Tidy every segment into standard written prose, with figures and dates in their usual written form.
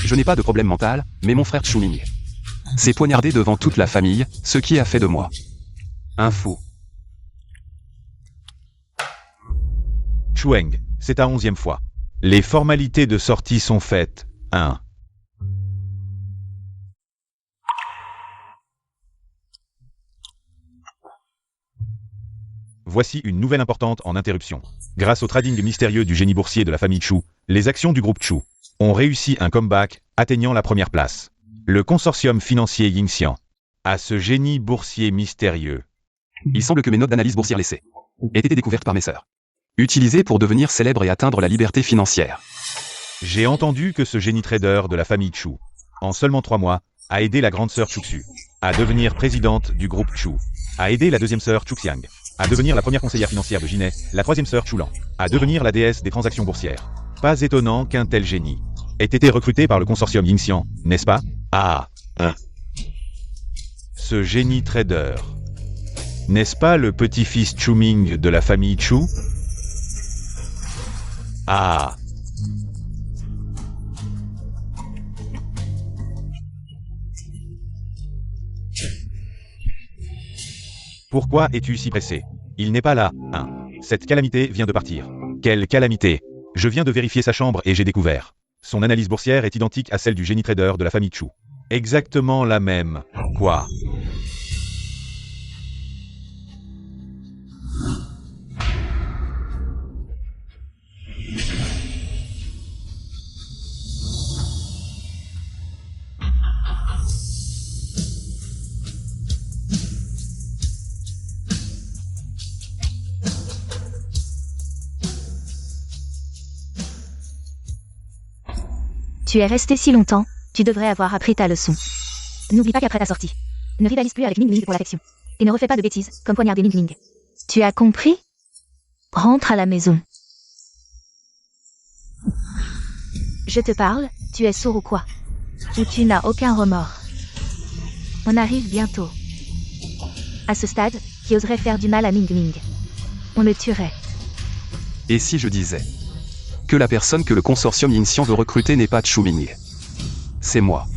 Je n'ai pas de problème mental, mais mon frère Chuming s'est poignardé devant toute la famille, ce qui a fait de moi un fou. Chueng, c'est ta 11e fois. Les formalités de sortie sont faites. 1. Voici une nouvelle importante en interruption. Grâce au trading mystérieux du génie boursier de la famille Chu, les actions du groupe Chu ont réussi un comeback, atteignant la première place. Le consortium financier Yingxian a ce génie boursier mystérieux. Il semble que mes notes d'analyse boursière laissées aient été découvertes par mes sœurs, utilisées pour devenir célèbres et atteindre la liberté financière. J'ai entendu que ce génie trader de la famille Chu, en seulement 3 mois, a aidé la grande sœur Chuxu à devenir présidente du groupe Chu, a aidé la deuxième sœur Chuxiang à devenir la première conseillère financière de Jinet, la troisième sœur Chulan à devenir la déesse des transactions boursières. Pas étonnant qu'un tel génie ait été recruté par le consortium Yingxian, n'est-ce pas? Ah, ce génie trader, n'est-ce pas le petit-fils Chuming de la famille Chu? Ah. Pourquoi es-tu si pressé? Il n'est pas là. 1. Cette calamité vient de partir. Quelle calamité? Je viens de vérifier sa chambre et j'ai découvert. Son analyse boursière est identique à celle du génie trader de la famille Chu. Exactement la même. Quoi? Tu es resté si longtemps, tu devrais avoir appris ta leçon. N'oublie pas qu'après ta sortie, ne rivalise plus avec Ning Ling pour l'affection. Et ne refais pas de bêtises, comme poignarder Ning Ling. Tu as compris? Rentre à la maison. Je te parle, tu es sourd ou quoi? Ou tu n'as aucun remords? On arrive bientôt. À ce stade, qui oserait faire du mal à Ning Ling? On le tuerait. Et si je disais que la personne que le consortium Yingxian veut recruter n'est pas Chuming, c'est moi.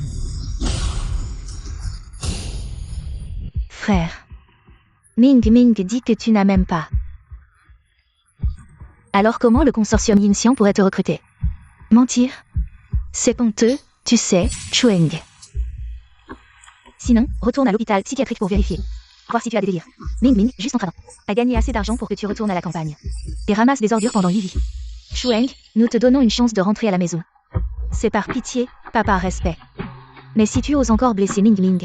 Frère. Ming Ming dit que tu n'as même pas. Alors comment le consortium Yingxian pourrait te recruter? Mentir? C'est honteux, tu sais, Chueng. Sinon, retourne à l'hôpital psychiatrique pour vérifier. Voir si tu as des délires. Ming Ming, juste en train, a gagné assez d'argent pour que tu retournes à la campagne. Et ramasse des ordures pendant 8 vies. Chueng, nous te donnons une chance de rentrer à la maison. C'est par pitié, pas par respect. Mais si tu oses encore blesser Ming Ming,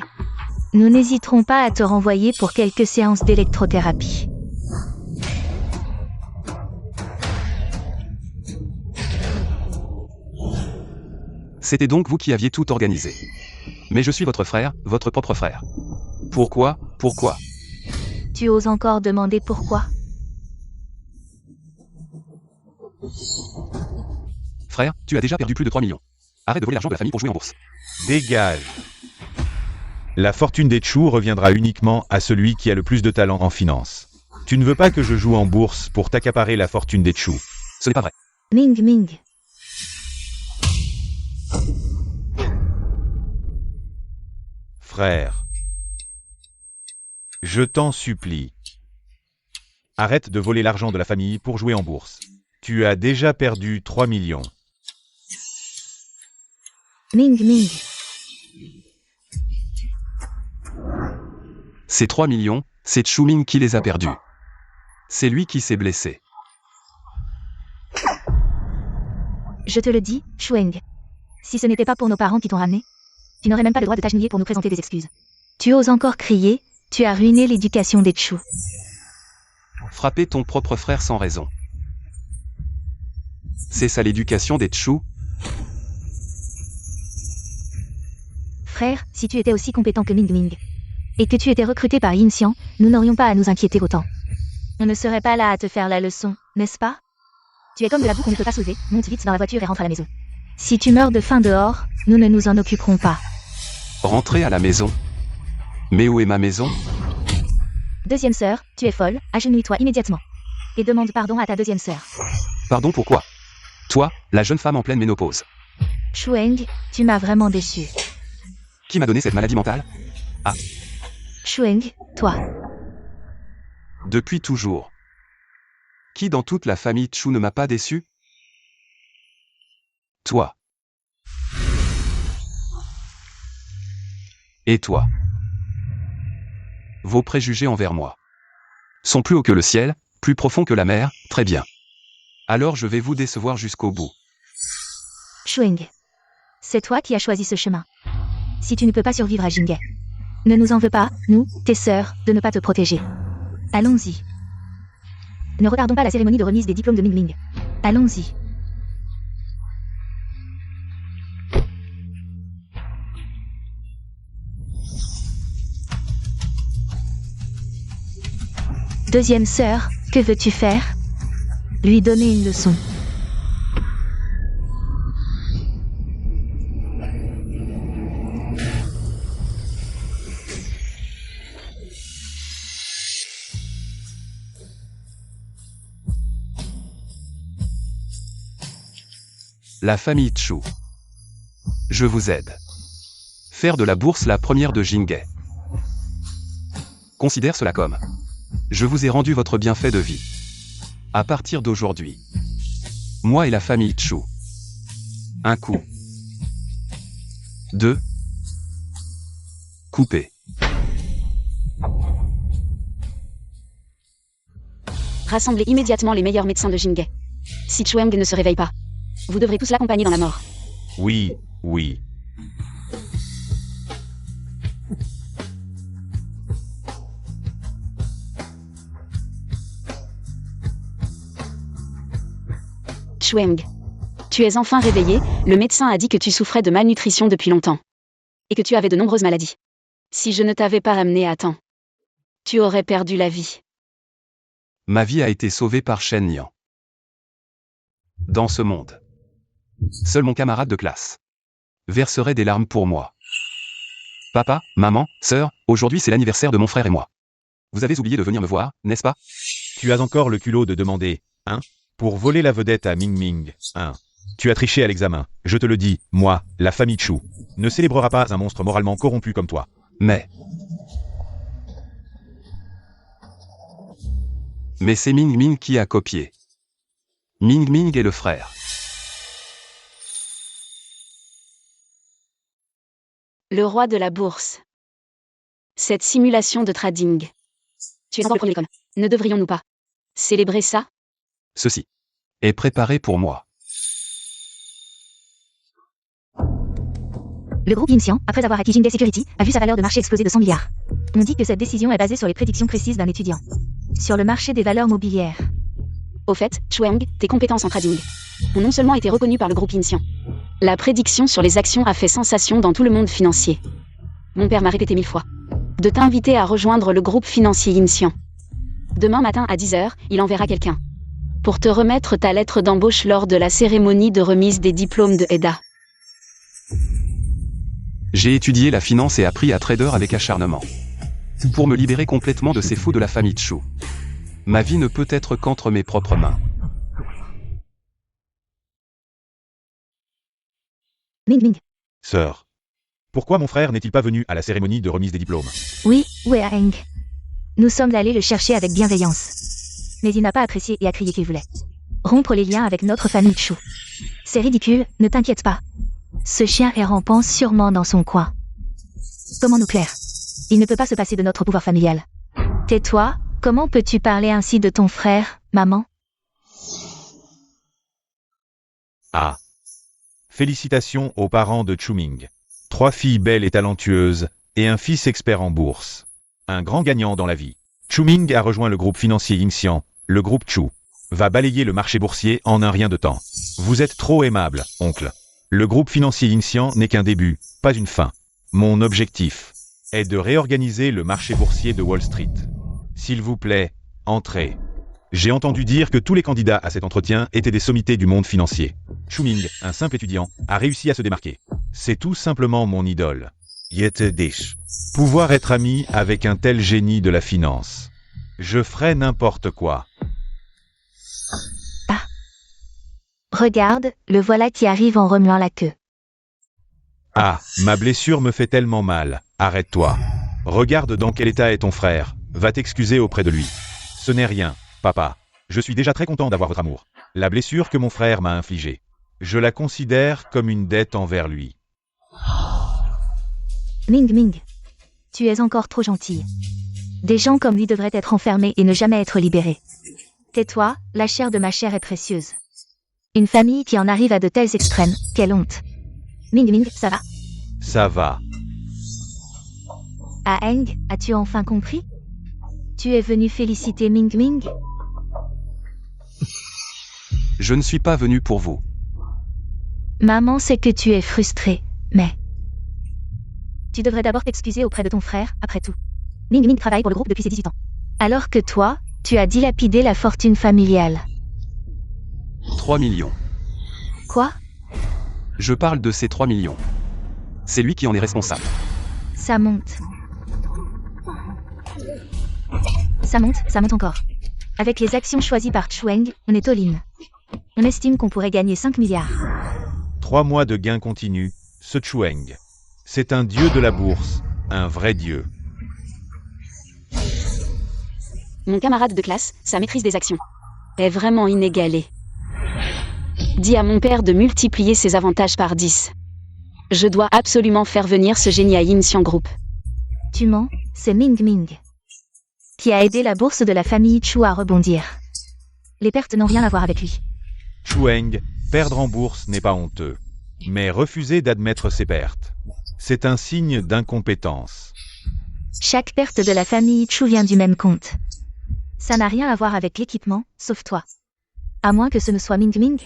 nous n'hésiterons pas à te renvoyer pour quelques séances d'électrothérapie. C'était donc vous qui aviez tout organisé. Mais je suis votre frère, votre propre frère. Pourquoi? Tu oses encore demander pourquoi? Frère, tu as déjà perdu plus de 3 millions. Arrête de voler l'argent de la famille pour jouer en bourse. Dégage. La fortune des Chu reviendra uniquement à celui qui a le plus de talent en finance. Tu ne veux pas que je joue en bourse pour t'accaparer la fortune des Chu. Ce n'est pas vrai. Ming Ming. Frère. Je t'en supplie. Arrête de voler l'argent de la famille pour jouer en bourse. Tu as déjà perdu 3 millions. Ming Ming. Ces 3 millions, c'est Chuming qui les a perdus. C'est lui qui s'est blessé. Je te le dis, Chueng. Si ce n'était pas pour nos parents qui t'ont ramené, tu n'aurais même pas le droit de t'agenouiller pour nous présenter des excuses. Tu oses encore crier, tu as ruiné l'éducation des Chu. Frapper ton propre frère sans raison. C'est ça l'éducation des Chu? Frère, si tu étais aussi compétent que Ming Ming, et que tu étais recruté par Yingxian, nous n'aurions pas à nous inquiéter autant. On ne serait pas là à te faire la leçon, n'est-ce pas? Tu es comme de la boue qu'on ne peut pas sauver, monte vite dans la voiture et rentre à la maison. Si tu meurs de faim dehors, nous ne nous en occuperons pas. Rentrer à la maison? Mais où est ma maison? Deuxième sœur, tu es folle, agenouille-toi immédiatement. Et demande pardon à ta deuxième sœur. Pardon pourquoi? Toi, la jeune femme en pleine ménopause. Shueng, tu m'as vraiment déçu. Qui m'a donné cette maladie mentale? Shueng, toi. Depuis toujours. Qui dans toute la famille Chu ne m'a pas déçu? Toi. Et toi. Vos préjugés envers moi sont plus hauts que le ciel, plus profonds que la mer, très bien. Alors je vais vous décevoir jusqu'au bout. Shueng. C'est toi qui as choisi ce chemin. Si tu ne peux pas survivre à Jinghe, ne nous en veux pas, nous, tes sœurs, de ne pas te protéger. Allons-y. Ne regardons pas la cérémonie de remise des diplômes de Mingming. Allons-y. Deuxième sœur, que veux-tu faire? Lui donner une leçon. La famille Chu. Je vous aide. Faire de la bourse la première de Jinghe. Considère cela comme. Je vous ai rendu votre bienfait de vie. À partir d'aujourd'hui. Moi et la famille Chu. Un coup. 2. Coupé. Rassemblez immédiatement les meilleurs médecins de Jinghe. Si Chueng ne se réveille pas, vous devrez tous l'accompagner dans la mort. Oui, oui. Chueng. Tu es enfin réveillé, le médecin a dit que tu souffrais de malnutrition depuis longtemps. Et que tu avais de nombreuses maladies. Si je ne t'avais pas ramené à temps, tu aurais perdu la vie. Ma vie a été sauvée par Shen Nian. Dans ce monde, seul mon camarade de classe verserait des larmes pour moi. Papa, maman, sœur, aujourd'hui c'est l'anniversaire de mon frère et moi. Vous avez oublié de venir me voir, n'est-ce pas? Tu as encore le culot de demander, hein? Pour voler la vedette à Ming Ming, hein? Tu as triché à l'examen, je te le dis, moi, la famille Chu, ne célébrera pas un monstre moralement corrompu comme toi. Mais c'est Ming Ming qui a copié. Ming Ming est le frère. Le roi de la bourse. Cette simulation de trading. Tu es encore le premier l'école. Ne devrions-nous pas célébrer ça? Ceci est préparé pour moi. Le groupe Yinxian, après avoir acquis Jinghe Security, a vu sa valeur de marché exploser de 100 milliards. On dit que cette décision est basée sur les prédictions précises d'un étudiant. Sur le marché des valeurs mobilières. Au fait, Chueng, tes compétences en trading ont non seulement été reconnues par le groupe Yinxian. La prédiction sur les actions a fait sensation dans tout le monde financier. Mon père m'a répété 1000 fois de t'inviter à rejoindre le groupe financier Yinxian. Demain matin à 10h, il enverra quelqu'un pour te remettre ta lettre d'embauche lors de la cérémonie de remise des diplômes de EDA. J'ai étudié la finance et appris à trader avec acharnement. Pour me libérer complètement de ces fous de la famille Chu. Ma vie ne peut être qu'entre mes propres mains. Ming Ming. Sœur. Pourquoi mon frère n'est-il pas venu à la cérémonie de remise des diplômes? Oui, Weaheng. Nous sommes allés le chercher avec bienveillance. Mais il n'a pas apprécié et a crié qu'il voulait rompre les liens avec notre famille Chu. C'est ridicule, ne t'inquiète pas. Ce chien est rampant sûrement dans son coin. Comment nous plaire? Il ne peut pas se passer de notre pouvoir familial. Tais-toi, comment peux-tu parler ainsi de ton frère, maman? Ah. Félicitations aux parents de Chuming. 3 filles belles et talentueuses, et un fils expert en bourse. Un grand gagnant dans la vie. Chuming a rejoint le groupe financier Yinxian, le groupe Chu. Va balayer le marché boursier en un rien de temps. Vous êtes trop aimable, oncle. Le groupe financier Yinxian n'est qu'un début, pas une fin. Mon objectif est de réorganiser le marché boursier de Wall Street. S'il vous plaît, entrez. J'ai entendu dire que tous les candidats à cet entretien étaient des sommités du monde financier. Chuming, un simple étudiant, a réussi à se démarquer. C'est tout simplement mon idole. Yete Dish. Pouvoir être ami avec un tel génie de la finance. Je ferais n'importe quoi. Ah. Regarde, le voilà qui arrive en remuant la queue. Ah, ma blessure me fait tellement mal. Arrête-toi. Regarde dans quel état est ton frère. Va t'excuser auprès de lui. Ce n'est rien, papa. Je suis déjà très content d'avoir votre amour. La blessure que mon frère m'a infligée, je la considère comme une dette envers lui. Ming Ming. Tu es encore trop gentille. Des gens comme lui devraient être enfermés et ne jamais être libérés. Tais-toi, la chair de ma chair est précieuse. Une famille qui en arrive à de tels extrêmes, quelle honte. Ming Ming, ça va? Ça va. Ah Eng, as-tu enfin compris? Tu es venu féliciter Ming Ming? Je ne suis pas venu pour vous. Maman sait que tu es frustré, mais... Tu devrais d'abord t'excuser auprès de ton frère, après tout. Ming Ming travaille pour le groupe depuis ses 18 ans. Alors que toi, tu as dilapidé la fortune familiale. 3 millions. Quoi? Je parle de ces 3 millions. C'est lui qui en est responsable. Ça monte. Ça monte encore. Avec les actions choisies par Chueng, on est all-in. On estime qu'on pourrait gagner 5 milliards. 3 mois de gains continus, ce Chueng. C'est un dieu de la bourse, un vrai dieu. Mon camarade de classe, sa maîtrise des actions est vraiment inégalée. Dis à mon père de multiplier ses avantages par 10. Je dois absolument faire venir ce génie à Yinxiang Group. Tu mens, c'est Ming Ming qui a aidé la bourse de la famille Chu à rebondir. Les pertes n'ont rien à voir avec lui. Chueng, perdre en bourse n'est pas honteux. Mais refuser d'admettre ses pertes, c'est un signe d'incompétence. Chaque perte de la famille Chu vient du même compte. Ça n'a rien à voir avec l'équipement, sauf toi. À moins que ce ne soit Ming Ming.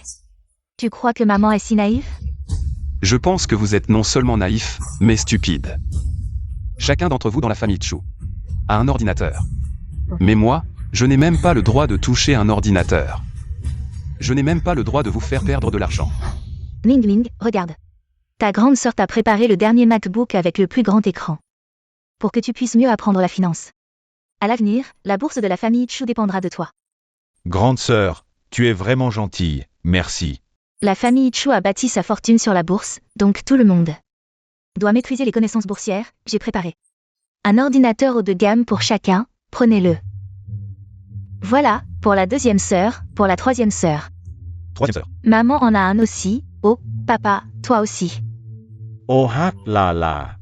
Tu crois que maman est si naïve? Je pense que vous êtes non seulement naïf, mais stupide. Chacun d'entre vous dans la famille Chu a un ordinateur. Mais moi, je n'ai même pas le droit de toucher un ordinateur. Je n'ai même pas le droit de vous faire perdre de l'argent. Ming Ming, regarde. Ta grande sœur t'a préparé le dernier MacBook avec le plus grand écran. Pour que tu puisses mieux apprendre la finance. À l'avenir, la bourse de la famille Chu dépendra de toi. Grande sœur, tu es vraiment gentille, merci. La famille Chu a bâti sa fortune sur la bourse, donc tout le monde doit maîtriser les connaissances boursières, j'ai préparé. Un ordinateur haut de gamme pour chacun, prenez-le. Voilà, pour la deuxième sœur, pour la troisième sœur. Troisième sœur. Maman en a un aussi, oh, papa, toi aussi. Oh hát là là.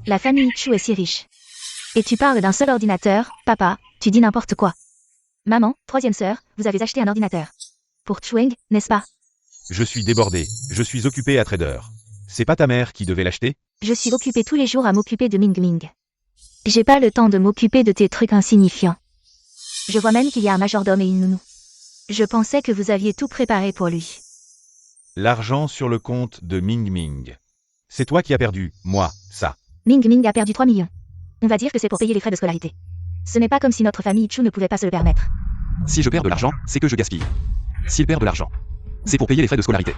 La famille Chu est si riche. Et tu parles d'un seul ordinateur, papa, tu dis n'importe quoi. Maman, troisième sœur, vous avez acheté un ordinateur. Pour Chueng, n'est-ce pas? Je suis débordé, je suis occupé à trader. C'est pas ta mère qui devait l'acheter? Je suis occupé tous les jours à m'occuper de Ming Ming. J'ai pas le temps de m'occuper de tes trucs insignifiants. Je vois même qu'il y a un majordome et une nounou. Je pensais que vous aviez tout préparé pour lui. L'argent sur le compte de Ming Ming. C'est toi qui as perdu, moi, ça. Ming Ming a perdu 3 millions. On va dire que c'est pour payer les frais de scolarité. Ce n'est pas comme si notre famille Chu ne pouvait pas se le permettre. Si je perds de l'argent, c'est que je gaspille. S'il perd de l'argent, c'est pour payer les frais de scolarité.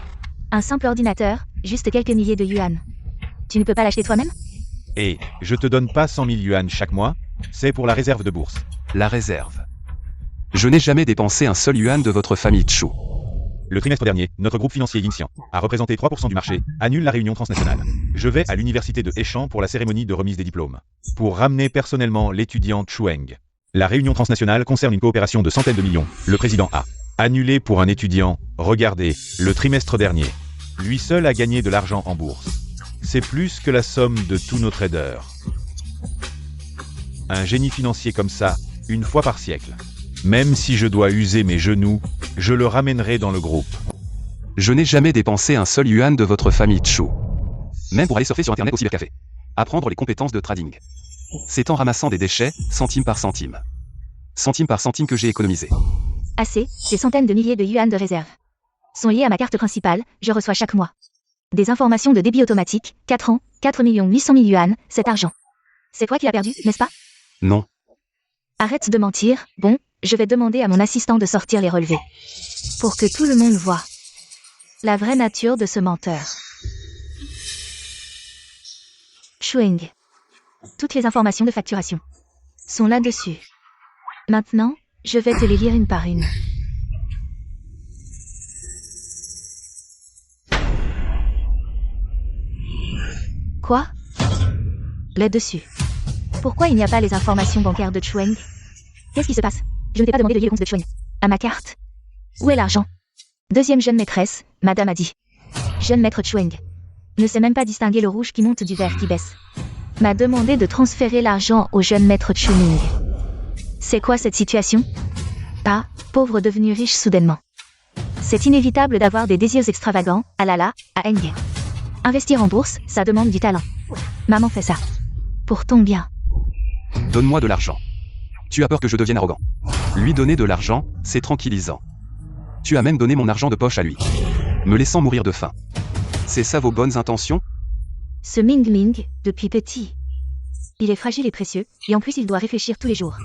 Un simple ordinateur, juste quelques milliers de yuan. Tu ne peux pas l'acheter toi-même? Et, je te donne pas 100 000 yuan chaque mois, c'est pour la réserve de bourse. La réserve. Je n'ai jamais dépensé un seul yuan de votre famille Chu. Le trimestre dernier, notre groupe financier Yinxiang a représenté 3% du marché, annule la réunion transnationale. Je vais à l'université de Heichan pour la cérémonie de remise des diplômes. Pour ramener personnellement l'étudiant Chueng. La réunion transnationale concerne une coopération de centaines de millions. Le président a annulé pour un étudiant, regardez, le trimestre dernier. Lui seul a gagné de l'argent en bourse. C'est plus que la somme de tous nos traders. Un génie financier comme ça, une fois par siècle. Même si je dois user mes genoux, je le ramènerai dans le groupe. Je n'ai jamais dépensé un seul yuan de votre famille Chu. Même pour aller surfer sur internet au cybercafé. Apprendre les compétences de trading. C'est en ramassant des déchets, centime par centime. Centime par centime que j'ai économisé. Assez, des centaines de milliers de yuan de réserve. Sont liés à ma carte principale, je reçois chaque mois. Des informations de débit automatique, 4 ans, 4 800 000 yuan, cet argent. C'est toi qui l'as perdu, n'est-ce pas? Non. Arrête de mentir, bon, je vais demander à mon assistant de sortir les relevés. Pour que tout le monde voie la vraie nature de ce menteur. Chueng. Toutes les informations de facturation sont là-dessus. Maintenant, je vais te les lire une par une. Quoi? Là-dessus. Pourquoi il n'y a pas les informations bancaires de Chueng? Qu'est-ce qui se passe? Je ne t'ai pas demandé de lier le compte de Chueng à ma carte. Où est l'argent? Deuxième jeune maîtresse, madame a dit. Jeune maître Chueng ne sait même pas distinguer le rouge qui monte du vert qui baisse. M'a demandé de transférer l'argent au jeune maître Chuning. C'est quoi cette situation? Ah, pauvre devenu riche soudainement. C'est inévitable d'avoir des désirs extravagants, ah là là, à Eng. Investir en bourse, ça demande du talent. Maman fait ça. Pour ton bien. Donne-moi de l'argent. Tu as peur que je devienne arrogant. Lui donner de l'argent, c'est tranquillisant. Tu as même donné mon argent de poche à lui, me laissant mourir de faim. C'est ça vos bonnes intentions? Ce Ming Ming, depuis petit. Il est fragile et précieux, et en plus il doit réfléchir tous les jours.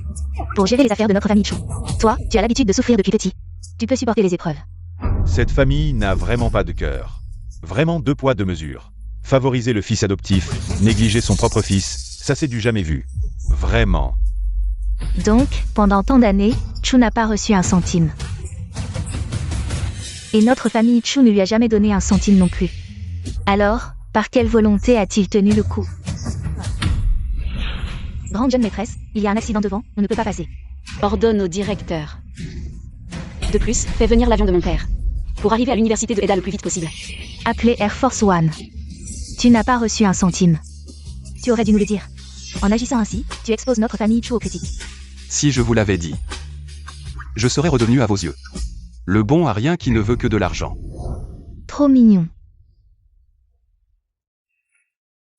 Pour gérer les affaires de notre famille Chu. Toi, tu as l'habitude de souffrir depuis petit. Tu peux supporter les épreuves. Cette famille n'a vraiment pas de cœur. Vraiment 2 poids 2 mesures. Favoriser le fils adoptif, négliger son propre fils, ça c'est du jamais vu. Vraiment. Donc, pendant tant d'années, Chu n'a pas reçu un centime. Et notre famille Chu ne lui a jamais donné un centime non plus. Alors, par quelle volonté a-t-il tenu le coup? Grande jeune maîtresse, il y a un accident devant, on ne peut pas passer. Ordonne au directeur. De plus, fais venir l'avion de mon père. Pour arriver à l'université de Eda le plus vite possible. Appelé Air Force One. Tu n'as pas reçu un centime. Tu aurais dû nous le dire. En agissant ainsi, tu exposes notre famille Chu aux critiques. Si je vous l'avais dit, je serais redevenu à vos yeux le bon à rien qui ne veut que de l'argent. Trop mignon.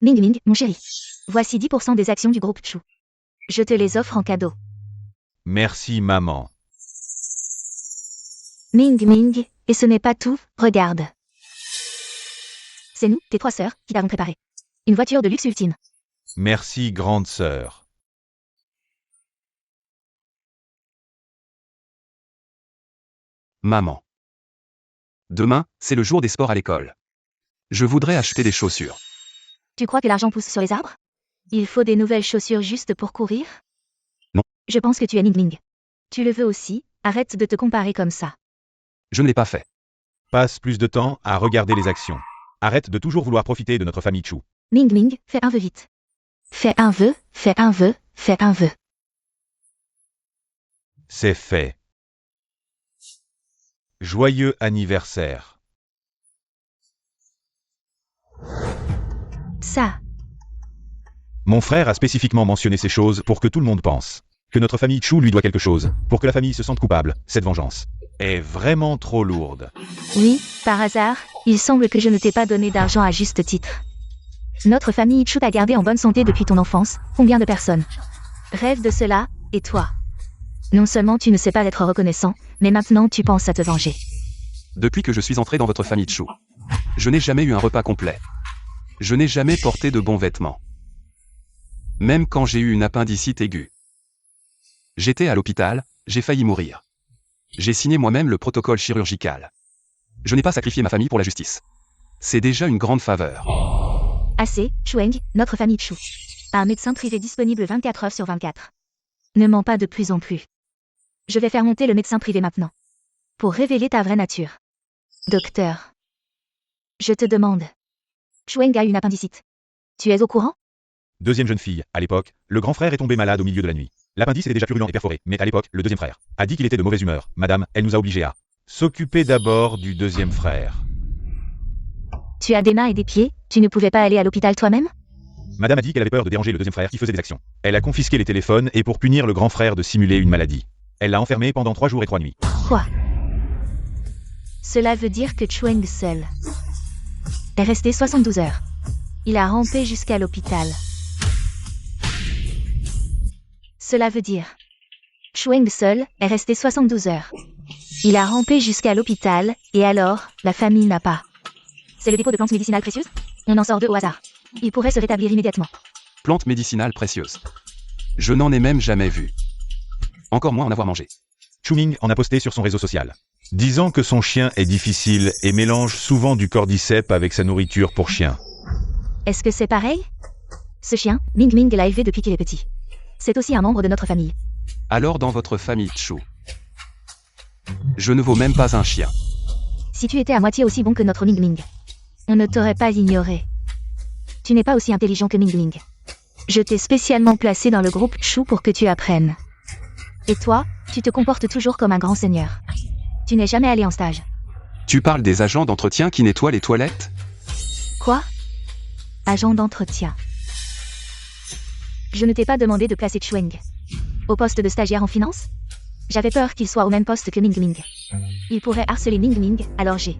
Ming Ming, mon chéri. Voici 10% des actions du groupe Chu. Je te les offre en cadeau. Merci maman. Ming Ming, et ce n'est pas tout, regarde. C'est nous, tes 3 sœurs, qui t'avons préparé. Une voiture de luxe ultime. Merci grande sœur. Maman. Demain, c'est le jour des sports à l'école. Je voudrais acheter des chaussures. Tu crois que l'argent pousse sur les arbres? Il faut des nouvelles chaussures juste pour courir? Non. Je pense que tu es Ming Ming. Tu le veux aussi, arrête de te comparer comme ça. Je ne l'ai pas fait. Passe plus de temps à regarder les actions. Arrête de toujours vouloir profiter de notre famille Chu. Ming Ming, fais un vœu vite. Fais un vœu, fais un vœu, fais un vœu. C'est fait. Joyeux anniversaire. Ça. Mon frère a spécifiquement mentionné ces choses pour que tout le monde pense que notre famille Chu lui doit quelque chose, pour que la famille se sente coupable. Cette vengeance est vraiment trop lourde. Oui, par hasard, il semble que je ne t'ai pas donné d'argent à juste titre. Notre famille Chu t'a gardé en bonne santé depuis ton enfance. Combien de personnes rêvent de cela, et toi? Non seulement tu ne sais pas être reconnaissant, mais maintenant tu penses à te venger. Depuis que je suis entré dans votre famille Chu, je n'ai jamais eu un repas complet. Je n'ai jamais porté de bons vêtements. Même quand j'ai eu une appendicite aiguë. J'étais à l'hôpital, j'ai failli mourir. J'ai signé moi-même le protocole chirurgical. Je n'ai pas sacrifié ma famille pour la justice. C'est déjà une grande faveur. Assez, Chueng, notre famille Chu. Un médecin privé disponible 24 heures sur 24. Ne mens pas de plus en plus. Je vais faire monter le médecin privé maintenant. Pour révéler ta vraie nature. Docteur. Je te demande. Chueng a une appendicite. Tu es au courant? Deuxième jeune fille, à l'époque, le grand frère est tombé malade au milieu de la nuit. L'appendice était déjà purulent et perforé, mais à l'époque, le deuxième frère a dit qu'il était de mauvaise humeur. Madame, elle nous a obligés à s'occuper d'abord du deuxième frère. Tu as des mains et des pieds, tu ne pouvais pas aller à l'hôpital toi-même? Madame a dit qu'elle avait peur de déranger le deuxième frère qui faisait des actions. Elle a confisqué les téléphones et pour punir le grand frère de simuler une maladie. Elle l'a enfermé pendant 3 jours et 3 nuits. Quoi? Cela veut dire que Chueng seul est resté 72 heures. Il a rampé jusqu'à l'hôpital. Cela veut dire Chueng seul est resté 72 heures. Il a rampé jusqu'à l'hôpital, et alors, la famille n'a pas. C'est le dépôt de plantes médicinales précieuses? On en sort 2 au hasard. Il pourrait se rétablir immédiatement. Plante médicinale précieuse. Je n'en ai même jamais vu. Encore moins en avoir mangé. Chu Ming en a posté sur son réseau social, disant que son chien est difficile et mélange souvent du cordyceps avec sa nourriture pour chien. Est-ce que c'est pareil? Ce chien, Ming Ming l'a élevé depuis qu'il est petit. C'est aussi un membre de notre famille. Alors dans votre famille Chu, je ne vaux même pas un chien. Si tu étais à moitié aussi bon que notre Ming Ming, on ne t'aurait pas ignoré. Tu n'es pas aussi intelligent que Ming Ming. Je t'ai spécialement placé dans le groupe Chu pour que tu apprennes. Et toi, tu te comportes toujours comme un grand seigneur. Tu n'es jamais allé en stage. Tu parles des agents d'entretien qui nettoient les toilettes? Quoi? Agent d'entretien. Je ne t'ai pas demandé de placer Chueng au poste de stagiaire en finance? J'avais peur qu'il soit au même poste que Ming Ming. Il pourrait harceler Ming Ming, alors j'ai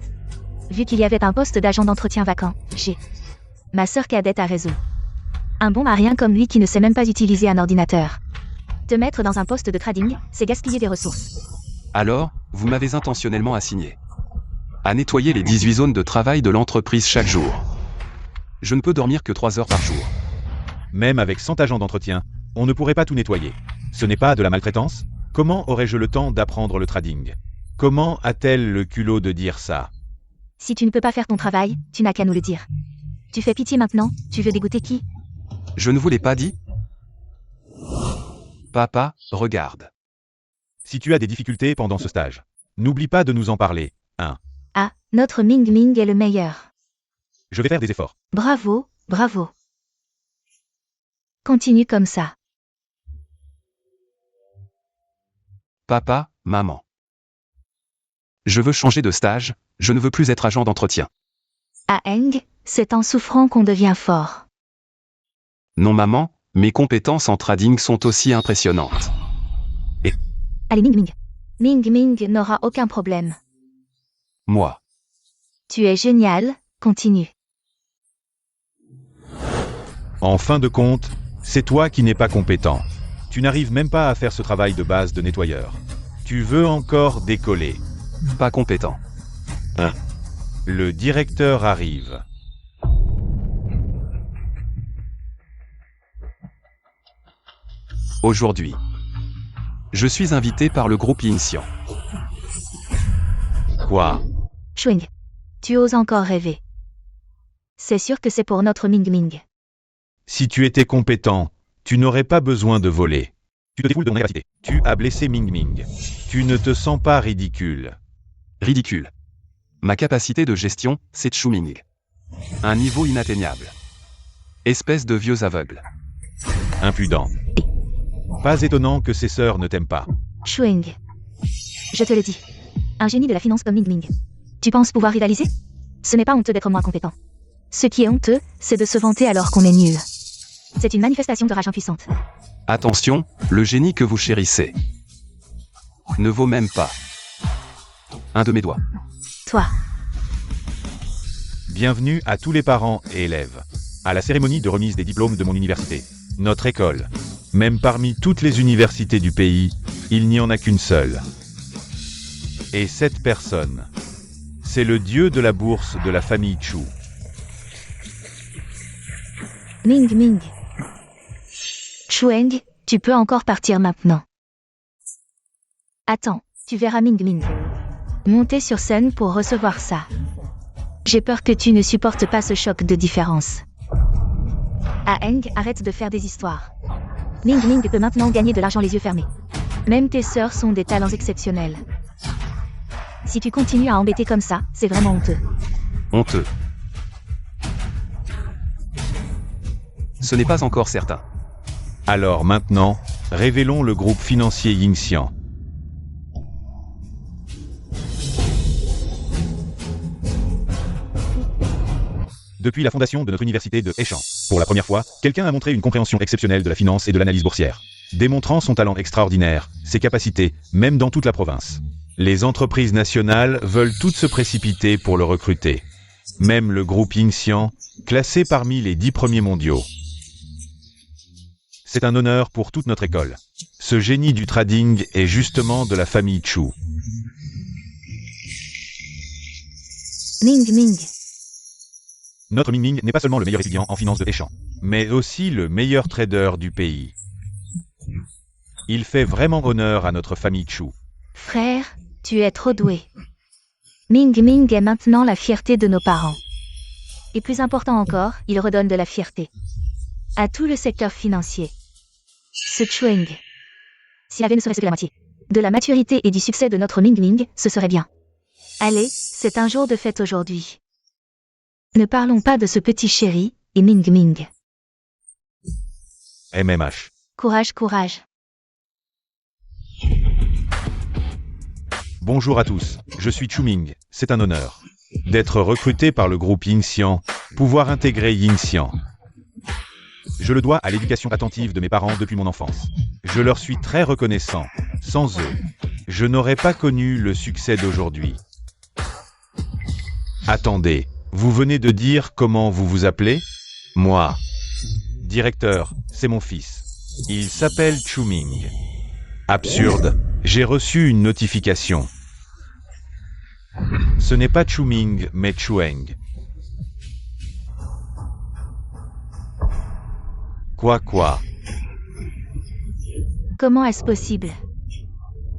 vu qu'il y avait un poste d'agent d'entretien vacant. Ma sœur cadette a raison. Un bon marien comme lui qui ne sait même pas utiliser un ordinateur. Te mettre dans un poste de trading, c'est gaspiller des ressources. Alors, vous m'avez intentionnellement assigné à nettoyer les 18 zones de travail de l'entreprise chaque jour. Je ne peux dormir que 3 heures par jour. Même avec 100 agents d'entretien, on ne pourrait pas tout nettoyer. Ce n'est pas de la maltraitance? Comment aurais-je le temps d'apprendre le trading? Comment a-t-elle le culot de dire ça? Si tu ne peux pas faire ton travail, tu n'as qu'à nous le dire. Tu fais pitié maintenant, tu veux dégoûter qui? Je ne vous l'ai pas dit? Papa, regarde. Si tu as des difficultés pendant ce stage, n'oublie pas de nous en parler, hein. Ah, notre Ming Ming est le meilleur. Je vais faire des efforts. Bravo, bravo. Continue comme ça. Papa, maman. Je veux changer de stage, je ne veux plus être agent d'entretien. À Eng, c'est en souffrant qu'on devient fort. Non maman, mes compétences en trading sont aussi impressionnantes. Allez Ming Ming. Ming Ming n'aura aucun problème. Moi. Tu es génial, continue. En fin de compte, c'est toi qui n'es pas compétent. Tu n'arrives même pas à faire ce travail de base de nettoyeur. Tu veux encore décoller. Pas compétent. Le directeur arrive. Aujourd'hui, je suis invité par le groupe Yingxian. Quoi? Chueng. Tu oses encore rêver. C'est sûr que c'est pour notre Ming Ming. Si tu étais compétent, tu n'aurais pas besoin de voler. Tu te défoules de mon université. Tu as blessé Ming Ming. Tu ne te sens pas ridicule. Ridicule. Ma capacité de gestion, c'est Chu Ming. Un niveau inatteignable. Espèce de vieux aveugle. Impudent. Pas étonnant que ses sœurs ne t'aiment pas. Chueng. Je te le dis. Un génie de la finance comme Ming Ming. Tu penses pouvoir rivaliser? Ce n'est pas honteux d'être moins compétent. Ce qui est honteux, c'est de se vanter alors qu'on est nul. C'est une manifestation de rage impuissante. Attention, le génie que vous chérissez ne vaut même pas un de mes doigts. Toi. Bienvenue à tous les parents et élèves. À la cérémonie de remise des diplômes de mon université. Notre école. Même parmi toutes les universités du pays, il n'y en a qu'une seule. Et cette personne, c'est le dieu de la bourse de la famille Chu. Ming Ming. Chueng, tu peux encore partir maintenant. Attends, tu verras Ming Ming monter sur scène pour recevoir ça. J'ai peur que tu ne supportes pas ce choc de différence. Ah Eng, arrête de faire des histoires. Ming Ming peut maintenant gagner de l'argent les yeux fermés. Même tes sœurs sont des talents exceptionnels. Si tu continues à embêter comme ça, c'est vraiment honteux. Honteux. Ce n'est pas encore certain. Alors maintenant, révélons le groupe financier Yingxian. Depuis la fondation de notre université de Heishan, pour la première fois, quelqu'un a montré une compréhension exceptionnelle de la finance et de l'analyse boursière, démontrant son talent extraordinaire, ses capacités, même dans toute la province. Les entreprises nationales veulent toutes se précipiter pour le recruter. Même le groupe Yingxian, classé parmi les 10 premiers mondiaux. C'est un honneur pour toute notre école. Ce génie du trading est justement de la famille Chu. Ming Ming. Notre Ming Ming n'est pas seulement le meilleur étudiant en finance de Heishan, mais aussi le meilleur trader du pays. Il fait vraiment honneur à notre famille Chu. Frère, tu es trop doué. Ming Ming est maintenant la fierté de nos parents. Et plus important encore, il redonne de la fierté à tout le secteur financier. Ce Chueng. S'il avait ne serait-ce que la moitié de la maturité et du succès de notre Ming Ming, ce serait bien. Allez, c'est un jour de fête aujourd'hui. Ne parlons pas de ce petit chéri, et Ming Ming. MMH. Courage, courage. Bonjour à tous, je suis Chuming, c'est un honneur d'être recruté par le groupe Yingxian, pouvoir intégrer Yingxian. Je le dois à l'éducation attentive de mes parents depuis mon enfance. Je leur suis très reconnaissant. Sans eux, je n'aurais pas connu le succès d'aujourd'hui. Attendez, vous venez de dire comment vous vous appelez? Moi. Directeur, c'est mon fils. Il s'appelle Chuming. Absurde, j'ai reçu une notification. Ce n'est pas Chuming, mais Chueng. Quoi? Comment est-ce possible?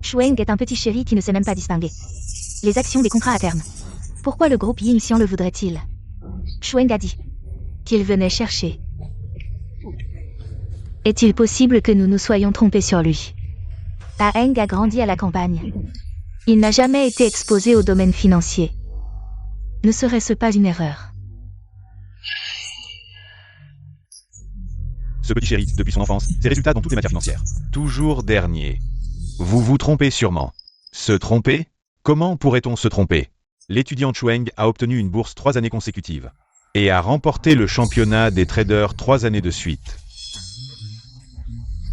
Chueng est un petit chéri qui ne sait même pas distinguer les actions des contrats à terme. Pourquoi le groupe Yingxian le voudrait-il? Chueng a dit qu'il venait chercher. Est-il possible que nous nous soyons trompés sur lui? Heng a grandi à la campagne. Il n'a jamais été exposé au domaine financier. Ne serait-ce pas une erreur? Ce petit chéri, depuis son enfance, ses résultats dans toutes les matières financières. Toujours dernier. Vous vous trompez sûrement. Se tromper? Comment pourrait-on se tromper? L'étudiant Chueng a obtenu une bourse 3 années consécutives et a remporté le championnat des traders 3 années de suite.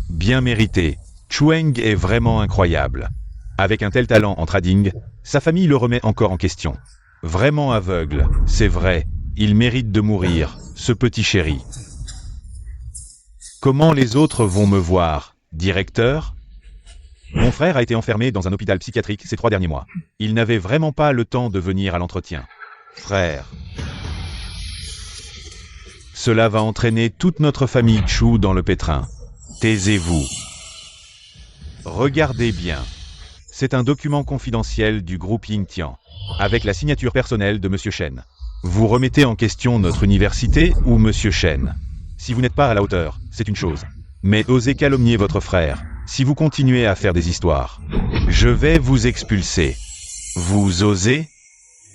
Bien mérité. Chueng est vraiment incroyable. Avec un tel talent en trading, sa famille le remet encore en question. Vraiment aveugle, c'est vrai, il mérite de mourir, ce petit chéri. Comment les autres vont me voir, directeur? Mon frère a été enfermé dans un hôpital psychiatrique ces 3 derniers mois. Il n'avait vraiment pas le temps de venir à l'entretien. Frère. Cela va entraîner toute notre famille Chu dans le pétrin. Taisez-vous. Regardez bien. C'est un document confidentiel du groupe Yingxian, avec la signature personnelle de Monsieur Shen. Vous remettez en question notre université ou Monsieur Shen? Si vous n'êtes pas à la hauteur, c'est une chose. Mais osez calomnier votre frère, si vous continuez à faire des histoires. Je vais vous expulser. Vous osez?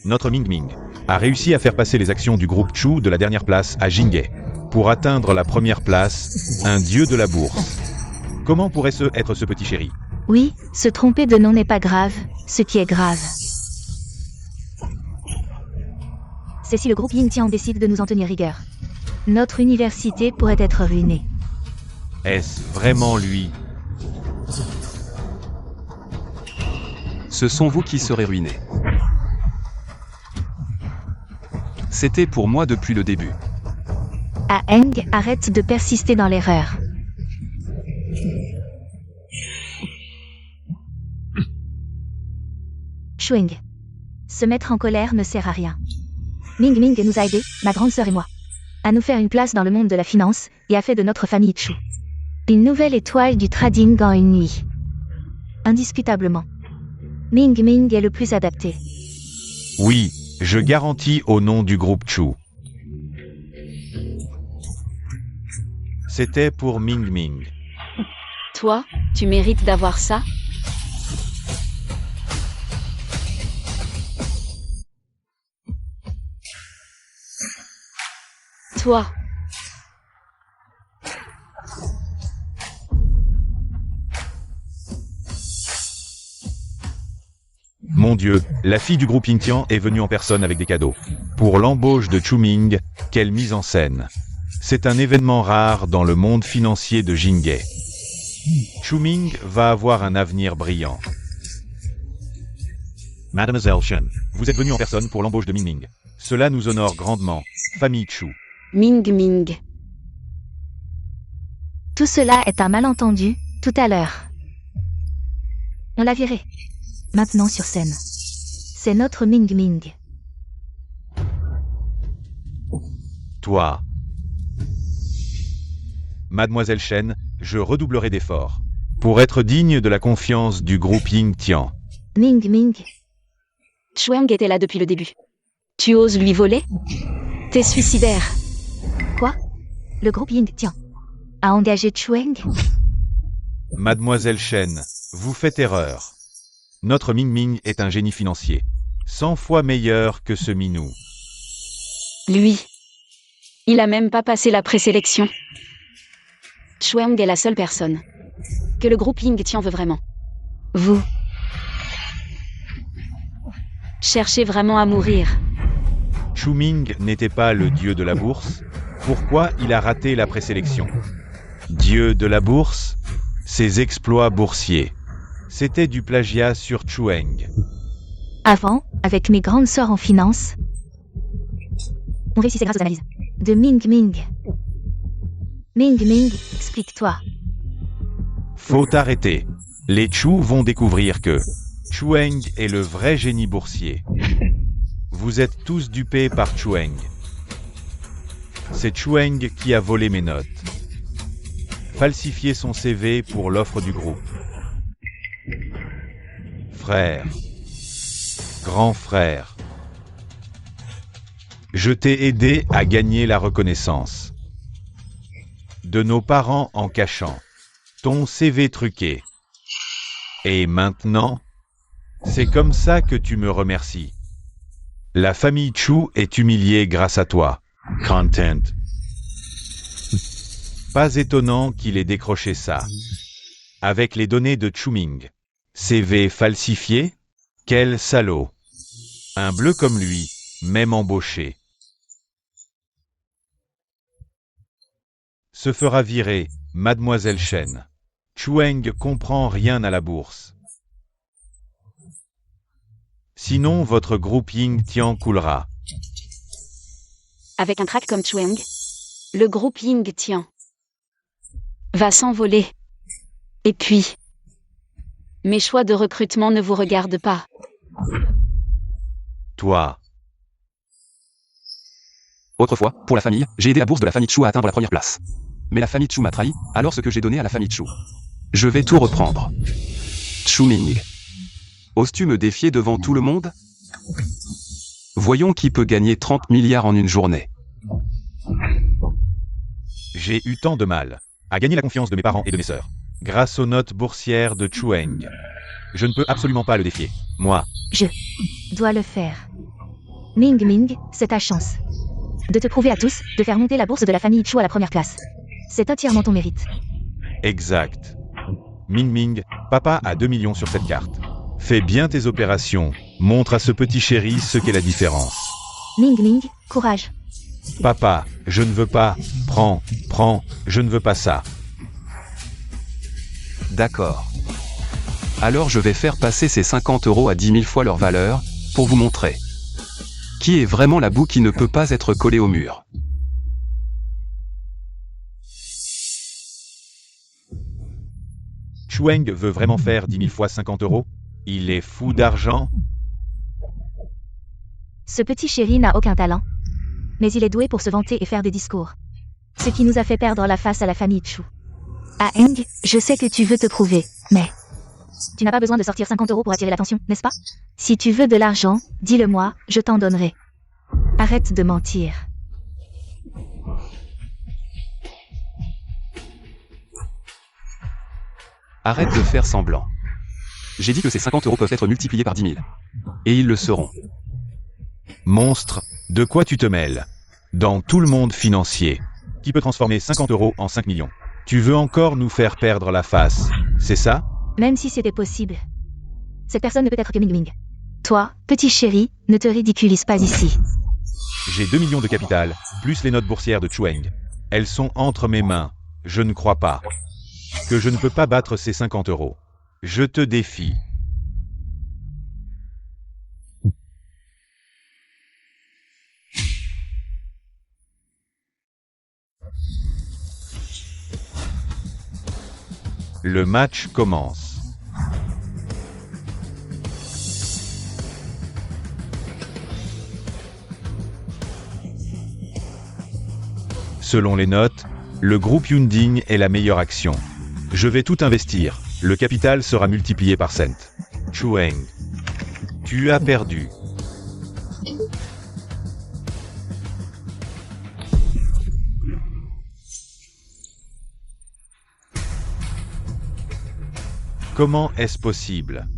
Notre Ming Ming a réussi à faire passer les actions du groupe Chu de la dernière place à Jinghe. Pour atteindre la première place, un dieu de la bourse. Comment pourrait-ce être ce petit chéri? Oui, se tromper de nom n'est pas grave, ce qui est grave, c'est si le groupe Yingxian décide de nous en tenir rigueur. Notre université pourrait être ruinée. Est-ce vraiment lui? Ce sont vous qui serez ruinés. C'était pour moi depuis le début. Heng, arrête de persister dans l'erreur. Chueng. Se mettre en colère ne sert à rien. Ming Ming nous a aidés, ma grande sœur et moi, à nous faire une place dans le monde de la finance et a fait de notre famille Chu une nouvelle étoile du trading en une nuit. Indiscutablement, Ming Ming est le plus adapté. Oui, je garantis au nom du groupe Chu. C'était pour Ming Ming. Toi, tu mérites d'avoir ça? Toi. Mon Dieu, la fille du groupe Yingxian est venue en personne avec des cadeaux. Pour l'embauche de Chuming, quelle mise en scène. C'est un événement rare dans le monde financier de Jinghe. Chuming va avoir un avenir brillant. Mademoiselle Shen, vous êtes venue en personne pour l'embauche de Ming Ming. Cela nous honore grandement. Famille Chu. Ming Ming. Tout cela est un malentendu, tout à l'heure. On l'a viré. Maintenant sur scène. C'est notre Ming Ming. Toi. Mademoiselle Shen, je redoublerai d'efforts. Pour être digne de la confiance du groupe Yingxian. Ming Ming. Chueng était là depuis le début. Tu oses lui voler? T'es suicidaire. Quoi? Le groupe Yingxian a engagé Chueng? Mademoiselle Shen, vous faites erreur. Notre Ming Ming est un génie financier. 100 fois meilleur que ce minou. Lui. Il a même pas passé la présélection. Chuang est la seule personne que le groupe Yingtian veut vraiment. Vous cherchez vraiment à mourir. Chu Ming n'était pas le dieu de la bourse. Pourquoi il a raté la présélection? Dieu de la bourse? Ses exploits boursiers. C'était du plagiat sur Chuang. Avant, avec mes grandes sœurs en finance, on réussissait grâce aux analyses de Ming Ming. Ming Ming, explique-toi. Faut arrêter. Les Chu vont découvrir que Chuang est le vrai génie boursier. Vous êtes tous dupés par Chuang. C'est Chuang qui a volé mes notes. Falsifié son CV pour l'offre du groupe. Frère. Grand frère. Je t'ai aidé à gagner la reconnaissance de nos parents en cachant ton CV truqué. Et maintenant, c'est comme ça que tu me remercies. La famille Chu est humiliée grâce à toi. Content. Pas étonnant qu'il ait décroché ça. Avec les données de Chu Ming. CV falsifié? Quel salaud. Un bleu comme lui, même embauché. Se fera virer, Mademoiselle Chen. Chuang comprend rien à la bourse. Sinon, votre groupe Yingtian coulera. Avec un crack comme Chuang, le groupe Yingtian va s'envoler. Et puis, mes choix de recrutement ne vous regardent pas. Toi. Autrefois, pour la famille, j'ai aidé la bourse de la famille Chu à atteindre la première place. Mais la famille Chu m'a trahi, alors ce que j'ai donné à la famille Chu. Je vais tout reprendre. Chu Ming. Oses-tu me défier devant tout le monde? Voyons qui peut gagner 30 milliards en une journée. J'ai eu tant de mal à gagner la confiance de mes parents et de mes sœurs, grâce aux notes boursières de Chuang. Je ne peux absolument pas le défier. Moi. Je dois le faire. Ming Ming, c'est ta chance. De te prouver à tous, de faire monter la bourse de la famille Chu à la première place. C'est entièrement ton mérite. Exact. Ming Ming, papa a 2 millions sur cette carte. Fais bien tes opérations. Montre à ce petit chéri ce qu'est la différence. Ming Ming, courage. Papa, je ne veux pas. Prends, je ne veux pas ça. D'accord. Alors je vais faire passer ces 50 € à 10 000 fois leur valeur, pour vous montrer. Qui est vraiment la boue qui ne peut pas être collée au mur? Chuang veut vraiment faire 10 000 fois 50 €? Il est fou d'argent? Ce petit chéri n'a aucun talent. Mais il est doué pour se vanter et faire des discours. Ce qui nous a fait perdre la face à la famille Chu. Ah Eng, je sais que tu veux te prouver, mais... Tu n'as pas besoin de sortir 50 € pour attirer l'attention, n'est-ce pas? Si tu veux de l'argent, dis-le-moi, je t'en donnerai. Arrête de mentir. Arrête de faire semblant. J'ai dit que ces 50 € peuvent être multipliés par 10 000. Et ils le seront. Monstre, de quoi tu te mêles? Dans tout le monde financier, qui peut transformer 50 € en 5 millions? Tu veux encore nous faire perdre la face, c'est ça? Même si c'était possible. Cette personne ne peut être que Ming Ming. Toi, petit chéri, ne te ridiculise pas ici. J'ai 2 millions de capital, plus les notes boursières de Chuang. Elles sont entre mes mains. Je ne crois pas que je ne peux pas battre ces 50 €. Je te défie. Le match commence. Selon les notes, le groupe Yunding est la meilleure action. Je vais tout investir. Le capital sera multiplié par cent. Chuang, tu as perdu. Comment est-ce possible?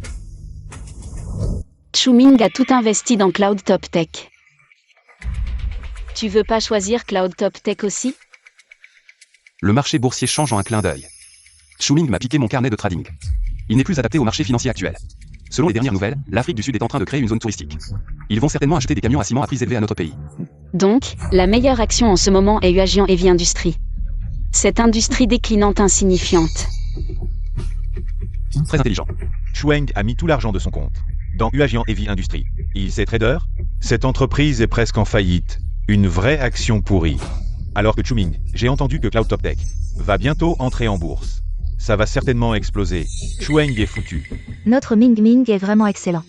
Chu Ming a tout investi dans Cloud Top Tech. Tu Tu veux pas choisir Cloud Top Tech aussi? Le marché boursier change en un clin d'œil. Shuling m'a piqué mon carnet de trading. Il n'est plus adapté au marché financier actuel. Selon les dernières nouvelles, l'Afrique du Sud est en train de créer une zone touristique. Ils vont certainement acheter des camions à ciment à prix élevés à notre pays. Donc, la meilleure action en ce moment est Huajian Heavy Industries. Cette industrie déclinante insignifiante. Très intelligent. Chueng a mis tout l'argent de son compte dans Huajian Heavy Industries. Il sait trader? Cette entreprise est presque en faillite. Une vraie action pourrie. Alors que Chuming, j'ai entendu que Cloud Top Tech va bientôt entrer en bourse. Ça va certainement exploser. Chueng est foutu. Notre Ming Ming est vraiment excellent.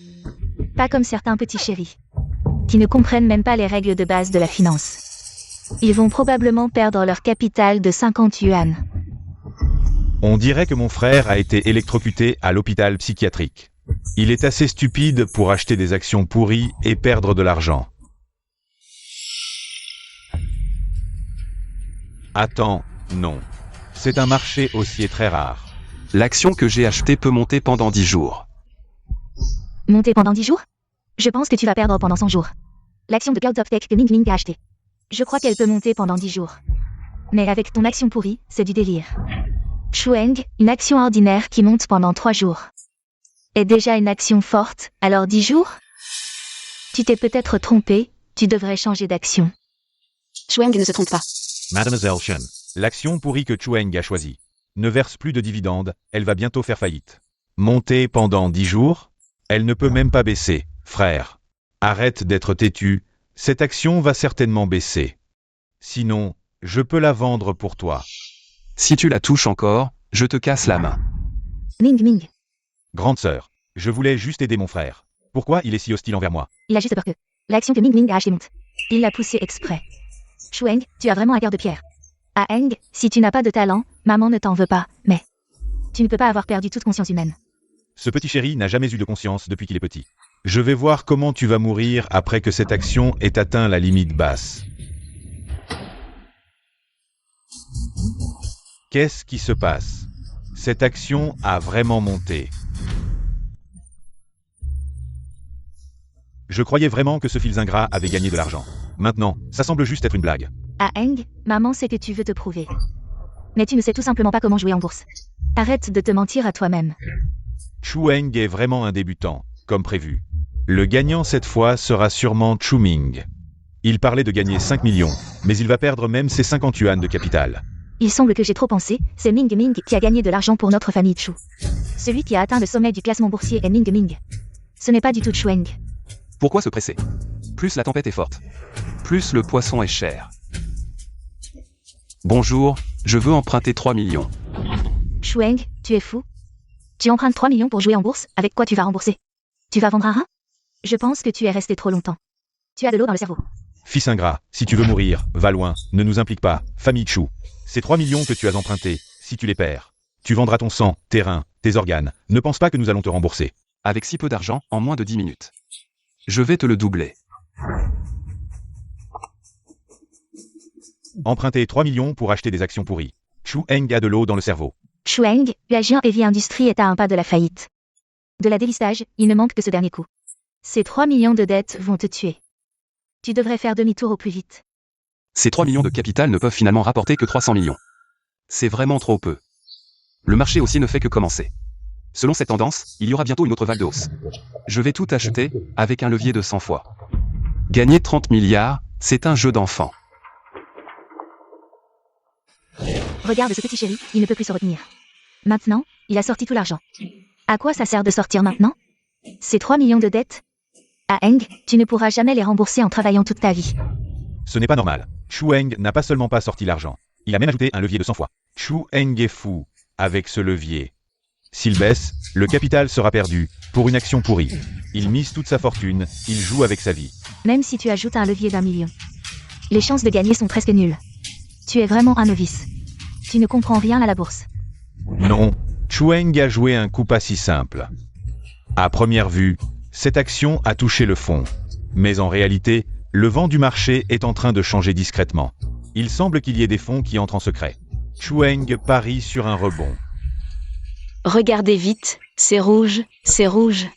Pas comme certains petits chéris, qui ne comprennent même pas les règles de base de la finance. Ils vont probablement perdre leur capital de 50 yuan. On dirait que mon frère a été électrocuté à l'hôpital psychiatrique. Il est assez stupide pour acheter des actions pourries et perdre de l'argent. Attends, non. C'est un marché haussier très rare. L'action que j'ai achetée peut monter pendant 10 jours. Monter pendant 10 jours? Je pense que tu vas perdre pendant 100 jours. L'action de Cloud Top Tech que Ming Ming a achetée. Je crois qu'elle peut monter pendant 10 jours. Mais avec ton action pourrie, c'est du délire. Chueng, une action ordinaire qui monte pendant 3 jours. Est déjà une action forte, alors 10 jours? Tu t'es peut-être trompé, tu devrais changer d'action. Chueng ne se trompe pas. Mademoiselle Shen, l'action pourrie que Chueng a choisie ne verse plus de dividendes, elle va bientôt faire faillite. Monter pendant 10 jours? Elle ne peut même pas baisser, frère. Arrête d'être têtu, cette action va certainement baisser. Sinon, je peux la vendre pour toi. Si tu la touches encore, je te casse la main. Ming Ming, Grande sœur, je voulais juste aider mon frère. Pourquoi il est si hostile envers moi? il a juste peur que l'action que Ming Ming a achetée monte. Il l'a poussée exprès. Chueng, tu as vraiment un cœur de pierre. Ah Heng, si tu n'as pas de talent, maman ne t'en veut pas, mais tu ne peux pas avoir perdu toute conscience humaine. Ce petit chéri n'a jamais eu de conscience depuis qu'il est petit. Je vais voir comment tu vas mourir après que cette action ait atteint la limite basse. Qu'est-ce qui se passe? Cette action a vraiment monté. Je croyais vraiment que ce fils ingrat avait gagné de l'argent. Maintenant, ça semble juste être une blague. Ah Heng, maman sait que tu veux te prouver. Mais tu ne sais tout simplement pas comment jouer en bourse. Arrête de te mentir à toi-même. Chueng est vraiment un débutant, comme prévu. Le gagnant cette fois sera sûrement Chuming. Il parlait de gagner 5 millions, mais il va perdre même ses 50 yuan de capital. Il semble que j'ai trop pensé, c'est Ming Ming qui a gagné de l'argent pour notre famille Chu. Celui qui a atteint le sommet du classement boursier est Ming Ming. Ce n'est pas du tout Chueng. Pourquoi se presser? Plus la tempête est forte, plus le poisson est cher. Bonjour, je veux emprunter 3 millions. Chueng, tu es fou? Tu empruntes 3 millions pour jouer en bourse, avec quoi tu vas rembourser? Tu vas vendre un rein? Je pense que tu es resté trop longtemps. Tu as de l'eau dans le cerveau. Fils ingrat, si tu veux mourir, va loin, ne nous implique pas, famille Chu. Ces 3 millions que tu as empruntés, si tu les perds, tu vendras ton sang, tes reins, tes organes. Ne pense pas que nous allons te rembourser. Avec si peu d'argent, en moins de 10 minutes. Je vais te le doubler. Emprunter 3 millions pour acheter des actions pourries. Chueng a de l'eau dans le cerveau. Chueng, Huajian Heavy Industries est à un pas de la faillite. De la délistage, il ne manque que ce dernier coup. Ces 3 millions de dettes vont te tuer. Tu devrais faire demi-tour au plus vite. Ces 3 millions de capital ne peuvent finalement rapporter que 300 millions. C'est vraiment trop peu. Le marché aussi ne fait que commencer. Selon cette tendance, il y aura bientôt une autre vague de hausse. Je vais tout acheter, avec un levier de 100 fois. Gagner 30 milliards, c'est un jeu d'enfant. Regarde ce petit chéri, il ne peut plus se retenir. Maintenant, il a sorti tout l'argent. À quoi ça sert de sortir maintenant? Ces 3 millions de dettes? Ah Heng, tu ne pourras jamais les rembourser en travaillant toute ta vie. Ce n'est pas normal. Chueng n'a pas seulement pas sorti l'argent, il a même ajouté un levier de 100 fois. Chueng est fou, avec ce levier. S'il baisse, le capital sera perdu, pour une action pourrie. Il mise toute sa fortune, il joue avec sa vie. Même si tu ajoutes un levier d'1 million. Les chances de gagner sont presque nulles. Tu es vraiment un novice. Tu ne comprends rien à la bourse. Non, Chueng a joué un coup pas si simple. À première vue, cette action a touché le fond. Mais en réalité, le vent du marché est en train de changer discrètement. Il semble qu'il y ait des fonds qui entrent en secret. Chueng parie sur un rebond. Regardez vite, c'est rouge, c'est rouge.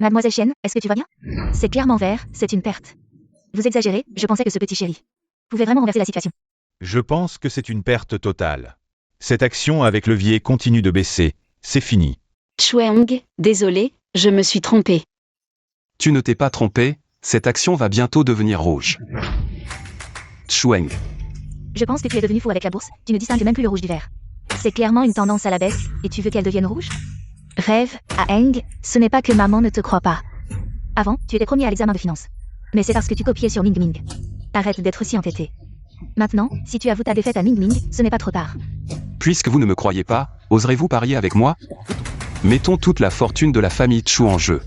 Mademoiselle Chen, est-ce que tu vas bien? C'est clairement vert, c'est une perte. Vous exagérez, je pensais que ce petit chéri pouvait vraiment renverser la situation. Je pense que c'est une perte totale. Cette action avec levier continue de baisser. C'est fini. Chuang, désolé, je me suis trompé. Tu ne t'es pas trompé, cette action va bientôt devenir rouge. Chuang. Je pense que tu es devenu fou avec la bourse, tu ne distingues même plus le rouge du vert. C'est clairement une tendance à la baisse, et tu veux qu'elle devienne rouge? Rêve, à Eng, ce n'est pas que maman ne te croit pas. Avant, tu étais premier à l'examen de finance. Mais c'est parce que tu copiais sur Ming Ming. Arrête d'être si entêté. Maintenant, si tu avoues ta défaite à Ming Ming, ce n'est pas trop tard. Puisque vous ne me croyez pas, oserez-vous parier avec moi? Mettons toute la fortune de la famille Chu en jeu.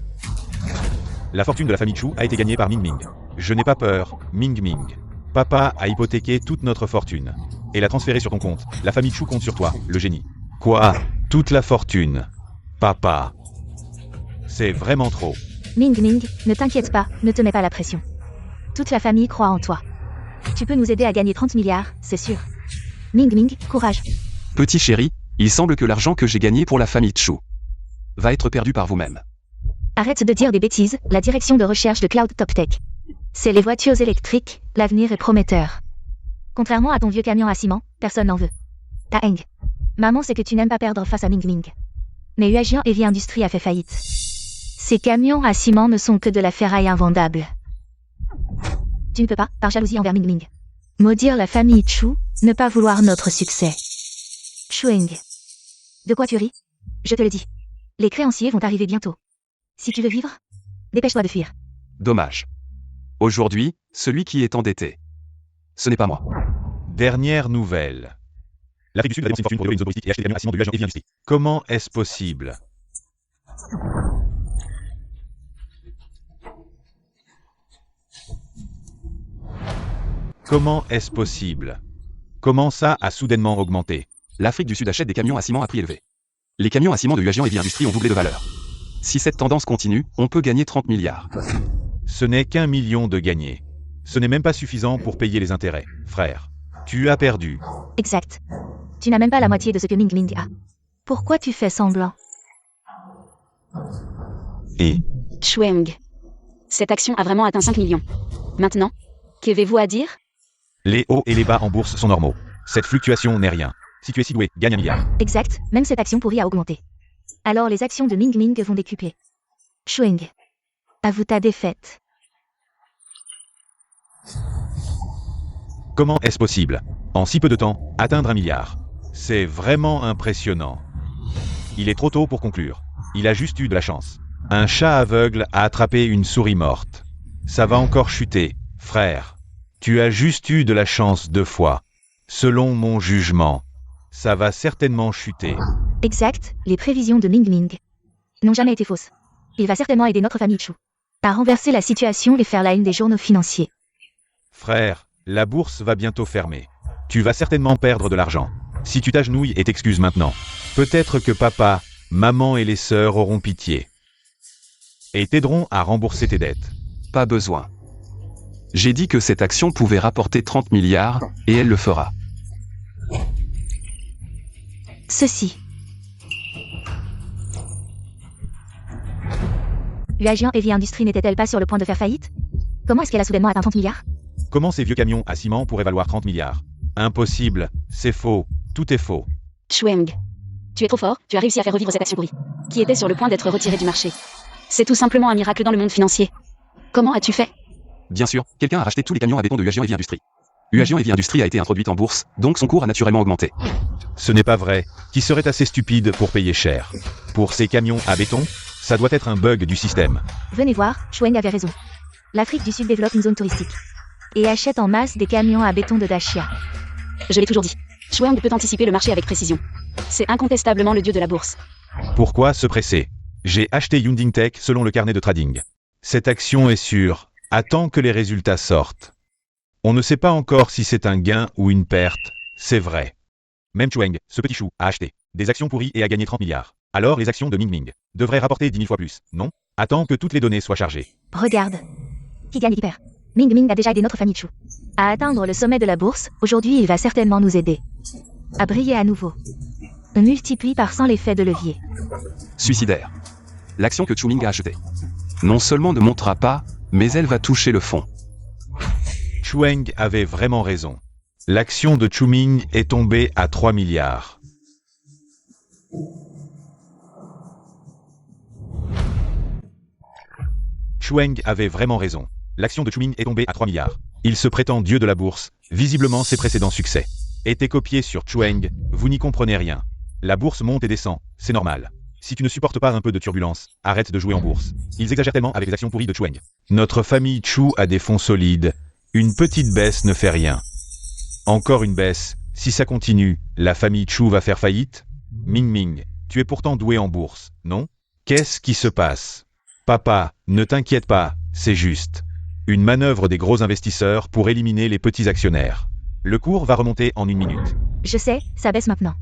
La fortune de la famille Chu a été gagnée par Ming Ming. Je n'ai pas peur, Ming Ming. Papa a hypothéqué toute notre fortune. Et l'a transférée sur ton compte. La famille Chu compte sur toi, le génie. Quoi? Toute la fortune? Papa. C'est vraiment trop. Ming Ming, ne t'inquiète pas, ne te mets pas la pression. Toute la famille croit en toi. Tu peux nous aider à gagner 30 milliards, c'est sûr. Ming Ming, courage. Petit chéri, il semble que l'argent que j'ai gagné pour la famille Chu va être perdu par vous-même. Arrête de dire des bêtises, la direction de recherche de Cloud Top Tech. C'est les voitures électriques, l'avenir est prometteur. Contrairement à ton vieux camion à ciment, personne n'en veut. Ta Eng. Maman sait que tu n'aimes pas perdre face à Ming Ming. Mais Huajian Heavy Industries a fait faillite. Ces camions à ciment ne sont que de la ferraille invendable. Tu ne peux pas, par jalousie envers Ming Ming, maudire la famille Chu, ne pas vouloir notre succès. Chuang. De quoi tu ris? Je te le dis. Les créanciers vont arriver bientôt. Si tu veux vivre, dépêche-toi de fuir. Dommage. Aujourd'hui, celui qui est endetté, ce n'est pas moi. Dernière nouvelle. L'Afrique du Sud a dépensé une fortune pour développer une zone touristique et acheter des camions à ciment de Huajian Heavy Industries. Comment est-ce possible? Comment est-ce possible? Comment ça a soudainement augmenté? L'Afrique du Sud achète des camions à ciment à prix élevé. Les camions à ciment de Huajian Heavy Industries ont doublé de valeur. Si cette tendance continue, on peut gagner 30 milliards. Ce n'est qu'1 million de gagnés. Ce n'est même pas suffisant pour payer les intérêts, frère. Tu as perdu. Exact. Tu n'as même pas la moitié de ce que Ming Ming a. Pourquoi tu fais semblant? Et Chuang. Cette action a vraiment atteint 5 millions. Maintenant, qu'avez-vous à dire? les hauts et les bas en bourse sont normaux. Cette fluctuation n'est rien. Si tu es si doué, gagne 1 milliard. Exact, même cette action pourrie a augmenté. Alors les actions de Ming Ming vont décupler. Chuang. Avoue ta défaite. Comment est-ce possible? En si peu de temps, atteindre 1 milliard. C'est vraiment impressionnant. Il est trop tôt pour conclure. Il a juste eu de la chance. Un chat aveugle a attrapé une souris morte. Ça va encore chuter, frère. Tu as juste eu de la chance 2 fois. Selon mon jugement, ça va certainement chuter. Exact, les prévisions de Ming Ming n'ont jamais été fausses. Il va certainement aider notre famille Chu à renverser la situation et faire la une des journaux financiers. Frère, la bourse va bientôt fermer. Tu vas certainement perdre de l'argent. Si tu t'agenouilles et t'excuses maintenant, peut-être que papa, maman et les sœurs auront pitié et t'aideront à rembourser tes dettes. Pas besoin. J'ai dit que cette action pouvait rapporter 30 milliards, et elle le fera. Ceci. Huajian Heavy Industries n'était-elle pas sur le point de faire faillite? Comment est-ce qu'elle a soudainement atteint 30 milliards? Comment ces vieux camions à ciment pourraient valoir 30 milliards? Impossible, c'est faux, tout est faux. Chuang. Tu es trop fort, tu as réussi à faire revivre cette action pourrie, qui était sur le point d'être retirée du marché. C'est tout simplement un miracle dans le monde financier. Comment as-tu fait? Bien sûr, quelqu'un a racheté tous les camions à béton de Huajian Heavy Industries. Huajian Heavy Industries a été introduite en bourse, donc son cours a naturellement augmenté. Ce n'est pas vrai. Qui serait assez stupide pour payer cher? Pour ces camions à béton, ça doit être un bug du système. Venez voir, Chuang avait raison. L'Afrique du Sud développe une zone touristique et achète en masse des camions à béton de Dacia. Je l'ai toujours dit. Chuang peut anticiper le marché avec précision. C'est incontestablement le dieu de la bourse. Pourquoi se presser? J'ai acheté Yunding Tech selon le carnet de trading. Cette action est sûre. Attends que les résultats sortent. On ne sait pas encore si c'est un gain ou une perte, c'est vrai. Même Chuang, ce petit chou, a acheté des actions pourries et a gagné 30 milliards. Alors les actions de Ming Ming devraient rapporter 10 000 fois plus, non? Attends que toutes les données soient chargées. Regarde. Qui gagne et qui perd? Ming Ming a déjà aidé notre famille Chu à atteindre le sommet de la bourse. Aujourd'hui, il va certainement nous aider à briller à nouveau. On multiplie par 100 l'effet de levier. Suicidaire. L'action que Chu Ming a achetée Non seulement ne montera pas, mais elle va toucher le fond. Chueng avait vraiment raison. L'action de Chuming est tombée à 3 milliards. Chueng avait vraiment raison. L'action de Chuming est tombée à 3 milliards. Il se prétend dieu de la bourse. Visiblement, ses précédents succès étaient copiés sur Chueng. Vous n'y comprenez rien. La bourse monte et descend, c'est normal. Si tu ne supportes pas un peu de turbulence, arrête de jouer en bourse. Ils exagèrent tellement avec les actions pourries de Chueng. Notre famille Chu a des fonds solides. Une petite baisse ne fait rien. Encore une baisse. Si ça continue, la famille Chu va faire faillite? Ming Ming, tu es pourtant doué en bourse, non? Qu'est-ce qui se passe? Papa, ne t'inquiète pas, c'est juste une manœuvre des gros investisseurs pour éliminer les petits actionnaires. Le cours va remonter en 1 minute. Je sais, ça baisse maintenant.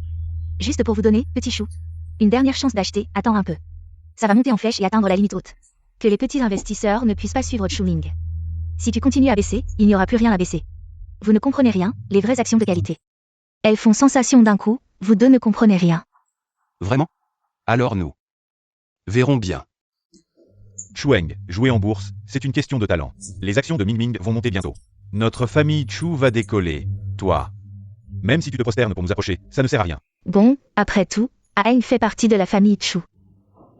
Juste pour vous donner, petit chou, une dernière chance d'acheter, attends un peu. Ça va monter en flèche et atteindre la limite haute. Que les petits investisseurs ne puissent pas suivre Chuming. Si tu continues à baisser, il n'y aura plus rien à baisser. Vous ne comprenez rien, les vraies actions de qualité. Elles font sensation d'un coup, vous deux ne comprenez rien. Vraiment? Alors nous verrons bien. Chueng, jouer en bourse, c'est une question de talent. Les actions de Ming Ming vont monter bientôt. Notre famille Chu va décoller. Toi. Même si tu te prosternes pour nous approcher, ça ne sert à rien. Bon, après tout, Aang fait partie de la famille Chu.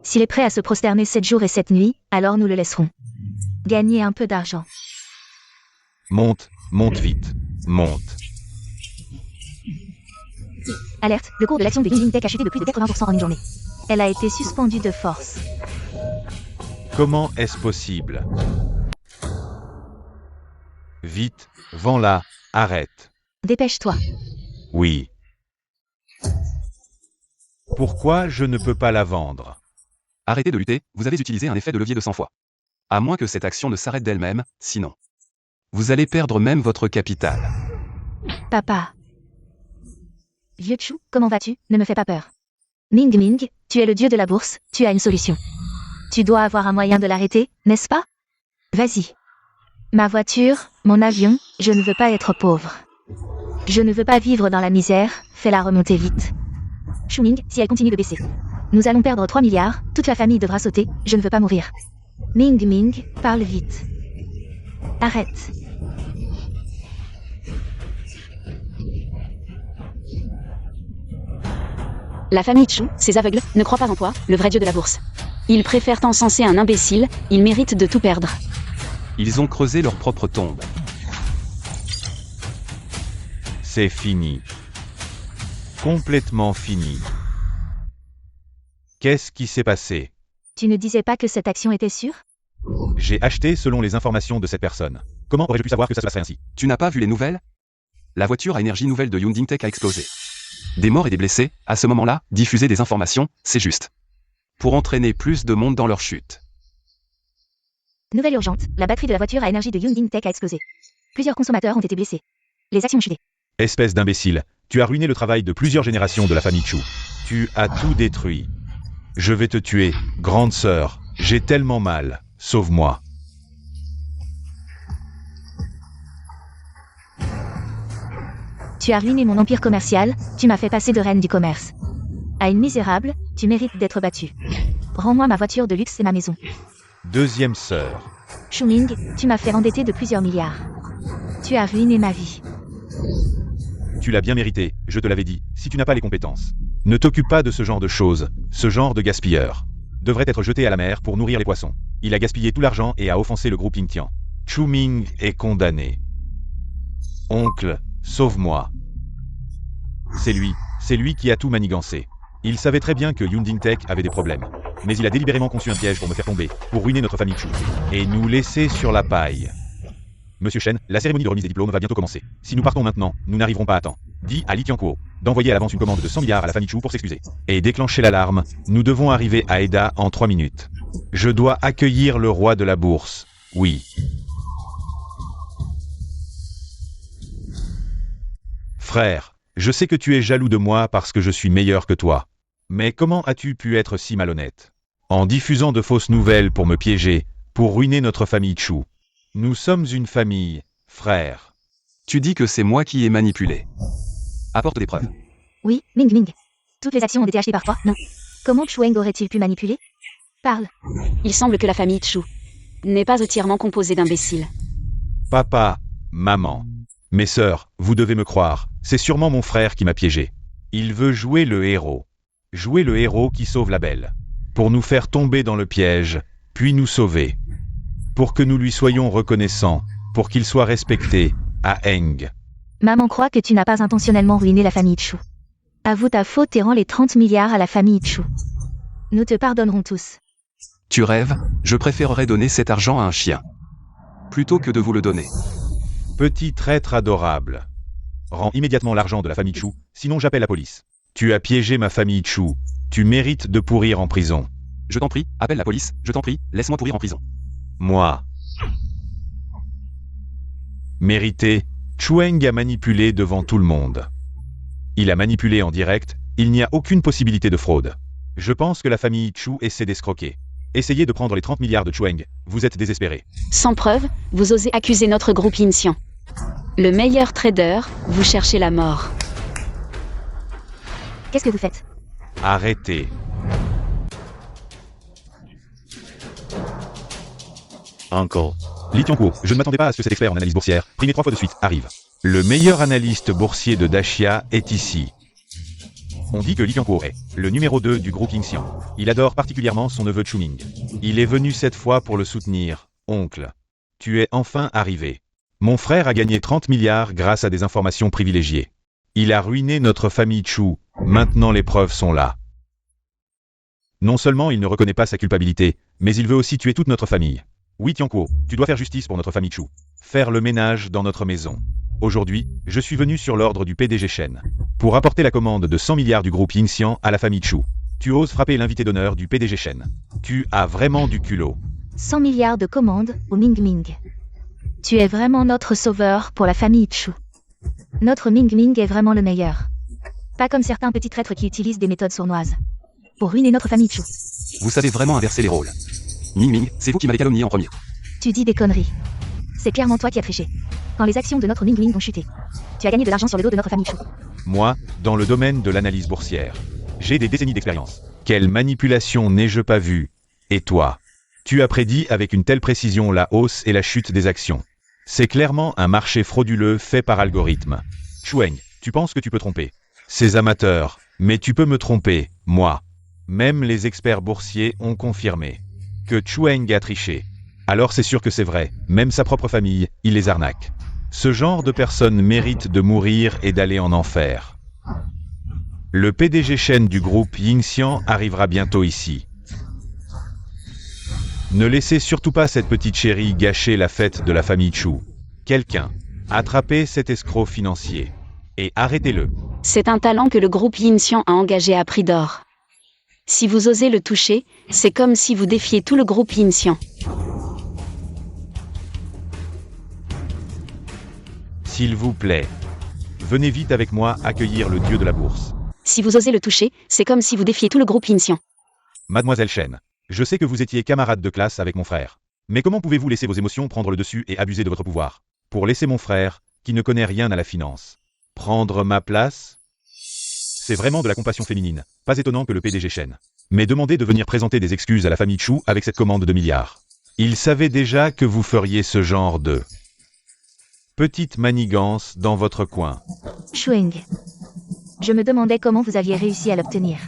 S'il est prêt à se prosterner 7 jours et 7 nuits, alors nous le laisserons. Gagner un peu d'argent. Monte, monte vite. Monte. Alerte, le cours de l'action de Ying Tech a chuté de plus de 80% en une journée. Elle a été suspendue de force. Comment est-ce possible? Vite, vends-la, arrête. Dépêche-toi. Oui. Pourquoi je ne peux pas la vendre? Arrêtez de lutter, vous avez utilisé un effet de levier de 100 fois. À moins que cette action ne s'arrête d'elle-même, sinon. Vous allez perdre même votre capital. Papa. Vieux Chu, comment vas-tu? Ne me fais pas peur. Ming Ming, tu es le dieu de la bourse, tu as une solution. Tu dois avoir un moyen de l'arrêter, n'est-ce pas? Vas-y. Ma voiture, mon avion, je ne veux pas être pauvre. Je ne veux pas vivre dans la misère, fais-la remonter vite. Chuming, si elle continue de baisser. Nous allons perdre 3 milliards, toute la famille devra sauter, je ne veux pas mourir. Ming Ming, parle vite. Arrête. La famille Chu, ces aveugles, ne croient pas en toi, le vrai dieu de la bourse. Ils préfèrent encenser un imbécile, ils méritent de tout perdre. Ils ont creusé leur propre tombe. C'est fini. Complètement fini. Qu'est-ce qui s'est passé? Tu ne disais pas que cette action était sûre? J'ai acheté selon les informations de cette personne. Comment aurais-je pu savoir que ça se passerait ainsi? Tu n'as pas vu les nouvelles? La voiture à énergie nouvelle de Hyundai Tech a explosé. Des morts et des blessés, à ce moment-là, diffuser des informations, c'est juste. Pour entraîner plus de monde dans leur chute. Nouvelle urgente, la batterie de la voiture à énergie de Hyundai Tech a explosé. Plusieurs consommateurs ont été blessés. Les actions ont chuté. Espèce d'imbécile, tu as ruiné le travail de plusieurs générations de la famille Chu. Tu as tout détruit. Je vais te tuer, grande sœur. J'ai tellement mal. Sauve-moi. Tu as ruiné mon empire commercial, tu m'as fait passer de reine du commerce. À une misérable, tu mérites d'être battue. Rends-moi ma voiture de luxe et ma maison. Deuxième sœur. Chuming, tu m'as fait endetter de plusieurs milliards. Tu as ruiné ma vie. Tu l'as bien mérité, je te l'avais dit, si tu n'as pas les compétences. Ne t'occupe pas de ce genre de choses, ce genre de gaspilleur. Devrait être jeté à la mer pour nourrir les poissons. Il a gaspillé tout l'argent et a offensé le groupe Yingtian. Chuming est condamné. Oncle, sauve-moi. C'est lui qui a tout manigancé. Il savait très bien que Hyundai Tech avait des problèmes. Mais il a délibérément conçu un piège pour me faire tomber, pour ruiner notre famille Chu. Et nous laisser sur la paille. Monsieur Shen, la cérémonie de remise des diplômes va bientôt commencer. Si nous partons maintenant, nous n'arriverons pas à temps. Dis à Li Tianquo d'envoyer à l'avance une commande de 100 milliards à la famille Chu pour s'excuser. Et déclencher l'alarme, nous devons arriver à Eda en 3 minutes. Je dois accueillir le roi de la bourse. Oui. Frère, je sais que tu es jaloux de moi parce que je suis meilleur que toi. Mais comment as-tu pu être si malhonnête? En diffusant de fausses nouvelles pour me piéger, pour ruiner notre famille Chu. Nous sommes une famille, frère. Tu dis que c'est moi qui ai manipulé. Apporte des preuves. Oui, Ming Ming. Toutes les actions ont été achetées par toi, non? Comment Chueng aurait-il pu manipuler? Parle. Il semble que la famille Chu n'est pas entièrement composée d'imbéciles. Papa, maman, mes sœurs, vous devez me croire, c'est sûrement mon frère qui m'a piégé. Il veut jouer le héros. Jouer le héros qui sauve la belle. Pour nous faire tomber dans le piège, puis nous sauver. Pour que nous lui soyons reconnaissants, pour qu'il soit respecté, à Eng. Maman croit que tu n'as pas intentionnellement ruiné la famille Chu. Avoue ta faute et rends les 30 milliards à la famille Chu. Nous te pardonnerons tous. Tu rêves, je préférerais donner cet argent à un chien. Plutôt que de vous le donner. Petit traître adorable. Rends immédiatement l'argent de la famille Chu, sinon j'appelle la police. Tu as piégé ma famille Chu. Tu mérites de pourrir en prison. Je t'en prie, appelle la police, je t'en prie, laisse-moi pourrir en prison. Moi. Mérité, Chueng a manipulé devant tout le monde. Il a manipulé en direct, il n'y a aucune possibilité de fraude. Je pense que la famille Chu essaie d'escroquer. Essayez de prendre les 30 milliards de Chueng, vous êtes désespérés. Sans preuve, vous osez accuser notre groupe Insian. Le meilleur trader, vous cherchez la mort. Qu'est-ce que vous faites? Arrêtez. Uncle. Li Tianquo, je ne m'attendais pas à ce que cet expert en analyse boursière, primé 3 fois de suite, arrive. Le meilleur analyste boursier de Dacia est ici. On dit que Li Tianquo est le numéro 2 du groupe Yingxian. Il adore particulièrement son neveu Chuming. Il est venu cette fois pour le soutenir, oncle. Tu es enfin arrivé. Mon frère a gagné 30 milliards grâce à des informations privilégiées. Il a ruiné notre famille Chu, maintenant les preuves sont là. Non seulement il ne reconnaît pas sa culpabilité, mais il veut aussi tuer toute notre famille. Oui Tianquo, tu dois faire justice pour notre famille Chu. Faire le ménage dans notre maison. Aujourd'hui, je suis venu sur l'ordre du PDG Shen. Pour apporter la commande de 100 milliards du groupe Yingxian à la famille Chu. Tu oses frapper l'invité d'honneur du PDG Shen. Tu as vraiment du culot. 100 milliards de commandes au Ming Ming. Tu es vraiment notre sauveur pour la famille Chu. Notre Ming Ming est vraiment le meilleur. Pas comme certains petits traîtres qui utilisent des méthodes sournoises. Pour ruiner notre famille Chu. Vous savez vraiment inverser les rôles. Ming Ming, c'est vous qui m'avez calomnié en premier. Tu dis des conneries. C'est clairement toi qui as triché. Quand les actions de notre Ming Ming ont chuté. Tu as gagné de l'argent sur le dos de notre famille Chu. Moi, dans le domaine de l'analyse boursière. J'ai des décennies d'expérience. Quelle manipulation n'ai-je pas vue? Et toi? Tu as prédit avec une telle précision la hausse et la chute des actions. C'est clairement un marché frauduleux fait par algorithme. Chueng, tu penses que tu peux tromper? Ces amateurs, mais tu peux me tromper, moi. Même les experts boursiers ont confirmé que Chueng a triché. Alors c'est sûr que c'est vrai, même sa propre famille, il les arnaque. Ce genre de personnes mérite de mourir et d'aller en enfer. Le PDG Shen du groupe Yingxian arrivera bientôt ici. Ne laissez surtout pas cette petite chérie gâcher la fête de la famille Chu. Quelqu'un, attrapez cet escroc financier. Et arrêtez-le. C'est un talent que le groupe Yinxian a engagé à prix d'or. Si vous osez le toucher, c'est comme si vous défiez tout le groupe Yinxian. S'il vous plaît, venez vite avec moi accueillir le dieu de la bourse. Si vous osez le toucher, c'est comme si vous défiez tout le groupe Yinxian. Mademoiselle Shen, je sais que vous étiez camarade de classe avec mon frère. Mais comment pouvez-vous laisser vos émotions prendre le dessus et abuser de votre pouvoir? Pour laisser mon frère, qui ne connaît rien à la finance, prendre ma place? C'est vraiment de la compassion féminine. Pas étonnant que le PDG Shen m'ait demandé de venir présenter des excuses à la famille Chu avec cette commande de milliards. Il savait déjà que vous feriez ce genre de petite manigance dans votre coin. Chueng. Je me demandais comment vous aviez réussi à l'obtenir.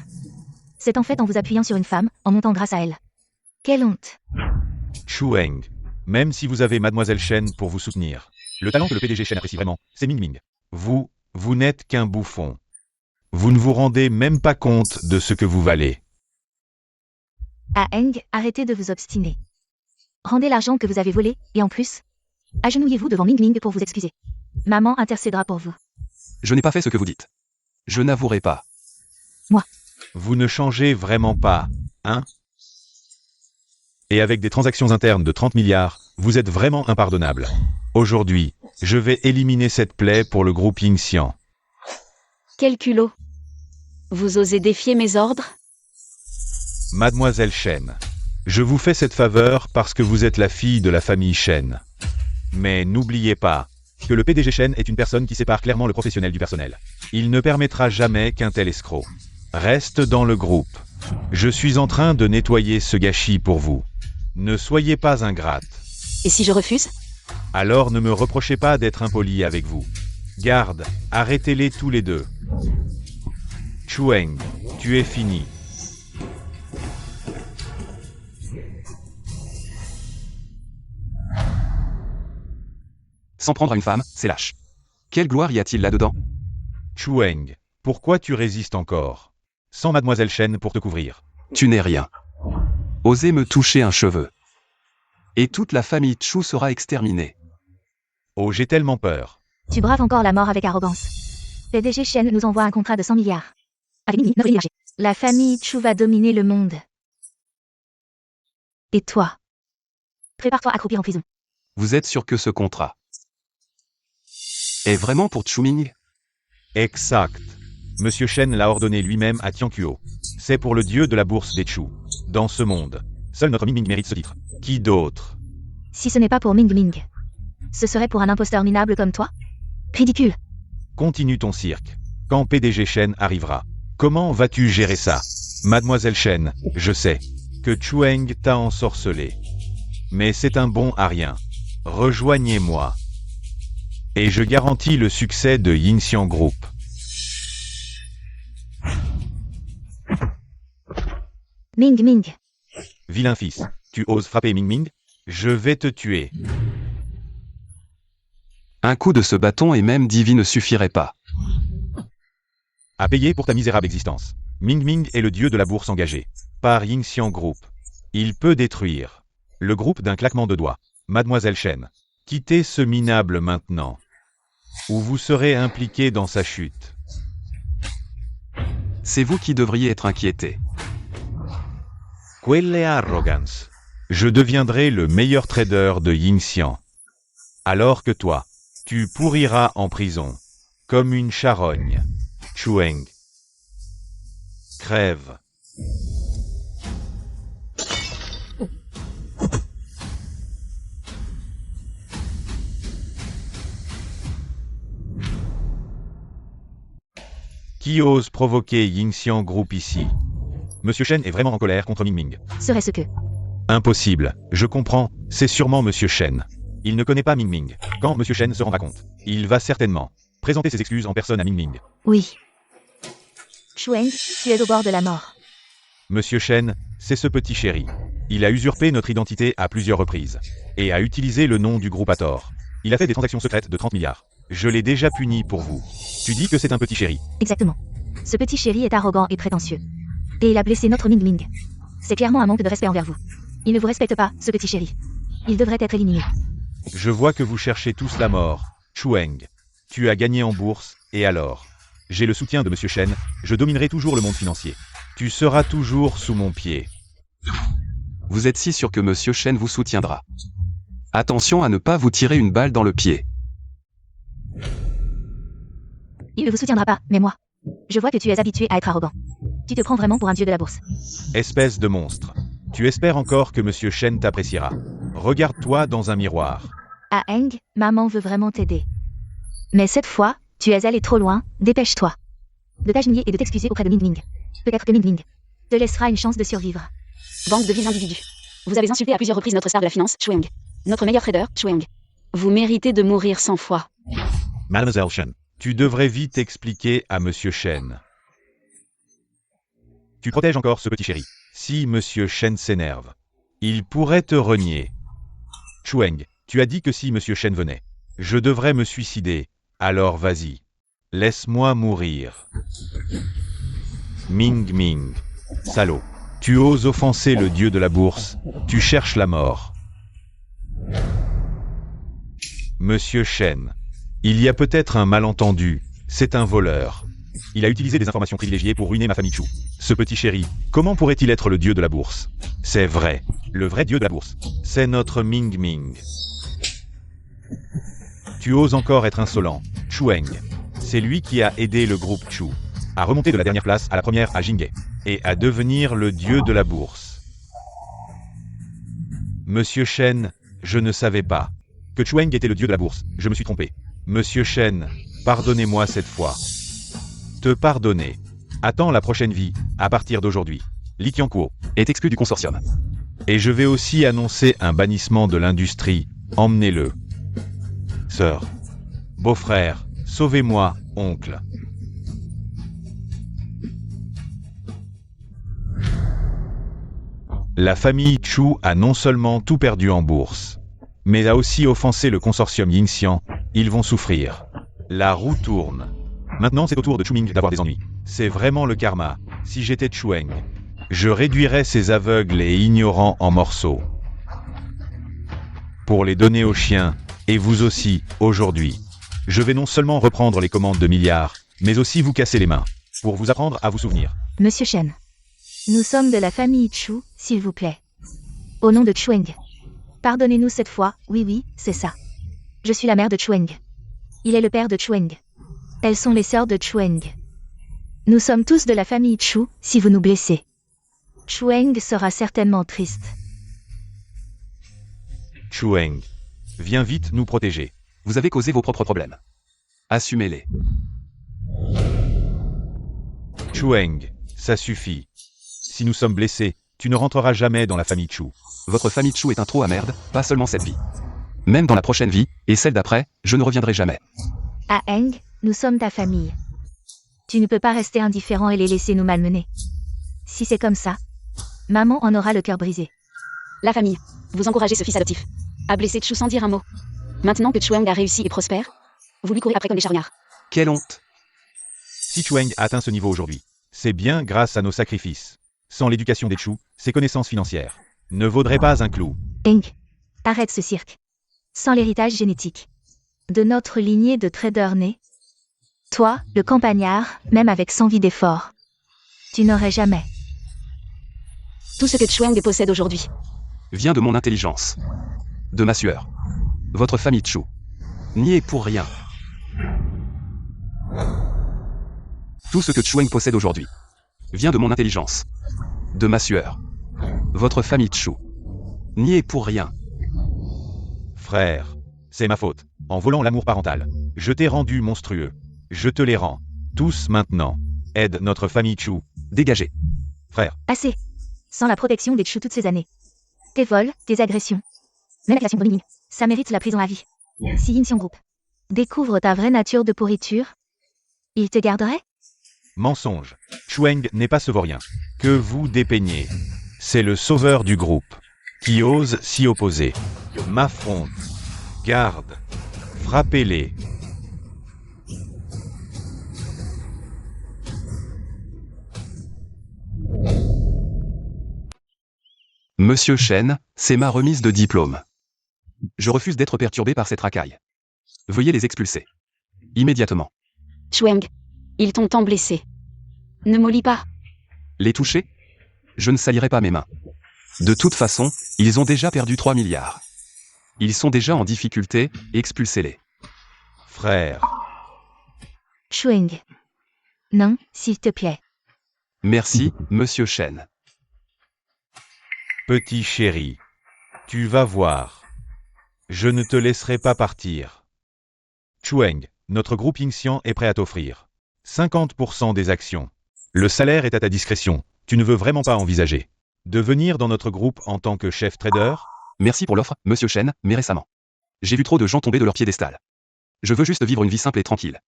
C'est en fait en vous appuyant sur une femme, en montant grâce à elle. Quelle honte. Chueng. Même si vous avez Mademoiselle Shen pour vous soutenir, le talent que le PDG Shen apprécie vraiment, c'est Ming Ming. Vous n'êtes qu'un bouffon. Vous ne vous rendez même pas compte de ce que vous valez. À Eng, arrêtez de vous obstiner. Rendez l'argent que vous avez volé, et en plus, agenouillez-vous devant Ming Ming pour vous excuser. Maman intercédera pour vous. Je n'ai pas fait ce que vous dites. Je n'avouerai pas. Vous ne changez vraiment pas, hein? Et avec des transactions internes de 30 milliards, vous êtes vraiment impardonnable. Aujourd'hui, je vais éliminer cette plaie pour le groupe Yingxian. Quel culot. Vous osez défier mes ordres? Mademoiselle Shen, je vous fais cette faveur parce que vous êtes la fille de la famille Shen. Mais n'oubliez pas que le PDG Shen est une personne qui sépare clairement le professionnel du personnel. Il ne permettra jamais qu'un tel escroc reste dans le groupe. Je suis en train de nettoyer ce gâchis pour vous. Ne soyez pas ingrate. Et si je refuse? Alors ne me reprochez pas d'être impoli avec vous. Garde, arrêtez-les tous les deux. Chueng, tu es fini. S'en prendre à une femme, c'est lâche. Quelle gloire y a-t-il là-dedans? Chueng, pourquoi tu résistes encore? Sans Mademoiselle Shen pour te couvrir. Tu n'es rien. Osez me toucher un cheveu. Et toute la famille Chu sera exterminée. Oh, j'ai tellement peur. Tu braves encore la mort avec arrogance. PDG Shen nous envoie un contrat de 100 milliards. Avec Ming Ming, notre énergie. La famille Chu va dominer le monde. Et toi? Prépare-toi à croupir en prison. Vous êtes sûr que ce contrat est vraiment pour Chuming? Exact. Monsieur Shen l'a ordonné lui-même à Tianquo. C'est pour le dieu de la bourse des Chu. Dans ce monde, seul notre Ming Ming mérite ce titre. Qui d'autre? Si ce n'est pas pour Ming Ming, ce serait pour un imposteur minable comme toi? Ridicule. Continue ton cirque. Quand PDG Shen arrivera, comment vas-tu gérer ça? Mademoiselle Shen, je sais que Chueng t'a ensorcelé. Mais c'est un bon à rien. Rejoignez-moi. Et je garantis le succès de Yinxiang Group. Ming Ming. Vilain fils, tu oses frapper Ming Ming? Je vais te tuer. Un coup de ce bâton et même Divi ne suffirait pas. À payer pour ta misérable existence. Ming Ming est le dieu de la bourse engagé par Yinxiang Group. Il peut détruire le groupe d'un claquement de doigts. Mademoiselle Shen, quittez ce minable maintenant, ou vous serez impliqué dans sa chute. C'est vous qui devriez être inquiété. Quelle arrogance. Je deviendrai le meilleur trader de Yinxiang. Alors que toi, tu pourriras en prison, comme une charogne. Chueng. Crève. Qui ose provoquer Yinxiang Group ici? Monsieur Shen est vraiment en colère contre Ming Ming. Serait-ce que... Impossible, je comprends, c'est sûrement Monsieur Shen. Il ne connaît pas Ming Ming. Quand Monsieur Shen se rendra compte, il va certainement présenter ses excuses en personne à Ming Ming. Oui. Chueng, tu es au bord de la mort. Monsieur Shen, c'est ce petit chéri. Il a usurpé notre identité à plusieurs reprises. Et a utilisé le nom du groupe à tort. Il a fait des transactions secrètes de 30 milliards. Je l'ai déjà puni pour vous. Tu dis que c'est un petit chéri. Exactement. Ce petit chéri est arrogant et prétentieux. Et il a blessé notre Ming Ming. C'est clairement un manque de respect envers vous. Il ne vous respecte pas, ce petit chéri. Il devrait être éliminé. Je vois que vous cherchez tous la mort. Chueng. Tu as gagné en bourse, et alors? J'ai le soutien de Monsieur Shen, je dominerai toujours le monde financier. Tu seras toujours sous mon pied. Vous êtes si sûr que Monsieur Shen vous soutiendra. Attention à ne pas vous tirer une balle dans le pied. Il ne vous soutiendra pas, mais moi. Je vois que tu es habitué à être arrogant. Tu te prends vraiment pour un dieu de la bourse. Espèce de monstre. Tu espères encore que Monsieur Shen t'appréciera. Regarde-toi dans un miroir. Ah Eng, maman veut vraiment t'aider. Mais cette fois, tu es allé trop loin, dépêche-toi. De t'agenouiller et de t'excuser auprès de Ming Ming. Peut-être que Ming Ming te laissera une chance de survivre. Bande de vils individus. Vous avez insulté à plusieurs reprises notre star de la finance, Chueng. Notre meilleur trader, Chueng. Vous méritez de mourir 100 fois. Mademoiselle Shen, tu devrais vite expliquer à Monsieur Shen. Tu protèges encore ce petit chéri. Si Monsieur Shen s'énerve, il pourrait te renier. Chueng, tu as dit que si Monsieur Shen venait, je devrais me suicider. Alors vas-y. Laisse-moi mourir. Ming Ming. Salaud. Tu oses offenser le dieu de la bourse. Tu cherches la mort. Monsieur Shen. Il y a peut-être un malentendu. C'est un voleur. Il a utilisé des informations privilégiées pour ruiner ma famille Chu. Ce petit chéri, comment pourrait-il être le dieu de la bourse? C'est vrai. Le vrai dieu de la bourse. C'est notre Ming Ming. Tu oses encore être insolent. Chueng. C'est lui qui a aidé le groupe Chu à remonter de la dernière place à la première à Jinghe et à devenir le dieu de la bourse. Monsieur Shen, je ne savais pas que Chueng était le dieu de la bourse. Je me suis trompé. Monsieur Shen, pardonnez-moi cette fois. Te pardonner. Attends la prochaine vie, à partir d'aujourd'hui. Li Qianguo, est exclu du consortium. et je vais aussi annoncer un bannissement de l'industrie. Emmenez-le. Sœur. Beau-frère, sauvez-moi, oncle. La famille Chu a non seulement tout perdu en bourse, mais a aussi offensé le consortium Yinxian. Ils vont souffrir. La roue tourne. Maintenant, c'est au tour de Chu Ming d'avoir des ennuis. C'est vraiment le karma. Si j'étais Chueng, je réduirais ces aveugles et ignorants en morceaux. Pour les donner aux chiens, et vous aussi, aujourd'hui. Je vais non seulement reprendre les commandes de milliards, mais aussi vous casser les mains, pour vous apprendre à vous souvenir. Monsieur Shen. Nous sommes de la famille Chu, s'il vous plaît. Au nom de Chueng. Pardonnez-nous cette fois, oui, c'est ça. Je suis la mère de Chueng. Il est le père de Chueng. Elles sont les sœurs de Chueng. Nous sommes tous de la famille Chu, si vous nous blessez. Chueng sera certainement triste. Chueng, viens vite nous protéger. Vous avez causé vos propres problèmes. Assumez-les. Chueng, ça suffit. Si nous sommes blessés, tu ne rentreras jamais dans la famille Chu. Votre famille Chu est un trou à merde, pas seulement cette vie. Même dans la prochaine vie, et celle d'après, je ne reviendrai jamais. À Eng, nous sommes ta famille. Tu ne peux pas rester indifférent et les laisser nous malmener. Si c'est comme ça, maman en aura le cœur brisé. La famille. Vous encouragez ce fils adoptif à blesser Chu sans dire un mot. Maintenant que Chueng a réussi et prospère, vous lui courez après comme des charognards. Quelle honte! Si Chueng a atteint ce niveau aujourd'hui, c'est bien grâce à nos sacrifices. Sans l'éducation des Chu, ses connaissances financières ne vaudraient pas un clou. Eng, arrête ce cirque. Sans l'héritage génétique de notre lignée de traders nés, toi, le campagnard, même avec 100 vies d'effort, tu n'aurais jamais. Tout ce que Chueng possède aujourd'hui. Vient de mon intelligence. De ma sueur. Votre famille Chu. N'y est pour rien. Tout ce que Chueng possède aujourd'hui vient de mon intelligence. De ma sueur. Votre famille Chu. N'y est pour rien. Frère, c'est ma faute. En volant l'amour parental, je t'ai rendu monstrueux. Je te les rends. Tous maintenant. Aide notre famille Chu. Dégagez. Frère, Assez. Sans la protection des Chu toutes ces années. Tes vols, tes agressions. Même la création de Ming, ça mérite la prison à vie. Si Yin Xiong Group découvre ta vraie nature de pourriture, il te garderait? mensonge. Chueng n'est pas ce vaurien que vous dépeignez. C'est le sauveur du groupe qui ose s'y opposer. M'affronte. Garde. Frappez-les. Monsieur Shen, c'est ma remise de diplôme. Je refuse d'être perturbé par cette racaille. Veuillez les expulser. Immédiatement. Chueng, ils t'ont tant blessé. Ne mollis pas. Les toucher? Je ne salirai pas mes mains. De toute façon, ils ont déjà perdu 3 milliards. Ils sont déjà en difficulté, expulsez-les. Frère. Chueng. Non, s'il te plaît. Merci, Monsieur Shen. Petit chéri. Tu vas voir. Je ne te laisserai pas partir. Chueng, notre groupe Yinxian est prêt à t'offrir 50% des actions. Le salaire est à ta discrétion. Tu ne veux vraiment pas envisager de venir dans notre groupe en tant que chef trader? Merci pour l'offre, Monsieur Shen, mais récemment. J'ai vu trop de gens tomber de leur piédestal. Je veux juste vivre une vie simple et tranquille.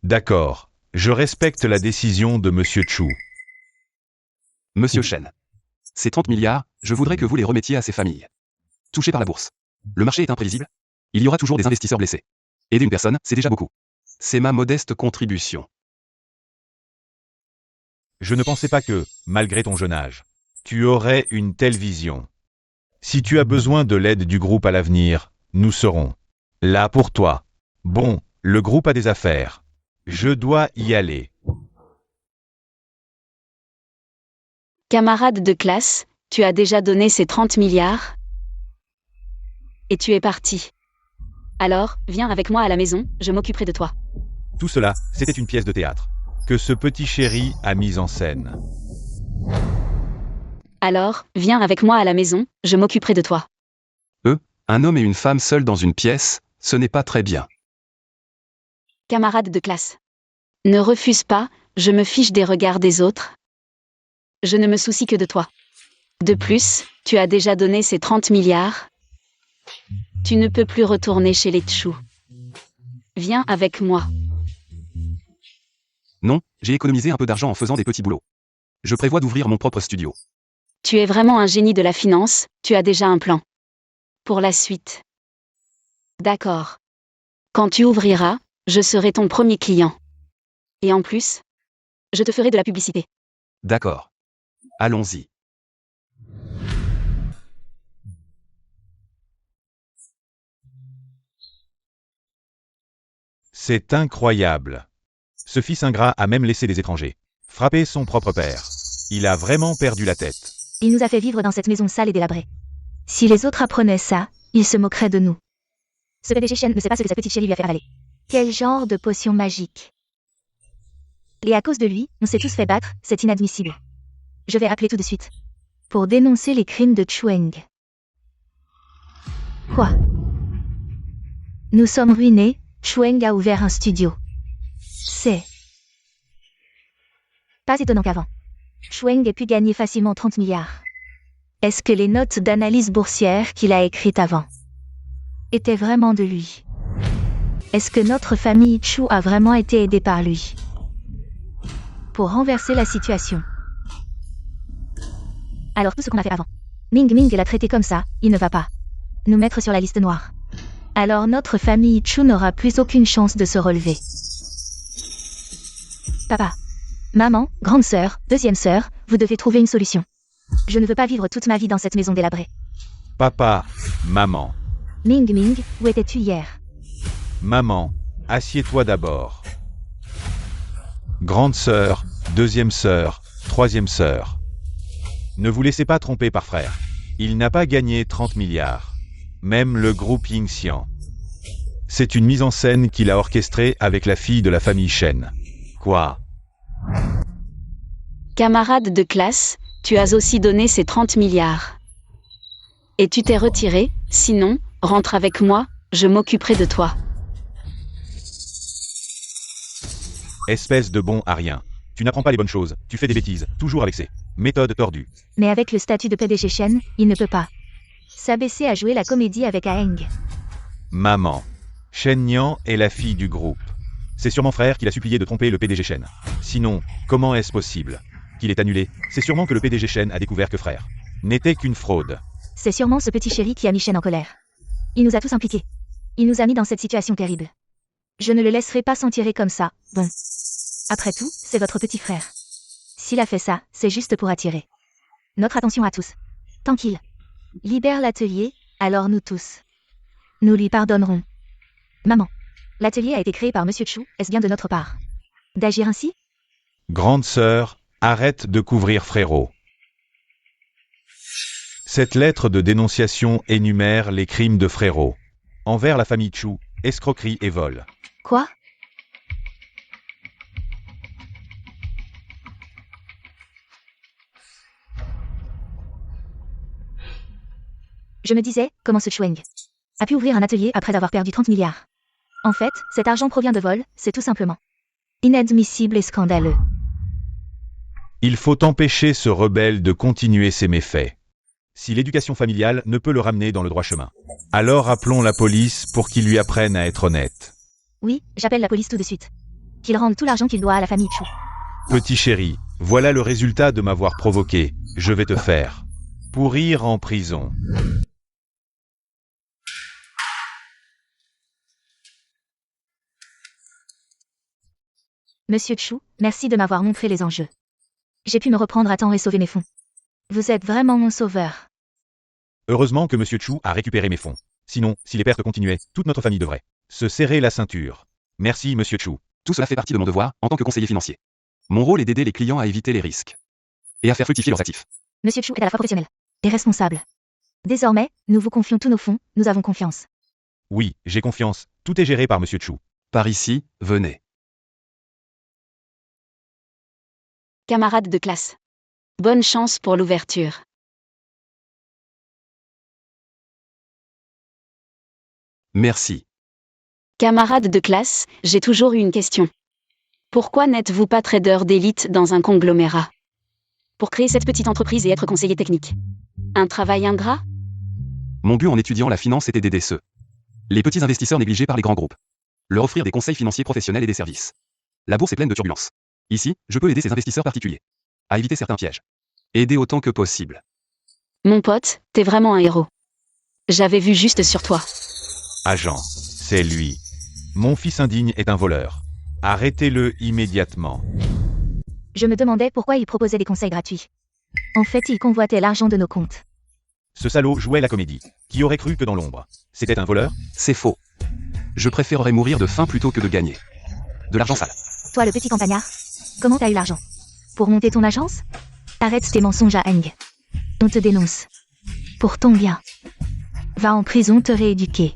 D'accord. Je respecte la décision de Monsieur Chu. Monsieur Shen. Ces 30 milliards, je voudrais que vous les remettiez à ces familles. Touchées par la bourse. Le marché est imprévisible. Il y aura toujours des investisseurs blessés. Aider une personne, c'est déjà beaucoup. C'est ma modeste contribution. Je ne pensais pas que, malgré ton jeune âge, tu aurais une telle vision. Si tu as besoin de l'aide du groupe à l'avenir, nous serons là pour toi. Bon, le groupe a des affaires. Je dois y aller. Camarade de classe, tu as déjà donné ces 30 milliards et tu es parti. Alors, viens avec moi à la maison, je m'occuperai de toi. Tout cela, c'était une pièce de théâtre que ce petit chéri a mise en scène. Alors, viens avec moi à la maison, je m'occuperai de toi. Un homme et une femme seuls dans une pièce, ce n'est pas très bien. Camarade de classe. Ne refuse pas, je me fiche des regards des autres. Je ne me soucie que de toi. De plus, tu as déjà donné ces 30 milliards. Tu ne peux plus retourner chez les Chu. Viens avec moi. Non, j'ai économisé un peu d'argent en faisant des petits boulots. Je prévois d'ouvrir mon propre studio. Tu es vraiment un génie de la finance, tu as déjà un plan. Pour la suite. D'accord. Quand tu ouvriras, je serai ton premier client. Et en plus, je te ferai de la publicité. D'accord. Allons-y. C'est incroyable. Ce fils ingrat a même laissé des étrangers frapper son propre père. Il a vraiment perdu la tête. Il nous a fait vivre dans cette maison sale et délabrée. Si les autres apprenaient ça, ils se moqueraient de nous. Ce PDG Shen ne sait pas ce que sa petite chérie lui a fait avaler. Quel genre de potion magique. Et à cause de lui, on s'est tous fait battre, c'est inadmissible. Je vais appeler tout de suite. Pour dénoncer les crimes de Chueng. Quoi? Nous sommes ruinés, Chueng a ouvert un studio. C'est pas étonnant qu'avant, Chueng ait pu gagner facilement 30 milliards. Est-ce que les notes d'analyse boursière qu'il a écrites avant étaient vraiment de lui? Est-ce que notre famille Chu a vraiment été aidée par lui? Pour renverser la situation. Alors tout ce qu'on a fait avant. Ming Ming l'a traité comme ça, il ne va pas nous mettre sur la liste noire. Alors notre famille Chu n'aura plus aucune chance de se relever. Papa, maman, grande sœur, deuxième sœur, vous devez trouver une solution. Je ne veux pas vivre toute ma vie dans cette maison délabrée. Papa, maman, Ming Ming, où étais-tu hier? maman, assieds-toi d'abord. Grande sœur, deuxième sœur, troisième sœur. Ne vous laissez pas tromper par frère. Il n'a pas gagné 30 milliards. Même le groupe Yingxian. C'est une mise en scène qu'il a orchestrée avec la fille de la famille Shen. Quoi? Camarade de classe, tu as aussi donné ces 30 milliards. Et tu t'es retiré, sinon, rentre avec moi, je m'occuperai de toi. Espèce de bon à rien. Tu n'apprends pas les bonnes choses, tu fais des bêtises, toujours avec ces méthodes tordues. Mais avec le statut de PDG Shen, il ne peut pas s'abaisser à jouer la comédie avec Aeng. Maman. Shen Nian est la fille du groupe. C'est sûrement frère qui l'a supplié de tromper le PDG Shen. Sinon, comment est-ce possible qu'il est annulé? C'est sûrement que le PDG Shen a découvert que frère n'était qu'une fraude. C'est sûrement ce petit chéri qui a mis Shen en colère. Il nous a tous impliqués. Il nous a mis dans cette situation terrible. Je ne le laisserai pas s'en tirer comme ça, bon. Après tout, c'est votre petit frère. S'il a fait ça, c'est juste pour attirer notre attention à tous. Tant qu'il libère l'atelier, alors nous tous, nous lui pardonnerons. Maman, l'atelier a été créé par Monsieur Chu, est-ce bien de notre part d'agir ainsi? Grande sœur, arrête de couvrir frérot. Cette lettre de dénonciation énumère les crimes de frérot envers la famille Chu, escroquerie et vol. Quoi? Je me disais, comment ce Chueng a pu ouvrir un atelier après avoir perdu 30 milliards. En fait, cet argent provient de vol, c'est tout simplement inadmissible et scandaleux. Il faut empêcher ce rebelle de continuer ses méfaits. Si l'éducation familiale ne peut le ramener dans le droit chemin, alors appelons la police pour qu'il lui apprenne à être honnête. Oui, j'appelle la police tout de suite. Qu'il rende tout l'argent qu'il doit à la famille Chu. Petit chéri, voilà le résultat de m'avoir provoqué. Je vais te faire pourrir en prison. Monsieur Chu, merci de m'avoir montré les enjeux. J'ai pu me reprendre à temps et sauver mes fonds. Vous êtes vraiment mon sauveur. Heureusement que Monsieur Chu a récupéré mes fonds. Sinon, si les pertes continuaient, toute notre famille devrait se serrer la ceinture. Merci Monsieur Chu. Tout cela fait partie de mon devoir, en tant que conseiller financier. Mon rôle est d'aider les clients à éviter les risques. Et à faire fructifier leurs actifs. Monsieur Chu est à la fois professionnel et responsable. Désormais, nous vous confions tous nos fonds, nous avons confiance. Oui, j'ai confiance. Tout est géré par Monsieur Chu. Par ici, venez. Camarade de classe. Bonne chance pour l'ouverture. Merci. Camarade de classe, j'ai toujours eu une question. Pourquoi n'êtes-vous pas trader d'élite dans un conglomérat? pour créer cette petite entreprise et être conseiller technique. Un travail ingrat? Mon but en étudiant la finance était d'aider ceux, les petits investisseurs négligés par les grands groupes. Leur offrir des conseils financiers professionnels et des services. La bourse est pleine de turbulences. Ici, je peux aider ces investisseurs particuliers à éviter certains pièges. Aider autant que possible. Mon pote, t'es vraiment un héros. J'avais vu juste sur toi. Agent, c'est lui. Mon fils indigne est un voleur. Arrêtez-le immédiatement. Je me demandais pourquoi il proposait des conseils gratuits. En fait, il convoitait l'argent de nos comptes. Ce salaud jouait la comédie. Qui aurait cru que dans l'ombre, c'était un voleur? C'est faux. Je préférerais mourir de faim plutôt que de gagner de l'argent sale. Toi, le petit campagnard, comment t'as eu l'argent? Pour monter ton agence? Arrête tes mensonges à Eng. On te dénonce. Pour ton bien. Va en prison te rééduquer.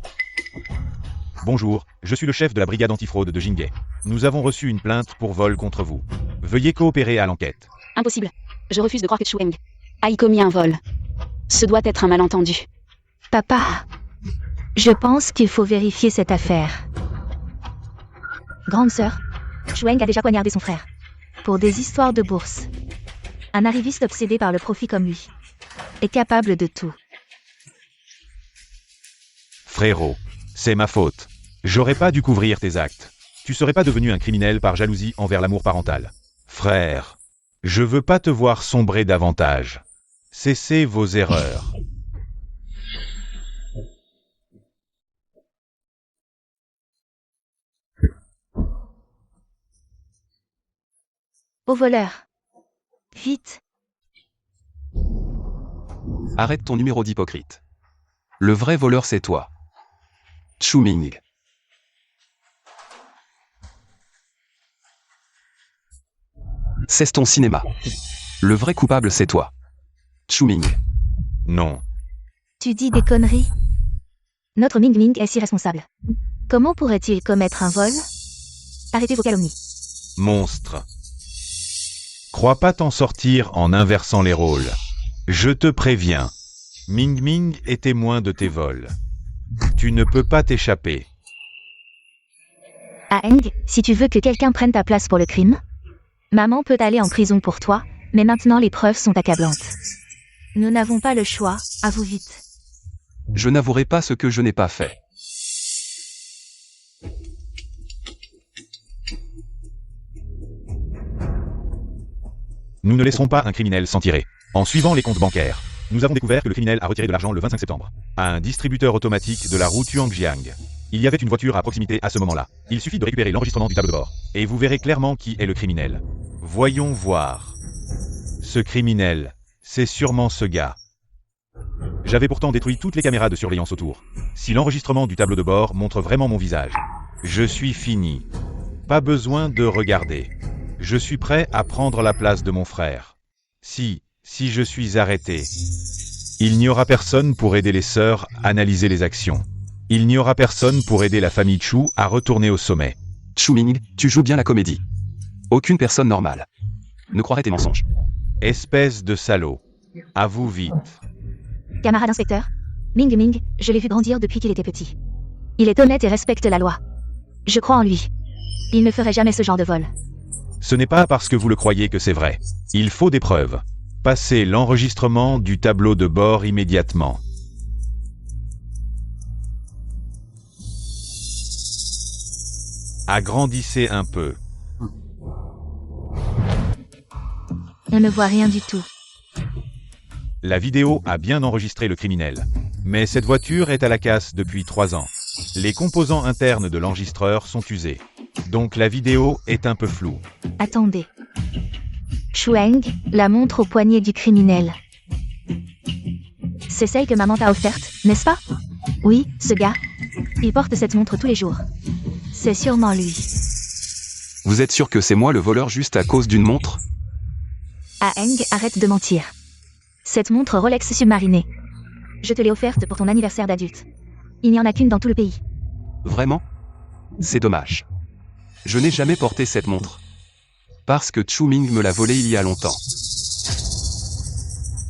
Bonjour, je suis le chef de la brigade antifraude de Jingay. Nous avons reçu une plainte pour vol contre vous. Veuillez coopérer à l'enquête. Impossible. Je refuse de croire que Chueng a commis un vol. Ce doit être un malentendu. Papa, je pense qu'il faut vérifier cette affaire. Grande sœur, Chueng a déjà poignardé son frère. Pour des histoires de bourse. Un arriviste obsédé par le profit comme lui. Est capable de tout. Frérot, c'est ma faute. J'aurais pas dû couvrir tes actes. Tu serais pas devenu un criminel par jalousie envers l'amour parental. Frère, je veux pas te voir sombrer davantage. Cessez vos erreurs. Au voleur. Vite. Arrête ton numéro d'hypocrite. Le vrai voleur c'est toi. Chu Ming. Cesse ton cinéma. Le vrai coupable c'est toi. Chu Ming. Non. Tu dis des conneries? Notre Ming Ming est si responsable. Comment pourrait-il commettre un vol? Arrêtez vos calomnies. Monstre. Crois pas t'en sortir en inversant les rôles. Je te préviens. Ming Ming est témoin de tes vols. Tu ne peux pas t'échapper. À Eng, si tu veux que quelqu'un prenne ta place pour le crime, maman peut aller en prison pour toi, mais maintenant les preuves sont accablantes. Nous n'avons pas le choix, avoue vite. Je n'avouerai pas ce que je n'ai pas fait. Nous ne laisserons pas un criminel s'en tirer. En suivant les comptes bancaires, nous avons découvert que le criminel a retiré de l'argent le 25 septembre à un distributeur automatique de la route Tuangjiang. Il y avait une voiture à proximité à ce moment-là. Il suffit de récupérer l'enregistrement du tableau de bord, et vous verrez clairement qui est le criminel. Voyons voir. Ce criminel, c'est sûrement ce gars. J'avais pourtant détruit toutes les caméras de surveillance autour. Si l'enregistrement du tableau de bord montre vraiment mon visage, je suis fini. Pas besoin de regarder. Je suis prêt à prendre la place de mon frère. Si je suis arrêté, il n'y aura personne pour aider les sœurs à analyser les actions. Il n'y aura personne pour aider la famille Chu à retourner au sommet. Chu Ming, tu joues bien la comédie. Aucune personne normale ne croirait tes mensonges. Espèce de salaud. À vous vite. Camarade inspecteur, Ming Ming, je l'ai vu grandir depuis qu'il était petit. Il est honnête et respecte la loi. Je crois en lui. Il ne ferait jamais ce genre de vol. Ce n'est pas parce que vous le croyez que c'est vrai. Il faut des preuves. Passez l'enregistrement du tableau de bord immédiatement. Agrandissez un peu. On ne voit rien du tout. La vidéo a bien enregistré le criminel. Mais cette voiture est à la casse depuis 3 ans. Les composants internes de l'enregistreur sont usés. Donc la vidéo est un peu floue. Attendez. Chueng, la montre au poignet du criminel. C'est celle que maman t'a offerte, n'est-ce pas? Oui, ce gars. Il porte cette montre tous les jours. C'est sûrement lui. Vous êtes sûr que c'est moi le voleur juste à cause d'une montre? Ah Eng, arrête de mentir. Cette montre Rolex submarinée. Je te l'ai offerte pour ton anniversaire d'adulte. Il n'y en a qu'une dans tout le pays. Vraiment? C'est dommage. Je n'ai jamais porté cette montre. Parce que Chu Ming me l'a volée il y a longtemps.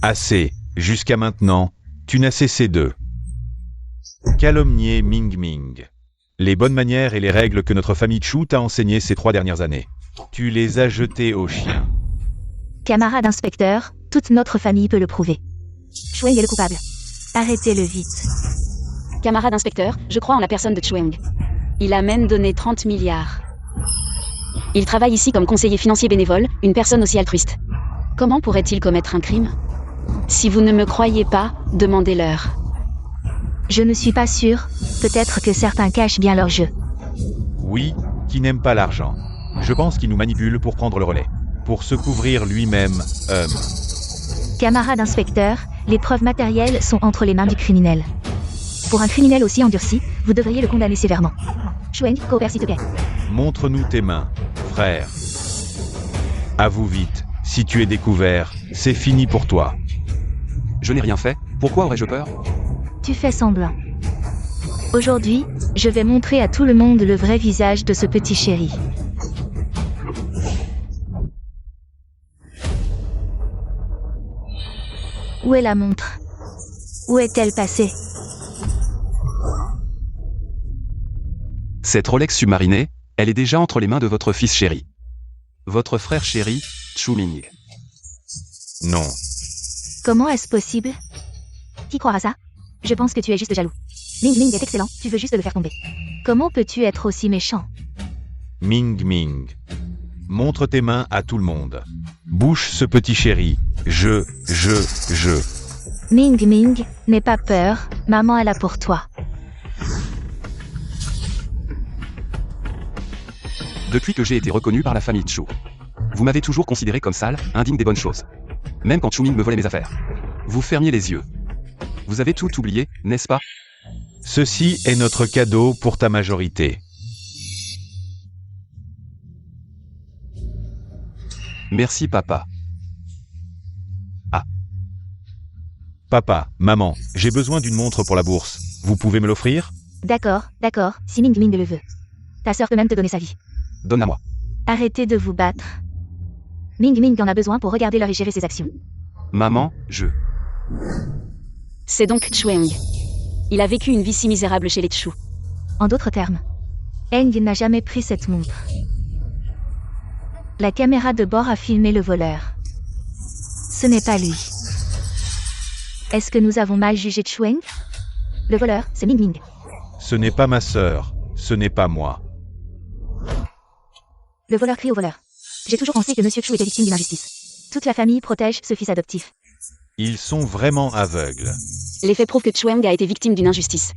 Assez. Jusqu'à maintenant, tu n'as cessé de calomnier Ming Ming. Les bonnes manières et les règles que notre famille Chu t'a enseignées ces 3 dernières années. Tu les as jetées aux chiens. Camarade inspecteur, toute notre famille peut le prouver. Chueng est le coupable. Arrêtez-le vite. Camarade inspecteur, je crois en la personne de Chueng. Il a même donné 30 milliards. Il travaille ici comme conseiller financier bénévole, une personne aussi altruiste. Comment pourrait-il commettre un crime? Si vous ne me croyez pas, demandez-leur. Je ne suis pas sûre, peut-être que certains cachent bien leur jeu. Oui, qui n'aime pas l'argent. Je pense qu'il nous manipule pour prendre le relais. Pour se couvrir lui-même, Camarade inspecteur, les preuves matérielles sont entre les mains du criminel. Pour un criminel aussi endurci, vous devriez le condamner sévèrement. Chueng, coopère s'il te plaît. Montre-nous tes mains, frère. Avoue vite, si tu es découvert, c'est fini pour toi. Je n'ai rien fait, pourquoi aurais-je peur? Tu fais semblant. Aujourd'hui, je vais montrer à tout le monde le vrai visage de ce petit chéri. Où est la montre? Où est-elle passée? Cette Rolex submarinée, elle est déjà entre les mains de votre fils chéri. Votre frère chéri, Chu Ming. Non. Comment est-ce possible? Qui croira ça? Je pense que tu es juste jaloux. Ming Ming est excellent, tu veux juste le faire tomber. Comment peux-tu être aussi méchant? Ming Ming. Montre tes mains à tout le monde. Bouge ce petit chéri. Je. Ming Ming, n'aie pas peur, maman est là pour toi. Depuis que j'ai été reconnu par la famille Chu, vous m'avez toujours considéré comme sale, indigne des bonnes choses. Même quand Chu Ming me volait mes affaires. Vous fermiez les yeux. Vous avez tout oublié, n'est-ce pas? Ceci est notre cadeau pour ta majorité. Merci papa. Papa, maman, j'ai besoin d'une montre pour la bourse. Vous pouvez me l'offrir? D'accord, si Ming Ming le veut. Ta sœur peut même te donner sa vie. Donne à moi. Arrêtez de vous battre. Ming Ming en a besoin pour regarder l'heure et gérer ses actions. Maman, je... C'est donc Chueng. Il a vécu une vie si misérable chez les Chu. En d'autres termes, Eng n'a jamais pris cette montre. La caméra de bord a filmé le voleur. Ce n'est pas lui. Est-ce que nous avons mal jugé Chueng? Le voleur, c'est Ming Ming. Ce n'est pas ma sœur, ce n'est pas moi. Le voleur crie au voleur. J'ai toujours pensé que Monsieur Chu était victime d'une injustice. Toute la famille protège ce fils adoptif. Ils sont vraiment aveugles. Les faits prouvent que Chueng a été victime d'une injustice.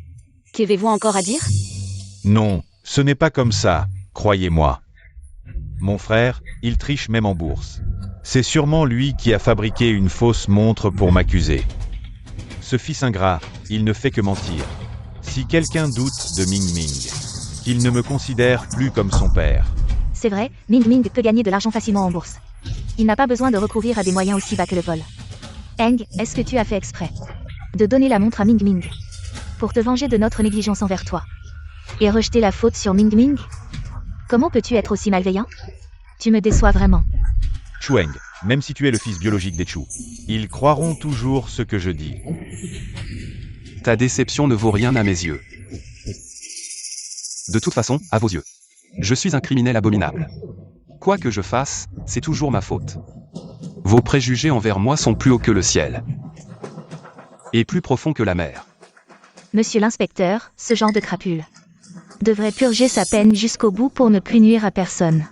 Qu'avez-vous encore à dire? Non, ce n'est pas comme ça, croyez-moi. Mon frère, il triche même en bourse. C'est sûrement lui qui a fabriqué une fausse montre pour m'accuser. Ce fils ingrat, il ne fait que mentir. Si quelqu'un doute de Ming Ming, qu'il ne me considère plus comme son père. C'est vrai, Ming Ming peut gagner de l'argent facilement en bourse. Il n'a pas besoin de recourir à des moyens aussi bas que le vol. Eng, est-ce que tu as fait exprès de donner la montre à Ming Ming pour te venger de notre négligence envers toi et rejeter la faute sur Ming Ming? Comment peux-tu être aussi malveillant? Tu me déçois vraiment. Chueng, même si tu es le fils biologique des Chu, ils croiront toujours ce que je dis. Ta déception ne vaut rien à mes yeux. De toute façon, à vos yeux, je suis un criminel abominable. Quoi que je fasse, c'est toujours ma faute. Vos préjugés envers moi sont plus hauts que le ciel. Et plus profonds que la mer. Monsieur l'inspecteur, ce genre de crapule devrait purger sa peine jusqu'au bout pour ne plus nuire à personne.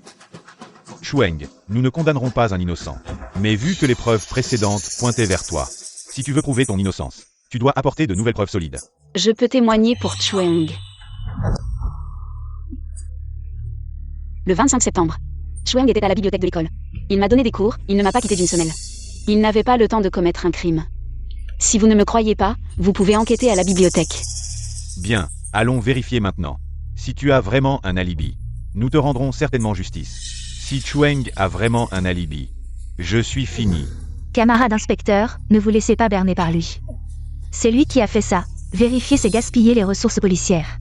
Chueng, nous ne condamnerons pas un innocent. Mais vu que les preuves précédentes pointaient vers toi, si tu veux prouver ton innocence, tu dois apporter de nouvelles preuves solides. Je peux témoigner pour Chueng. Le 25 septembre, Chueng était à la bibliothèque de l'école. Il m'a donné des cours, il ne m'a pas quitté d'une semelle. Il n'avait pas le temps de commettre un crime. Si vous ne me croyez pas, vous pouvez enquêter à la bibliothèque. Bien, allons vérifier maintenant. Si tu as vraiment un alibi, nous te rendrons certainement justice. Si Chueng a vraiment un alibi, je suis fini. Camarade inspecteur, ne vous laissez pas berner par lui. C'est lui qui a fait ça. Vérifier, c'est gaspiller les ressources policières.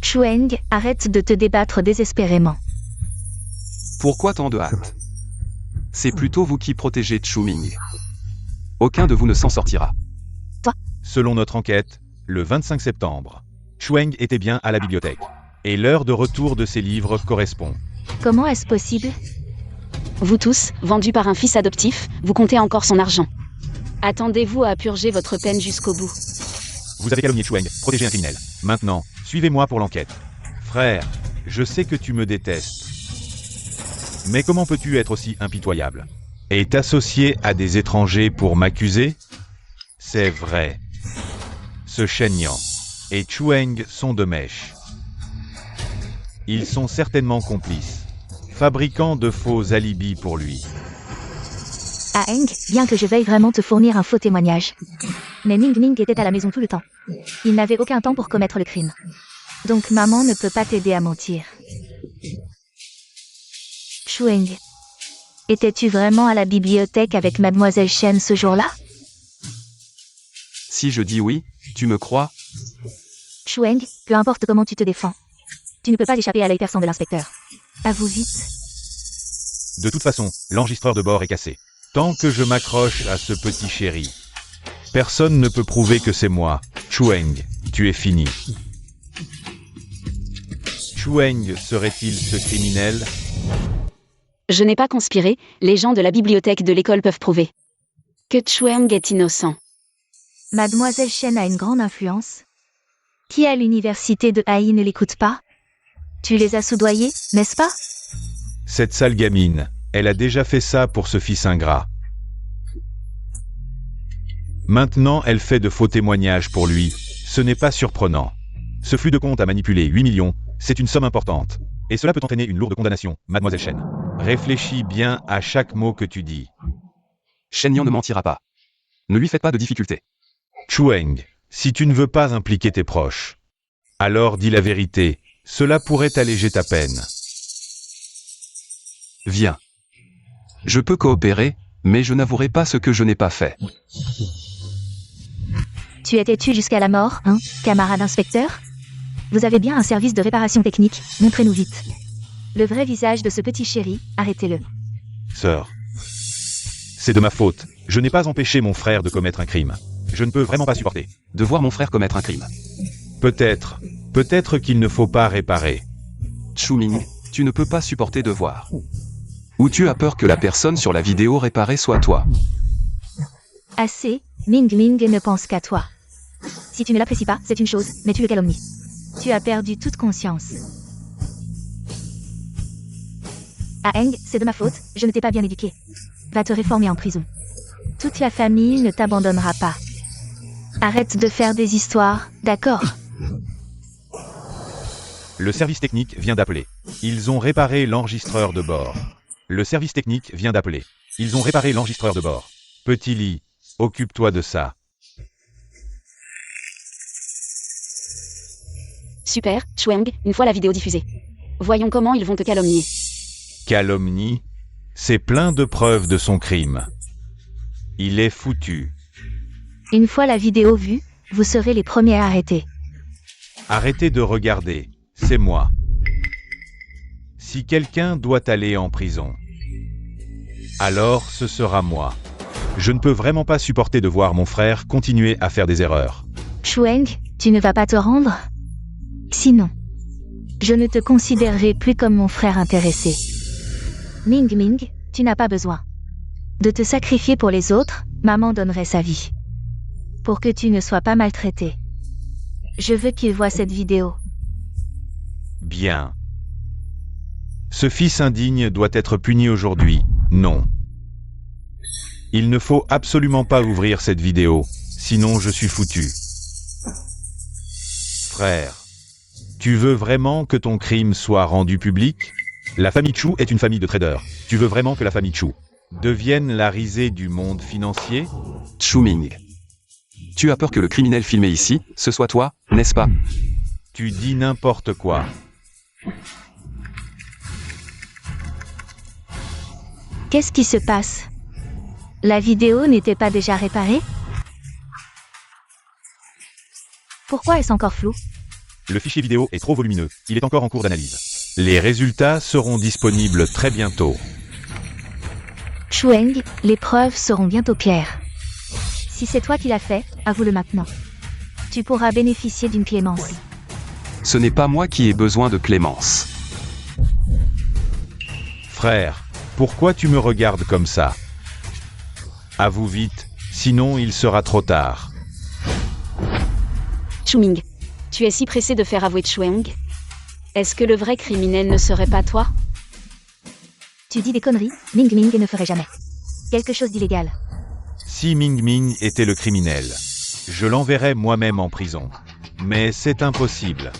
Chueng, arrête de te débattre désespérément. Pourquoi tant de hâte? C'est plutôt vous qui protégez Chu Ming. Aucun de vous ne s'en sortira. Selon notre enquête, le 25 septembre, Chueng était bien à la bibliothèque. Et l'heure de retour de ses livres correspond. Comment est-ce possible? Vous tous, vendus par un fils adoptif, vous comptez encore son argent. Attendez-vous à purger votre peine jusqu'au bout. Vous avez calomnié Chueng, protégé un criminel. Maintenant, suivez-moi pour l'enquête. Frère, je sais que tu me détestes. Mais comment peux-tu être aussi impitoyable et t'associer à des étrangers pour m'accuser? C'est vrai. Ce Shen Yang et Chueng sont de mèche. Ils sont certainement complices, fabriquant de faux alibis pour lui. Ah Eng, bien que je veuille vraiment te fournir un faux témoignage. Mais Ming Ming était à la maison tout le temps. Il n'avait aucun temps pour commettre le crime. Donc maman ne peut pas t'aider à mentir. Chueng, étais-tu vraiment à la bibliothèque avec Mademoiselle Shen ce jour-là? Si je dis oui, tu me crois? Chueng, peu importe comment tu te défends. Tu ne peux pas échapper à l'œil perçant de l'inspecteur. Avoue vite. De toute façon, l'enregistreur de bord est cassé. Tant que je m'accroche à ce petit chéri, personne ne peut prouver que c'est moi. Chueng, tu es fini. Chueng serait-il ce criminel? Je n'ai pas conspiré, les gens de la bibliothèque de l'école peuvent prouver que Chueng est innocent. Mademoiselle Shen a une grande influence. Qui à l'université de Haï ne l'écoute pas? Tu les as soudoyés, n'est-ce pas? Cette sale gamine, elle a déjà fait ça pour ce fils ingrat. Maintenant, elle fait de faux témoignages pour lui. Ce n'est pas surprenant. Ce flux de compte à manipuler 8 millions, c'est une somme importante. Et cela peut entraîner une lourde condamnation, Mademoiselle Shen. Réfléchis bien à chaque mot que tu dis. Shen Yang ne mentira pas. Ne lui faites pas de difficultés. Chueng, si tu ne veux pas impliquer tes proches, alors dis la vérité, cela pourrait alléger ta peine. Viens. Je peux coopérer, mais je n'avouerai pas ce que je n'ai pas fait. Tu étais tué jusqu'à la mort, hein, camarade inspecteur? Vous avez bien un service de réparation technique, montrez-nous vite. Le vrai visage de ce petit chéri, arrêtez-le. Sœur, c'est de ma faute. Je n'ai pas empêché mon frère de commettre un crime. Je ne peux vraiment pas supporter. De voir mon frère commettre un crime. Peut-être qu'il ne faut pas réparer. Chuming, tu ne peux pas supporter de voir. Ou tu as peur que la personne sur la vidéo réparée soit toi. Assez, Ming Ming ne pense qu'à toi. Si tu ne l'apprécies pas, c'est une chose, mais tu le calomnies. Tu as perdu toute conscience. Ah Eng, c'est de ma faute, je ne t'ai pas bien éduqué. Va te réformer en prison. Toute la famille ne t'abandonnera pas. Arrête de faire des histoires, d'accord? Le service technique vient d'appeler. Ils ont réparé l'enregistreur de bord. Le service technique vient d'appeler. Ils ont réparé l'enregistreur de bord. Petit Lee, occupe-toi de ça. Super, Chueng, une fois la vidéo diffusée. Voyons comment ils vont te calomnier. Calomnie, c'est plein de preuves de son crime. Il est foutu. Une fois la vidéo vue, vous serez les premiers arrêtés. Arrêtez de regarder, c'est moi. Si quelqu'un doit aller en prison, alors ce sera moi. Je ne peux vraiment pas supporter de voir mon frère continuer à faire des erreurs. Chueng, tu ne vas pas te rendre? Sinon, je ne te considérerai plus comme mon frère intéressé. Ming Ming, tu n'as pas besoin de te sacrifier pour les autres, maman donnerait sa vie. Pour que tu ne sois pas maltraité. Je veux qu'il voie cette vidéo. Bien. Ce fils indigne doit être puni aujourd'hui, non. Il ne faut absolument pas ouvrir cette vidéo, sinon je suis foutu. Frère, tu veux vraiment que ton crime soit rendu public? La famille Chu est une famille de traders. Tu veux vraiment que la famille Chu devienne la risée du monde financier? Chuming. Tu as peur que le criminel filmé ici, ce soit toi, n'est-ce pas? Tu dis n'importe quoi. Qu'est-ce qui se passe? La vidéo n'était pas déjà réparée? Pourquoi est-ce encore flou? Le fichier vidéo est trop volumineux, il est encore en cours d'analyse. Les résultats seront disponibles très bientôt. Chueng, les preuves seront bientôt claires. Si c'est toi qui l'as fait, avoue-le maintenant. Tu pourras bénéficier d'une clémence. Ce n'est pas moi qui ai besoin de clémence. Frère, Pourquoi tu me regardes comme ça? Avoue vite, sinon il sera trop tard. Chuming, tu es si pressé de faire avouer Chueng? Est-ce que le vrai criminel ne serait pas toi? Tu dis des conneries, Ming Ming ne ferait jamais quelque chose d'illégal. Si Ming Ming était le criminel, je l'enverrais moi-même en prison. Mais c'est impossible.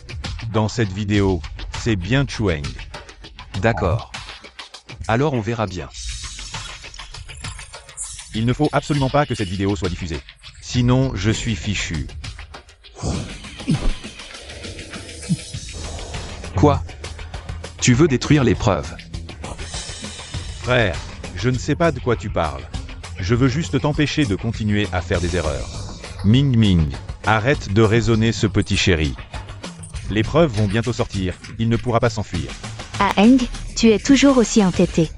Dans cette vidéo, c'est bien Chueng. D'accord. Alors on verra bien. Il ne faut absolument pas que cette vidéo soit diffusée. Sinon, je suis fichu. Quoi? Tu veux détruire les preuves? Frère, je ne sais pas de quoi tu parles. Je veux juste t'empêcher de continuer à faire des erreurs. Ming Ming, arrête de raisonner ce petit chéri. Les preuves vont bientôt sortir, il ne pourra pas s'enfuir. Ah Eng, tu es toujours aussi entêté.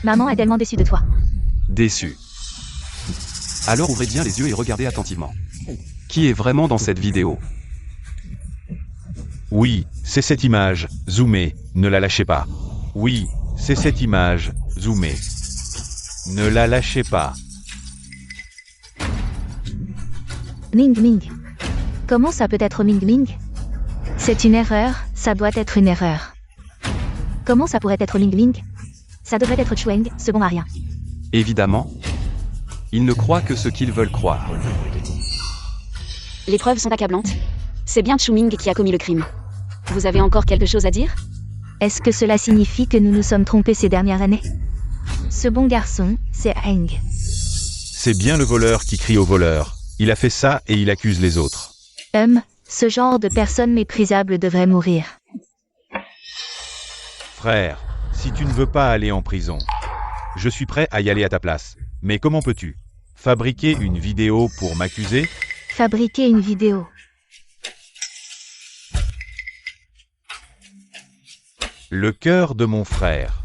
Maman est tellement déçue de toi. Déçu. Alors ouvrez bien les yeux et regardez attentivement. Qui est vraiment dans cette vidéo? Oui, c'est cette image, zoomée, ne la lâchez pas. Oui, c'est cette image, zoomée. Ne la lâchez pas. Ming Ming. Comment ça peut être Ming Ming? C'est une erreur, ça doit être une erreur. Comment ça pourrait être Ming Ming? Ça devrait être Chueng, ce bon à rien. Évidemment. Ils ne croient que ce qu'ils veulent croire. Les preuves sont accablantes. C'est bien Chuming qui a commis le crime. Vous avez encore quelque chose à dire? Est-ce que cela signifie que nous nous sommes trompés ces dernières années? Ce bon garçon, c'est Eng. C'est bien le voleur qui crie au voleur. Il a fait ça et il accuse les autres. Ce genre de personne méprisable devrait mourir. Frère, si tu ne veux pas aller en prison, je suis prêt à y aller à ta place. Mais comment peux-tu fabriquer une vidéo pour m'accuser? Fabriquer une vidéo. Le cœur de mon frère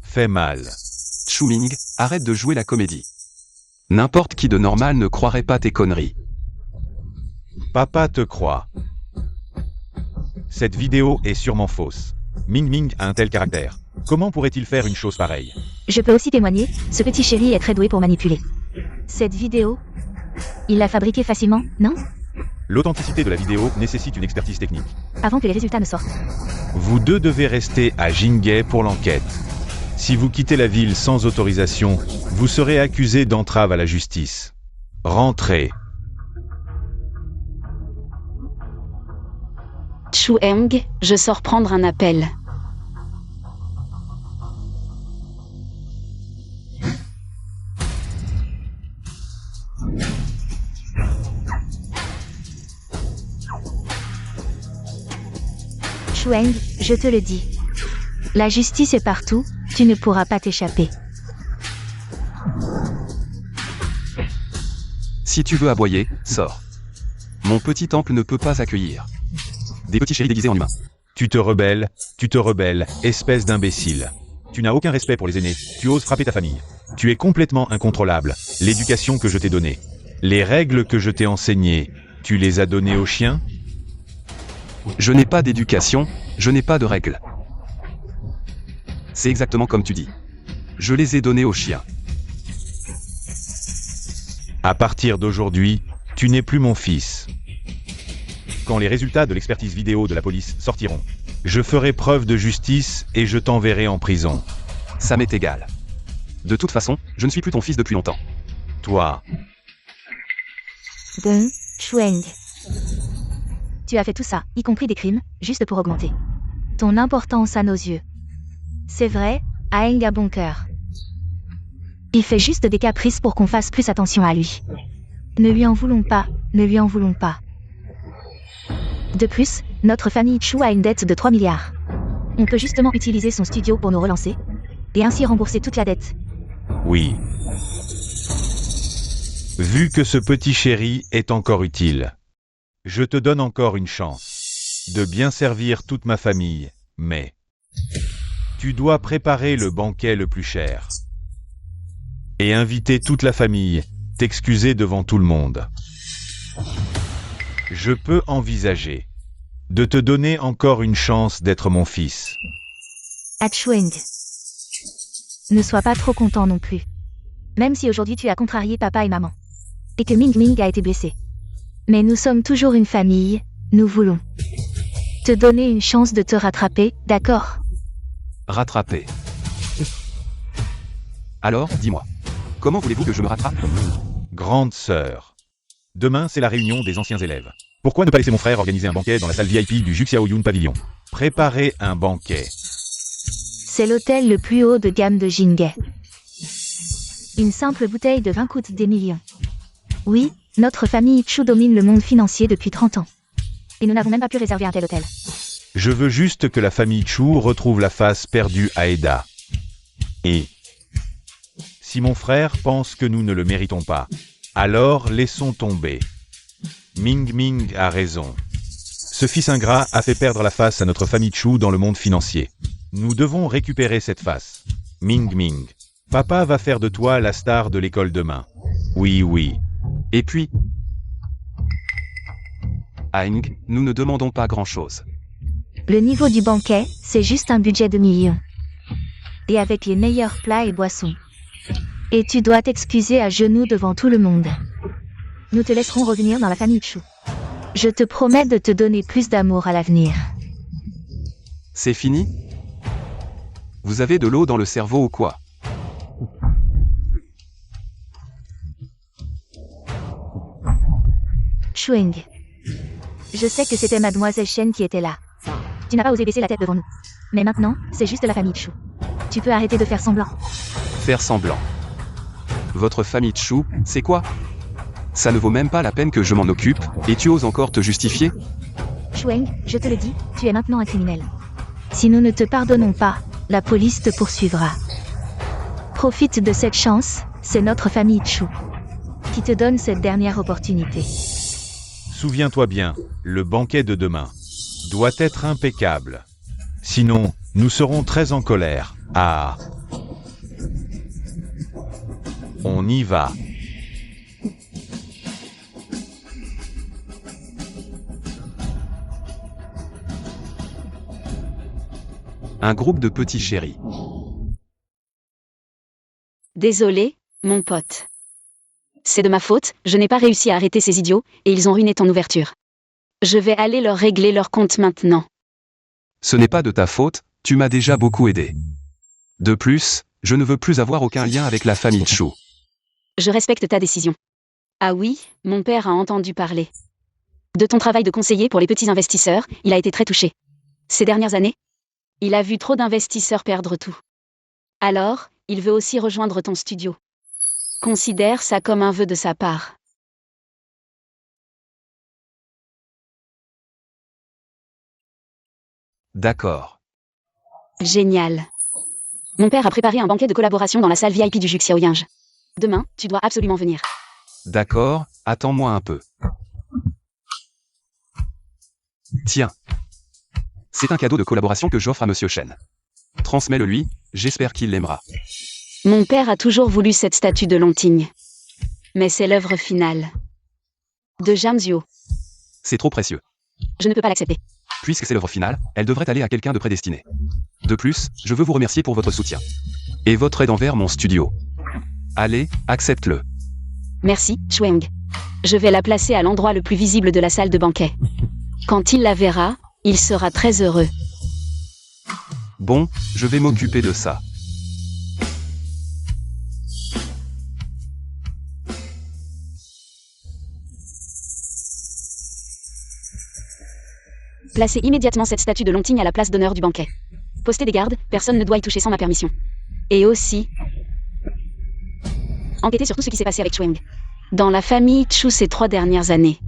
fait mal. Chuming, arrête de jouer la comédie. N'importe qui de normal ne croirait pas tes conneries. Papa te croit. Cette vidéo est sûrement fausse. Ming Ming a un tel caractère. Comment pourrait-il faire une chose pareille? Je peux aussi témoigner, ce petit chéri est très doué pour manipuler. Cette vidéo, il l'a fabriquée facilement, non? L'authenticité de la vidéo nécessite une expertise technique. Avant que les résultats ne sortent. Vous deux devez rester à Jinghe pour l'enquête. Si vous quittez la ville sans autorisation, vous serez accusé d'entrave à la justice. Rentrez. Chueng, je sors prendre un appel. Chueng, je te le dis. La justice est partout, tu ne pourras pas t'échapper. Si tu veux aboyer, sors. Mon petit temple ne peut pas accueillir des petits chéris déguisés en humains. Tu te rebelles, espèce d'imbécile. Tu n'as aucun respect pour les aînés, tu oses frapper ta famille. Tu es complètement incontrôlable. L'éducation que je t'ai donnée, les règles que je t'ai enseignées, tu les as données aux chiens? Je n'ai pas d'éducation, je n'ai pas de règles. C'est exactement comme tu dis. Je les ai donnés aux chiens. À partir d'aujourd'hui, tu n'es plus mon fils. Quand les résultats de l'expertise vidéo de la police sortiront, je ferai preuve de justice et je t'enverrai en prison. Ça m'est égal. De toute façon, je ne suis plus ton fils depuis longtemps. Toi, Deng, Chueng. Tu as fait tout ça, y compris des crimes, juste pour augmenter ton importance à nos yeux. C'est vrai, Aeng a bon cœur. Il fait juste des caprices pour qu'on fasse plus attention à lui. Ne lui en voulons pas, ne lui en voulons pas. De plus, notre famille Chu a une dette de 3 milliards. On peut justement utiliser son studio pour nous relancer, et ainsi rembourser toute la dette. oui. Vu que ce petit chéri est encore utile, je te donne encore une chance de bien servir toute ma famille, mais tu dois préparer le banquet le plus cher et inviter toute la famille, t'excuser devant tout le monde. Je peux envisager de te donner encore une chance d'être mon fils. à Chueng. Ne sois pas trop content non plus. Même si aujourd'hui tu as contrarié papa et maman. Et que Ming Ming a été blessé. Mais nous sommes toujours une famille, nous voulons te donner une chance de te rattraper, d'accord? Rattraper. Alors, dis-moi. Comment voulez-vous que je me rattrape? Grande sœur. Demain, c'est la réunion des anciens élèves. Pourquoi ne pas laisser mon frère organiser un banquet dans la salle VIP du Juxiaoyun Pavillon? Préparer un banquet. C'est l'hôtel le plus haut de gamme de Jinghe. Une simple bouteille de vin coûte des millions. Oui, notre famille Chu domine le monde financier depuis 30 ans. Et nous n'avons même pas pu réserver un tel hôtel. Je veux juste que la famille Chu retrouve la face perdue à Eda. Et si mon frère pense que nous ne le méritons pas, alors laissons tomber. Ming Ming a raison. Ce fils ingrat a fait perdre la face à notre famille Chu dans le monde financier. Nous devons récupérer cette face. Ming Ming. Papa va faire de toi la star de l'école demain. Oui, oui. Et puis... Aing, nous ne demandons pas grand-chose. Le niveau du banquet, c'est juste un budget de millions. Et avec les meilleurs plats et boissons. Et tu dois t'excuser à genoux devant tout le monde. Nous te laisserons revenir dans la famille Chu. Je te promets de te donner plus d'amour à l'avenir. C'est fini? Vous avez de l'eau dans le cerveau ou quoi? Chueng. Je sais que c'était mademoiselle Shen qui était là. Tu n'as pas osé baisser la tête devant nous. Mais maintenant, c'est juste la famille Chu. Tu peux arrêter de faire semblant. Faire semblant. Votre famille Chu, c'est quoi? Ça ne vaut même pas la peine que je m'en occupe, et tu oses encore te justifier? Chueng, je te le dis, tu es maintenant un criminel. Si nous ne te pardonnons pas, la police te poursuivra. Profite de cette chance, c'est notre famille Chu qui te donne cette dernière opportunité. Souviens-toi bien, le banquet de demain doit être impeccable. Sinon, nous serons très en colère. Ah. On y va. Un groupe de petits chéris. Désolé, mon pote. C'est de ma faute, je n'ai pas réussi à arrêter ces idiots, et ils ont ruiné ton ouverture. Je vais aller leur régler leur compte maintenant. Ce n'est pas de ta faute, tu m'as déjà beaucoup aidé. De plus, je ne veux plus avoir aucun lien avec la famille Chu. Je respecte ta décision. Ah oui, mon père a entendu parler. De ton travail de conseiller pour les petits investisseurs, il a été très touché. Ces dernières années, il a vu trop d'investisseurs perdre tout. Alors, il veut aussi rejoindre ton studio. Considère ça comme un vœu de sa part. D'accord. Génial. Mon père a préparé un banquet de collaboration dans la salle VIP du Juxiaoying. Demain, tu dois absolument venir. D'accord, attends-moi un peu. Tiens. C'est un cadeau de collaboration que j'offre à Monsieur Shen. Transmets-le lui, j'espère qu'il l'aimera. Mon père a toujours voulu cette statue de Longting. Mais c'est l'œuvre finale. De Jamzio. C'est trop précieux. Je ne peux pas l'accepter. Puisque c'est l'œuvre finale, elle devrait aller à quelqu'un de prédestiné. De plus, je veux vous remercier pour votre soutien. Et votre aide envers mon studio. Allez, accepte-le. Merci, Chueng. Je vais la placer à l'endroit le plus visible de la salle de banquet. Quand il la verra, il sera très heureux. Bon, je vais m'occuper de ça. Placez immédiatement cette statue de Longting à la place d'honneur du banquet. Postez des gardes, personne ne doit y toucher sans ma permission. Et aussi... enquêtez sur tout ce qui s'est passé avec Chueng. Dans la famille Chu ces 3 dernières années.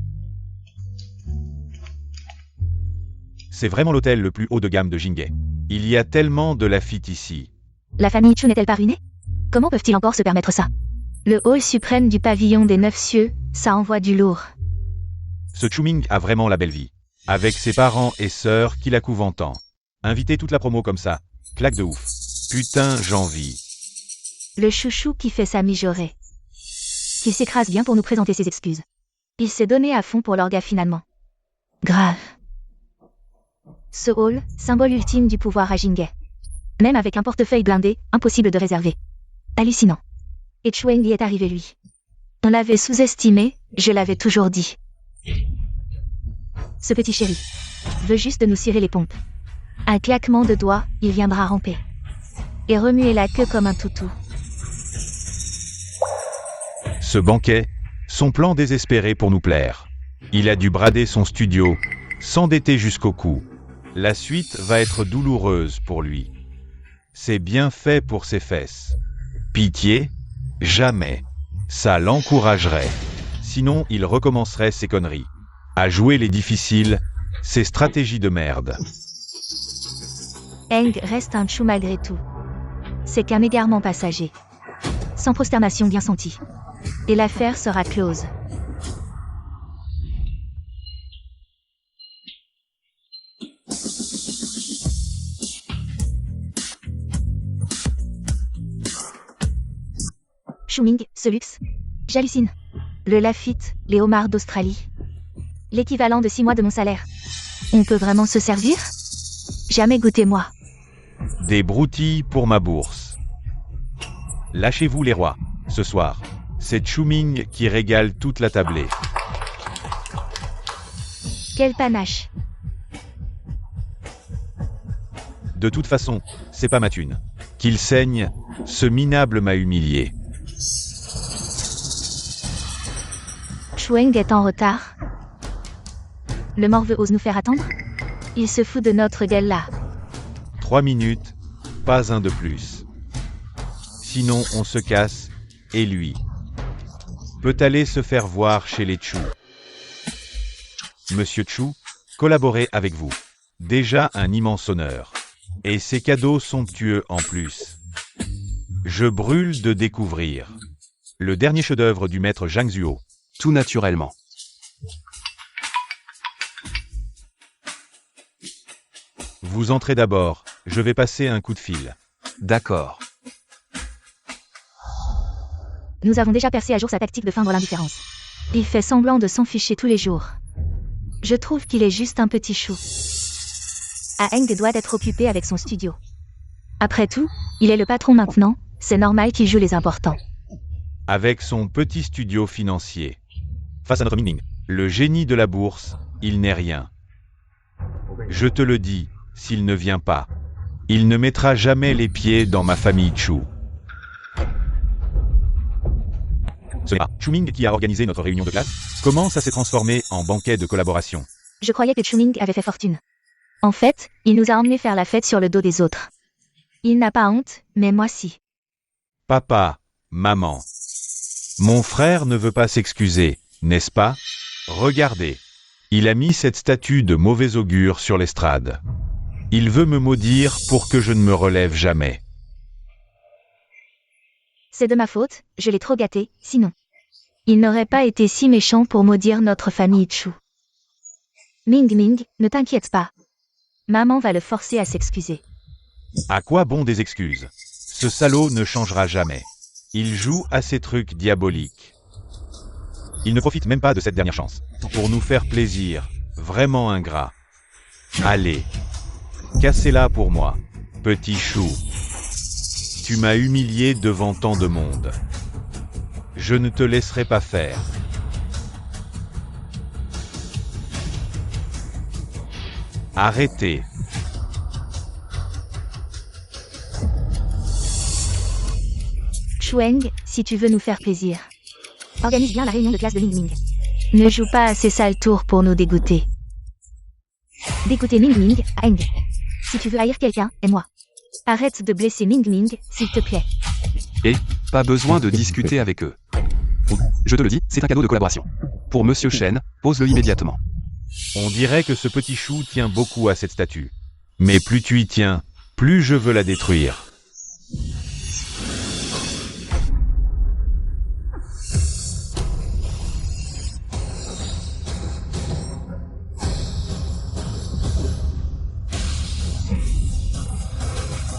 C'est vraiment l'hôtel le plus haut de gamme de Jinghe. Il y a tellement de laffitte ici. La famille Chu n'est-elle pas ruinée? Comment peuvent-ils encore se permettre ça? Le hall suprême du pavillon des 9 cieux, ça envoie du lourd. Ce Chuming a vraiment la belle vie. Avec ses parents et sœurs qui la couvent tant. Inviter toute la promo comme ça. Claque de ouf. Putain, j'envie. Le chouchou qui fait sa mijaurée. Qui s'écrase bien pour nous présenter ses excuses. Il s'est donné à fond pour l'orga finalement. Grave. Ce hall, symbole ultime du pouvoir à Jinghe. Même avec un portefeuille blindé, impossible de réserver. Hallucinant. Et Chueng y est arrivé lui. On l'avait sous-estimé, je l'avais toujours dit. Ce petit chéri veut juste nous cirer les pompes. Un claquement de doigts, il viendra ramper. Et remuer la queue comme un toutou. Ce banquet, son plan désespéré pour nous plaire. Il a dû brader son studio, s'endetter jusqu'au cou. La suite va être douloureuse pour lui. C'est bien fait pour ses fesses. Pitié, jamais. Ça l'encouragerait. Sinon, il recommencerait ses conneries. À jouer les difficiles, ses stratégies de merde. Eng reste un chou malgré tout. C'est qu'un égarement passager. Sans prosternation bien sentie. Et l'affaire sera close. Chuming, ce luxe. J'hallucine. Le Lafitte, les homards d'Australie. L'équivalent de 6 mois de mon salaire. On peut vraiment se servir? Jamais goûté moi. Des broutilles pour ma bourse. Lâchez-vous les rois, ce soir. C'est Chuming qui régale toute la tablée. Quel panache. De toute façon, c'est pas ma thune. Qu'il saigne, ce minable m'a humilié. Chueng est en retard. Le morveux ose nous faire attendre? Il se fout de notre gueule là. 3 minutes, pas un de plus. Sinon on se casse, et lui peut aller se faire voir chez les Chu. Monsieur Chu, collaborer avec vous. Déjà un immense honneur. Et ces cadeaux somptueux en plus. Je brûle de découvrir le dernier chef-d'œuvre du maître Zhang Zuo. Tout naturellement. Vous entrez d'abord, je vais passer un coup de fil. D'accord. Nous avons déjà percé à jour sa tactique de feindre l'indifférence. Il fait semblant de s'en ficher tous les jours. Je trouve qu'il est juste un petit chou. Eng doit être occupé avec son studio. Après tout, il est le patron maintenant, c'est normal qu'il joue les importants. Avec son petit studio financier. Face à notre Ming Ming, le génie de la bourse, il n'est rien. Je te le dis, s'il ne vient pas, il ne mettra jamais les pieds dans ma famille Chu. Ce n'est pas Chuming qui a organisé notre réunion de classe. Comment ça s'est transformé en banquet de collaboration? Je croyais que Chuming avait fait fortune. En fait, il nous a emmenés faire la fête sur le dos des autres. Il n'a pas honte, mais moi si. Papa, maman. Mon frère ne veut pas s'excuser, n'est-ce pas? Regardez. Il a mis cette statue de mauvais augure sur l'estrade. Il veut me maudire pour que je ne me relève jamais. C'est de ma faute, je l'ai trop gâté, sinon. Il n'aurait pas été si méchant pour maudire notre famille Chu. Ming Ming, ne t'inquiète pas. Maman va le forcer à s'excuser. À quoi bon des excuses? Ce salaud ne changera jamais. Il joue à ces trucs diaboliques. Il ne profite même pas de cette dernière chance. Pour nous faire plaisir, vraiment ingrat. Allez, cassez-la pour moi, petit chou. Tu m'as humilié devant tant de monde. Je ne te laisserai pas faire. Arrêtez. Chueng, si tu veux nous faire plaisir. Organise bien la réunion de classe de Ming Ming. Ne joue pas à ces sales tours pour nous dégoûter. Dégoûter Ming Ming, Eng. Si tu veux haïr quelqu'un, aime-moi. Arrête de blesser Ming Ming, s'il te plaît. Et, pas besoin de discuter avec eux. Je te le dis, c'est un cadeau de collaboration. Pour Monsieur Chen, pose-le immédiatement. On dirait que ce petit chou tient beaucoup à cette statue. Mais plus tu y tiens, plus je veux la détruire.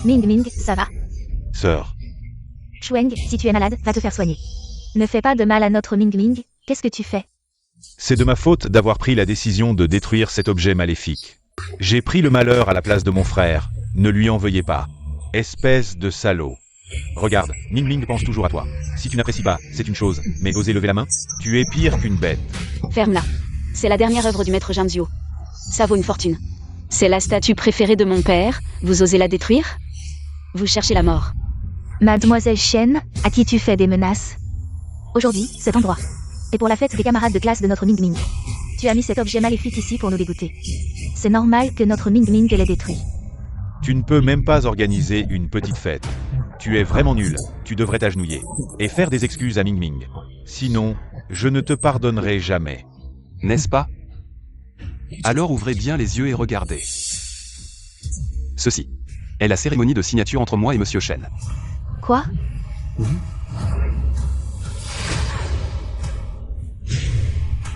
Ming Ming, ça va. Sœur, Chueng, si tu es malade, va te faire soigner. Ne fais pas de mal à notre Ming Ming, qu'est-ce que tu fais? c'est de ma faute d'avoir pris la décision de détruire cet objet maléfique. J'ai pris le malheur à la place de mon frère, ne lui en veuillez pas. Espèce de salaud. Regarde, Ming Ming pense toujours à toi. Si tu n'apprécies pas, c'est une chose, mais oser lever la main? Tu es pire qu'une bête. Ferme-la. C'est la dernière œuvre du maître Janzio. Ça vaut une fortune. C'est la statue préférée de mon père. Vous osez la détruire? Vous cherchez la mort. Mademoiselle Shen, à qui tu fais des menaces? Aujourd'hui, cet endroit est pour la fête des camarades de classe de notre Ming Ming. Tu as mis cet objet maléfique ici pour nous dégoûter. C'est normal que notre Ming Ming l'ait détruit. Tu ne peux même pas organiser une petite fête. Tu es vraiment nul, tu devrais t'agenouiller et faire des excuses à Ming Ming. Sinon, je ne te pardonnerai jamais. N'est-ce pas? Alors ouvrez bien les yeux et regardez. Ceci est la cérémonie de signature entre moi et Monsieur Shen. Quoi?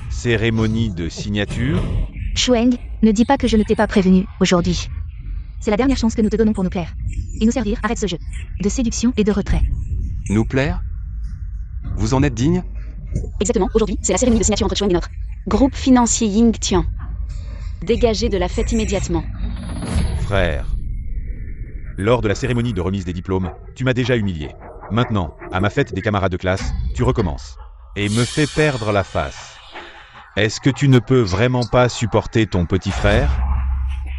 Cérémonie de signature? Chueng, ne dis pas que je ne t'ai pas prévenu, aujourd'hui. C'est la dernière chance que nous te donnons pour nous plaire. Et nous servir, arrête ce jeu de séduction et de retrait. Nous plaire? Vous en êtes digne? Exactement, aujourd'hui, c'est la cérémonie de signature entre Chuang et notre groupe financier Ying Tian. Dégagez de la fête immédiatement. Frère. Lors de la cérémonie de remise des diplômes, tu m'as déjà humilié. Maintenant, à ma fête des camarades de classe, tu recommences. Et me fais perdre la face. Est-ce que tu ne peux vraiment pas supporter ton petit frère?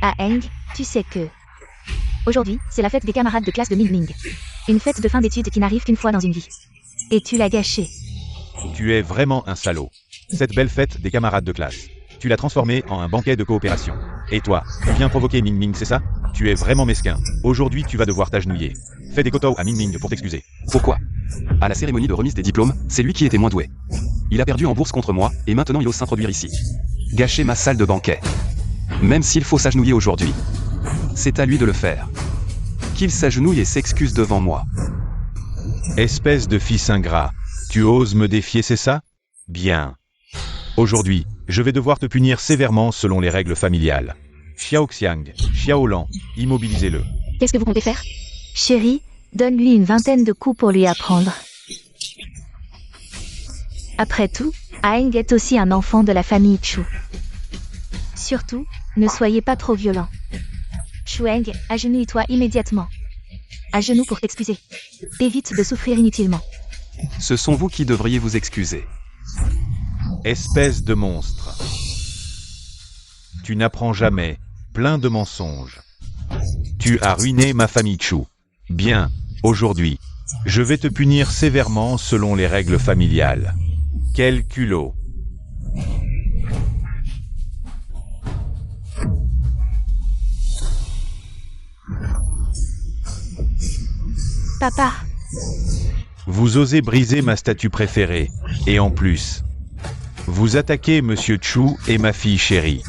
Ah Eng, tu sais que... Aujourd'hui, c'est la fête des camarades de classe de Ming Ming. Une fête de fin d'études qui n'arrive qu'une fois dans une vie. Et tu l'as gâchée. Tu es vraiment un salaud. Cette belle fête des camarades de classe, tu l'as transformée en un banquet de coopération. Et toi, tu viens provoquer Ming Ming, c'est ça? Tu es vraiment mesquin. Aujourd'hui, tu vas devoir t'agenouiller. Fais des kowtows à Ming Ming pour t'excuser. Pourquoi? À la cérémonie de remise des diplômes, c'est lui qui était moins doué. Il a perdu en bourse contre moi, et maintenant il ose s'introduire ici. Gâcher ma salle de banquet. Même s'il faut s'agenouiller aujourd'hui. C'est à lui de le faire. Qu'il s'agenouille et s'excuse devant moi. Espèce de fils ingrat. Tu oses me défier, c'est ça? Bien. Aujourd'hui, je vais devoir te punir sévèrement selon les règles familiales. Xiaoxiang, Xiaolan, immobilisez-le. Qu'est-ce que vous comptez faire? Chérie, donne-lui une vingtaine de coups pour lui apprendre. Après tout, Aeng est aussi un enfant de la famille Chu. Surtout, ne soyez pas trop violent. Chueng, agenouille-toi immédiatement. À genoux pour t'excuser. Évite de souffrir inutilement. Ce sont vous qui devriez vous excuser. Espèce de monstre. Tu n'apprends jamais, plein de mensonges. Tu as ruiné ma famille Chu. Bien, aujourd'hui, je vais te punir sévèrement selon les règles familiales. Quel culot. Papa, Vous osez briser ma statue préférée, et en plus, vous attaquez Monsieur Chu et ma fille chérie.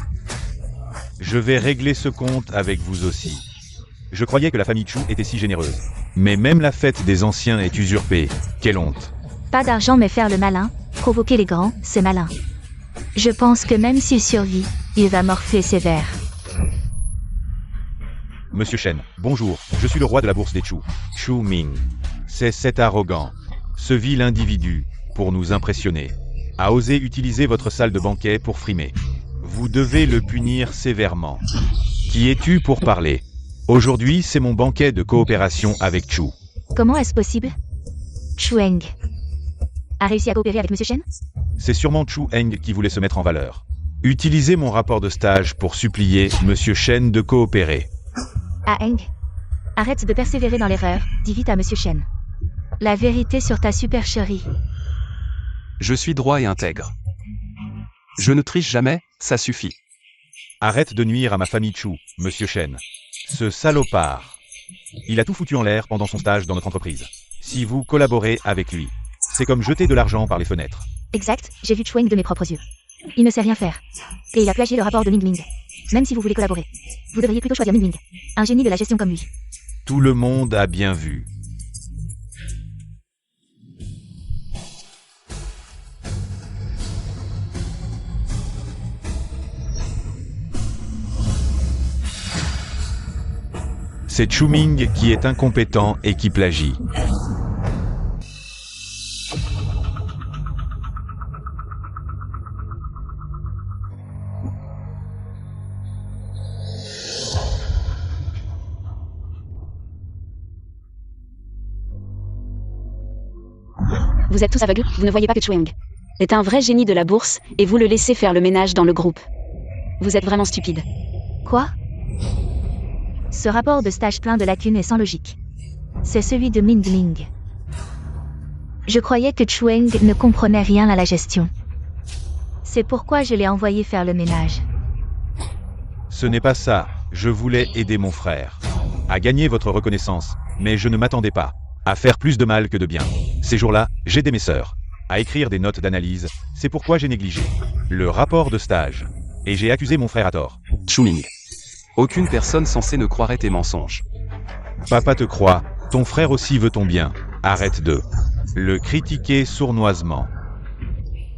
Je vais régler ce compte avec vous aussi. Je croyais que la famille Chu était si généreuse. Mais même la fête des anciens est usurpée. Quelle honte. pas d'argent mais faire le malin, provoquer les grands, c'est malin. Je pense que même s'il survit, il va morfler sévère. Monsieur Shen, bonjour, je suis le roi de la bourse des Chu. Chu Ming. C'est cet arrogant, ce vil individu, pour nous impressionner, a osé utiliser votre salle de banquet pour frimer. Vous devez le punir sévèrement. Qui es-tu pour parler? Aujourd'hui, c'est mon banquet de coopération avec Chu. Comment est-ce possible? Chueng a réussi à coopérer avec Monsieur Shen? C'est sûrement Chu Eng qui voulait se mettre en valeur. Utilisez mon rapport de stage pour supplier Monsieur Shen de coopérer. Ah Eng, arrête de persévérer dans l'erreur, dis vite à Monsieur Shen. La vérité sur ta supercherie. Je suis droit et intègre. Je ne triche jamais, ça suffit. Arrête de nuire à ma famille Chu, Monsieur Shen. Ce salopard. Il a tout foutu en l'air pendant son stage dans notre entreprise. Si vous collaborez avec lui, c'est comme jeter de l'argent par les fenêtres. Exact, j'ai vu Chueng de mes propres yeux. Il ne sait rien faire. Et il a plagié le rapport de Ming Ming. Même si vous voulez collaborer, vous devriez plutôt choisir Ming Ming. Un génie de la gestion comme lui. Tout le monde a bien vu. C'est Chu Ming qui est incompétent et qui plagie. Vous êtes tous aveugles, vous ne voyez pas que Chuang est un vrai génie de la bourse, et vous le laissez faire le ménage dans le groupe. Vous êtes vraiment stupide. Quoi? Ce rapport de stage plein de lacunes et sans logique. C'est celui de Ming Ming. Je croyais que Chuang ne comprenait rien à la gestion. C'est pourquoi je l'ai envoyé faire le ménage. Ce n'est pas ça, je voulais aider mon frère à gagner votre reconnaissance, mais je ne m'attendais pas à faire plus de mal que de bien. Ces jours-là, j'aidais mes sœurs à écrire des notes d'analyse, c'est pourquoi j'ai négligé le rapport de stage. Et j'ai accusé mon frère à tort. Chuming. Aucune personne censée ne croirait tes mensonges. Papa te croit, ton frère aussi veut ton bien. Arrête de le critiquer sournoisement.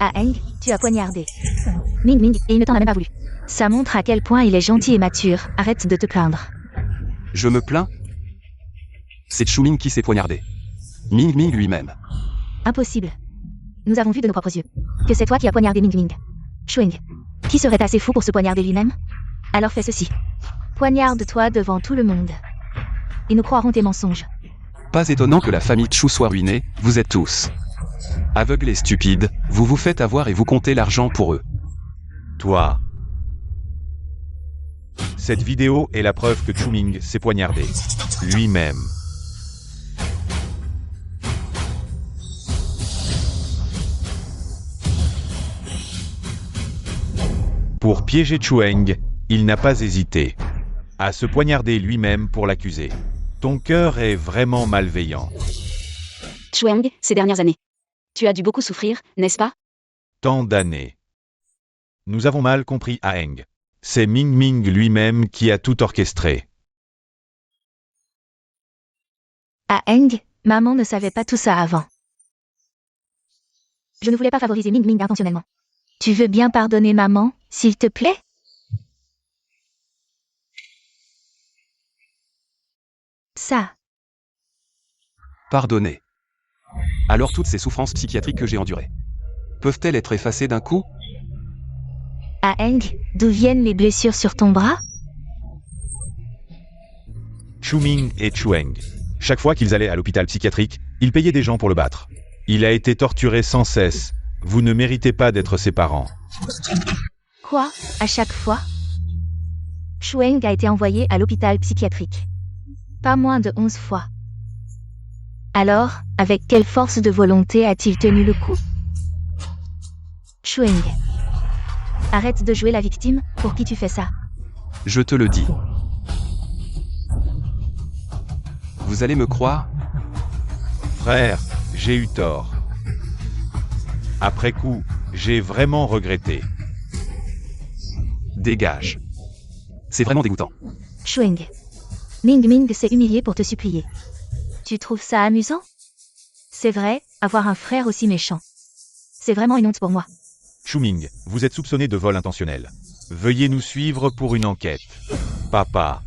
Ah Eng, tu as poignardé Ming Ming, et il ne t'en a même pas voulu. Ça montre à quel point il est gentil et mature, arrête de te plaindre. Je me plains? C'est Chuming qui s'est poignardé. Ming Ming lui-même. Impossible. Nous avons vu de nos propres yeux que c'est toi qui as poignardé Ming Ming. Chuang, qui serait assez fou pour se poignarder lui-même? Alors fais ceci. Poignarde-toi devant tout le monde. Et nous croirons tes mensonges. Pas étonnant que la famille Chu soit ruinée, vous êtes tous aveugles et stupides, vous vous faites avoir et vous comptez l'argent pour eux. Toi. Cette vidéo est la preuve que Chuming s'est poignardé lui-même. Pour piéger Chuang, il n'a pas hésité à se poignarder lui-même pour l'accuser. Ton cœur est vraiment malveillant. Chuang, ces dernières années. Tu as dû beaucoup souffrir, n'est-ce pas? Tant d'années. Nous avons mal compris Aeng. C'est Ming Ming lui-même qui a tout orchestré. Ah Eng, maman ne savait pas tout ça avant. Je ne voulais pas favoriser Ming Ming intentionnellement. Tu veux bien pardonner maman, s'il te plaît? Ça. Pardonnez. Alors toutes ces souffrances psychiatriques que j'ai endurées, peuvent-elles être effacées d'un coup? Ah Eng, d'où viennent les blessures sur ton bras? Chuming et Chuang. Chaque fois qu'ils allaient à l'hôpital psychiatrique, ils payaient des gens pour le battre. Il a été torturé sans cesse. Vous ne méritez pas d'être ses parents. Quoi? À chaque fois? Chuang a été envoyé à l'hôpital psychiatrique. Pas moins de 11 fois. Alors, avec quelle force de volonté a-t-il tenu le coup? Chuang. Arrête de jouer la victime, pour qui tu fais ça? Je te le dis. Vous allez me croire? Frère, j'ai eu tort. Après coup, j'ai vraiment regretté. Dégage. C'est vraiment dégoûtant. Chuang. Ming Ming s'est humilié pour te supplier. Tu trouves ça amusant? C'est vrai, avoir un frère aussi méchant. C'est vraiment une honte pour moi. Chuming, vous êtes soupçonné de vol intentionnel. Veuillez nous suivre pour une enquête. Papa.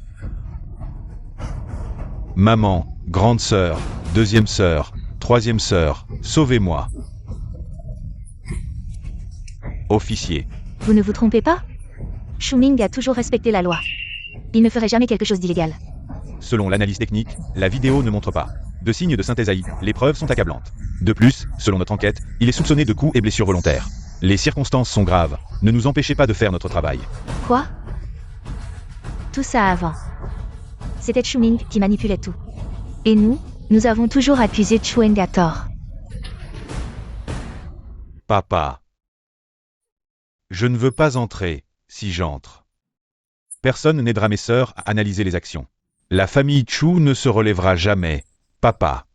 Maman, grande sœur, deuxième sœur, troisième sœur, sauvez-moi. Officier. Vous ne vous trompez pas? Chuming a toujours respecté la loi. Il ne ferait jamais quelque chose d'illégal. Selon l'analyse technique, la vidéo ne montre pas de signes de synthèse AI. Les preuves sont accablantes. De plus, selon notre enquête, il est soupçonné de coups et blessures volontaires. Les circonstances sont graves. Ne nous empêchez pas de faire notre travail. Quoi? Tout ça avant. C'était Chuming qui manipulait tout. Et nous avons toujours accusé Chuang à tort. Papa. Je ne veux pas entrer, si j'entre. Personne n'aidera mes sœurs à analyser les actions. La famille Chu ne se relèvera jamais. Papa.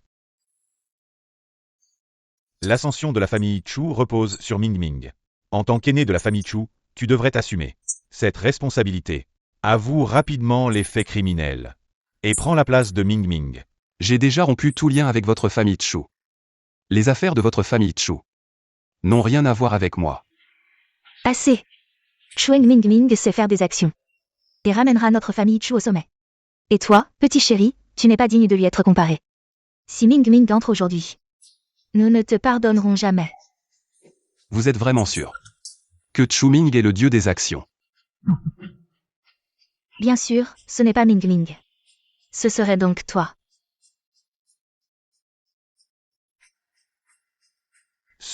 L'ascension de la famille Chu repose sur Ming Ming. En tant qu'aîné de la famille Chu, tu devrais t'assumer cette responsabilité. Avoue rapidement les faits criminels. Et prends la place de Ming Ming. J'ai déjà rompu tout lien avec votre famille Chu. Les affaires de votre famille Chu n'ont rien à voir avec moi. Assez. Chuang Ming Ming sait faire des actions. Et ramènera notre famille Chu au sommet. Et toi, petit chéri, tu n'es pas digne de lui être comparé. Si Ming Ming entre aujourd'hui, nous ne te pardonnerons jamais. Vous êtes vraiment sûr que Chuming est le dieu des actions? Bien sûr, ce n'est pas Ming Ming. Ce serait donc toi.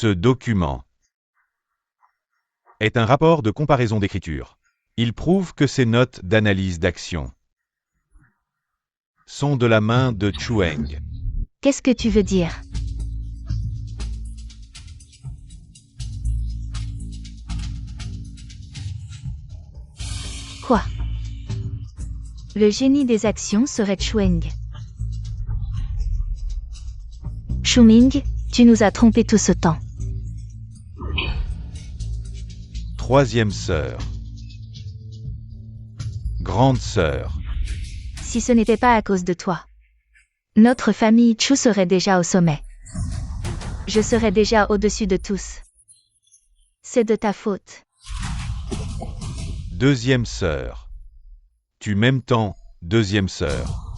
Ce document est un rapport de comparaison d'écriture. Il prouve que ces notes d'analyse d'action sont de la main de Chueng. Qu'est-ce que tu veux dire? Quoi? Le génie des actions serait Chueng. Shuming, tu nous as trompés tout ce temps. Troisième sœur. Grande sœur. Si ce n'était pas à cause de toi, notre famille Chu serait déjà au sommet. Je serais déjà au-dessus de tous. C'est de ta faute. Deuxième sœur. Tu m'aimes tant, deuxième sœur.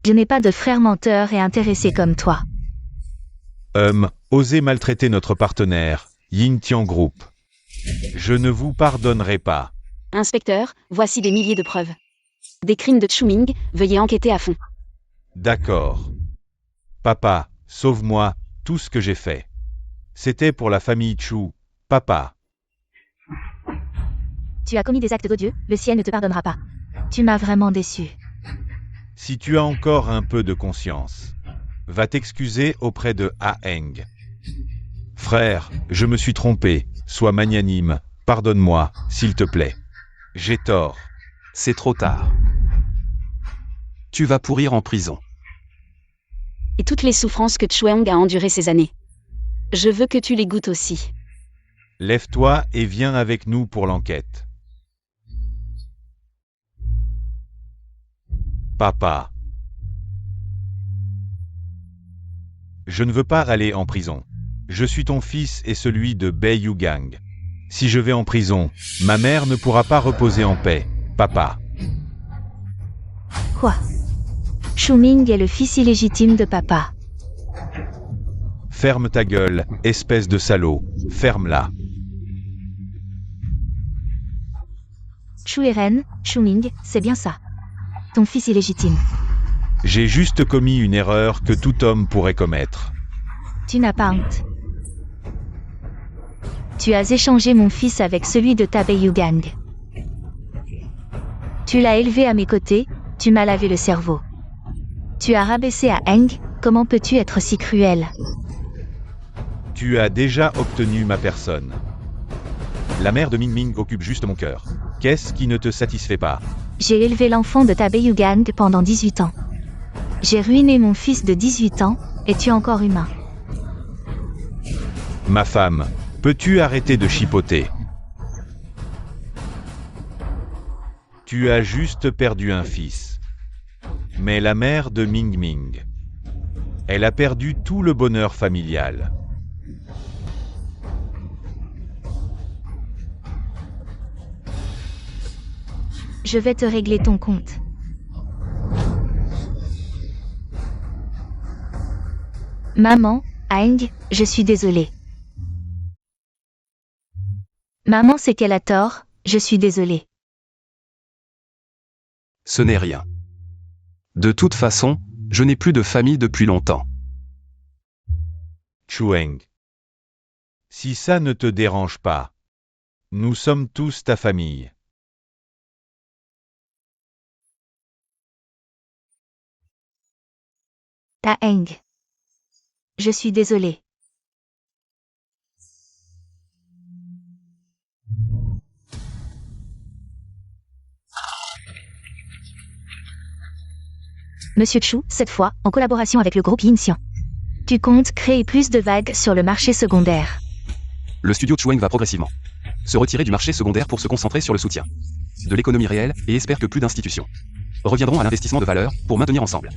Je n'ai pas de frère menteur et intéressé comme toi. Osez maltraiter notre partenaire, Yintian Group. Je ne vous pardonnerai pas. Inspecteur, voici des milliers de preuves. Des crimes de Shuming, veuillez enquêter à fond. D'accord. Papa, sauve-moi, tout ce que j'ai fait. C'était pour la famille Chu, papa. Tu as commis des actes odieux, le ciel ne te pardonnera pas. Tu m'as vraiment déçu. Si tu as encore un peu de conscience, va t'excuser auprès de Aeng. Frère, je me suis trompé, sois magnanime, pardonne-moi, s'il te plaît. J'ai tort. C'est trop tard. Tu vas pourrir en prison. Et toutes les souffrances que Chueng a endurées ces années. Je veux que tu les goûtes aussi. Lève-toi et viens avec nous pour l'enquête. Papa. Je ne veux pas aller en prison. Je suis ton fils et celui de Bei Yugang. Si je vais en prison, ma mère ne pourra pas reposer en paix, papa. Quoi? Shuming est le fils illégitime de papa. Ferme ta gueule, espèce de salaud, ferme-la. Chu Eren, Shuming, c'est bien ça. Ton fils illégitime. J'ai juste commis une erreur que tout homme pourrait commettre. Tu n'as pas honte. Tu as échangé mon fils avec celui de ta Bei Yugang. Tu l'as élevé à mes côtés, tu m'as lavé le cerveau. Tu as rabaissé à Eng, comment peux-tu être si cruel? Tu as déjà obtenu ma personne. La mère de Ming Ming occupe juste mon cœur. Qu'est-ce qui ne te satisfait pas? J'ai élevé l'enfant de ta Bei Yugang pendant 18 ans. J'ai ruiné mon fils de 18 ans, es-tu encore humain? Ma femme, peux-tu arrêter de chipoter? Tu as juste perdu un fils. Mais la mère de Ming Ming, elle a perdu tout le bonheur familial. Je vais te régler ton compte. Maman, Aeng, je suis désolée. Maman sait qu'elle a tort, je suis désolée. Ce n'est rien. De toute façon, je n'ai plus de famille depuis longtemps. Chueng. Si ça ne te dérange pas, nous sommes tous ta famille. Ta Aeng. Je suis désolée. Monsieur Chu, cette fois, en collaboration avec le groupe Yinxian. Tu comptes créer plus de vagues sur le marché secondaire. Le studio Chueng va progressivement se retirer du marché secondaire pour se concentrer sur le soutien de l'économie réelle et espère que plus d'institutions reviendront à l'investissement de valeur pour maintenir ensemble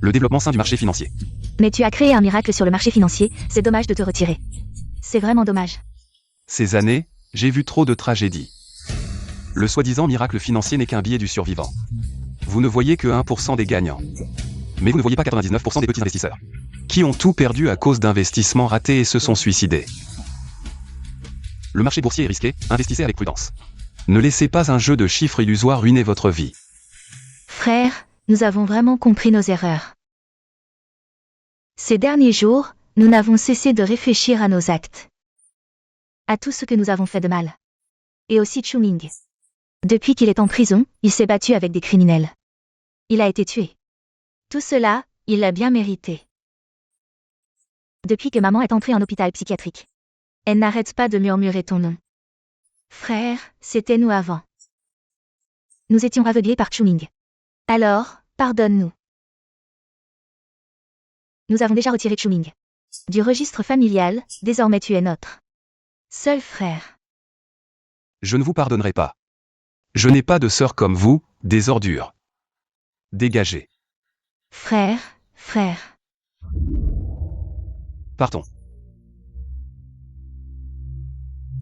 le développement sain du marché financier. Mais tu as créé un miracle sur le marché financier, c'est dommage de te retirer. C'est vraiment dommage. Ces années, j'ai vu trop de tragédies. Le soi-disant miracle financier n'est qu'un billet du survivant. Vous ne voyez que 1% des gagnants. Mais vous ne voyez pas 99% des petits investisseurs qui ont tout perdu à cause d'investissements ratés et se sont suicidés. Le marché boursier est risqué, investissez avec prudence. Ne laissez pas un jeu de chiffres illusoires ruiner votre vie. Frère, nous avons vraiment compris nos erreurs. Ces derniers jours, nous n'avons cessé de réfléchir à nos actes. À tout ce que nous avons fait de mal. Et aussi Chu Ming. Depuis qu'il est en prison, il s'est battu avec des criminels. Il a été tué. Tout cela, il l'a bien mérité. Depuis que maman est entrée en hôpital psychiatrique. Elle n'arrête pas de murmurer ton nom. Frère, c'était nous avant. Nous étions aveuglés par Chu Ming. Alors, pardonne-nous. Nous avons déjà retiré Chu Ming. Du registre familial, désormais tu es notre seul frère. Je ne vous pardonnerai pas. Je n'ai pas de sœur comme vous, des ordures. Dégagez. Frère. Partons.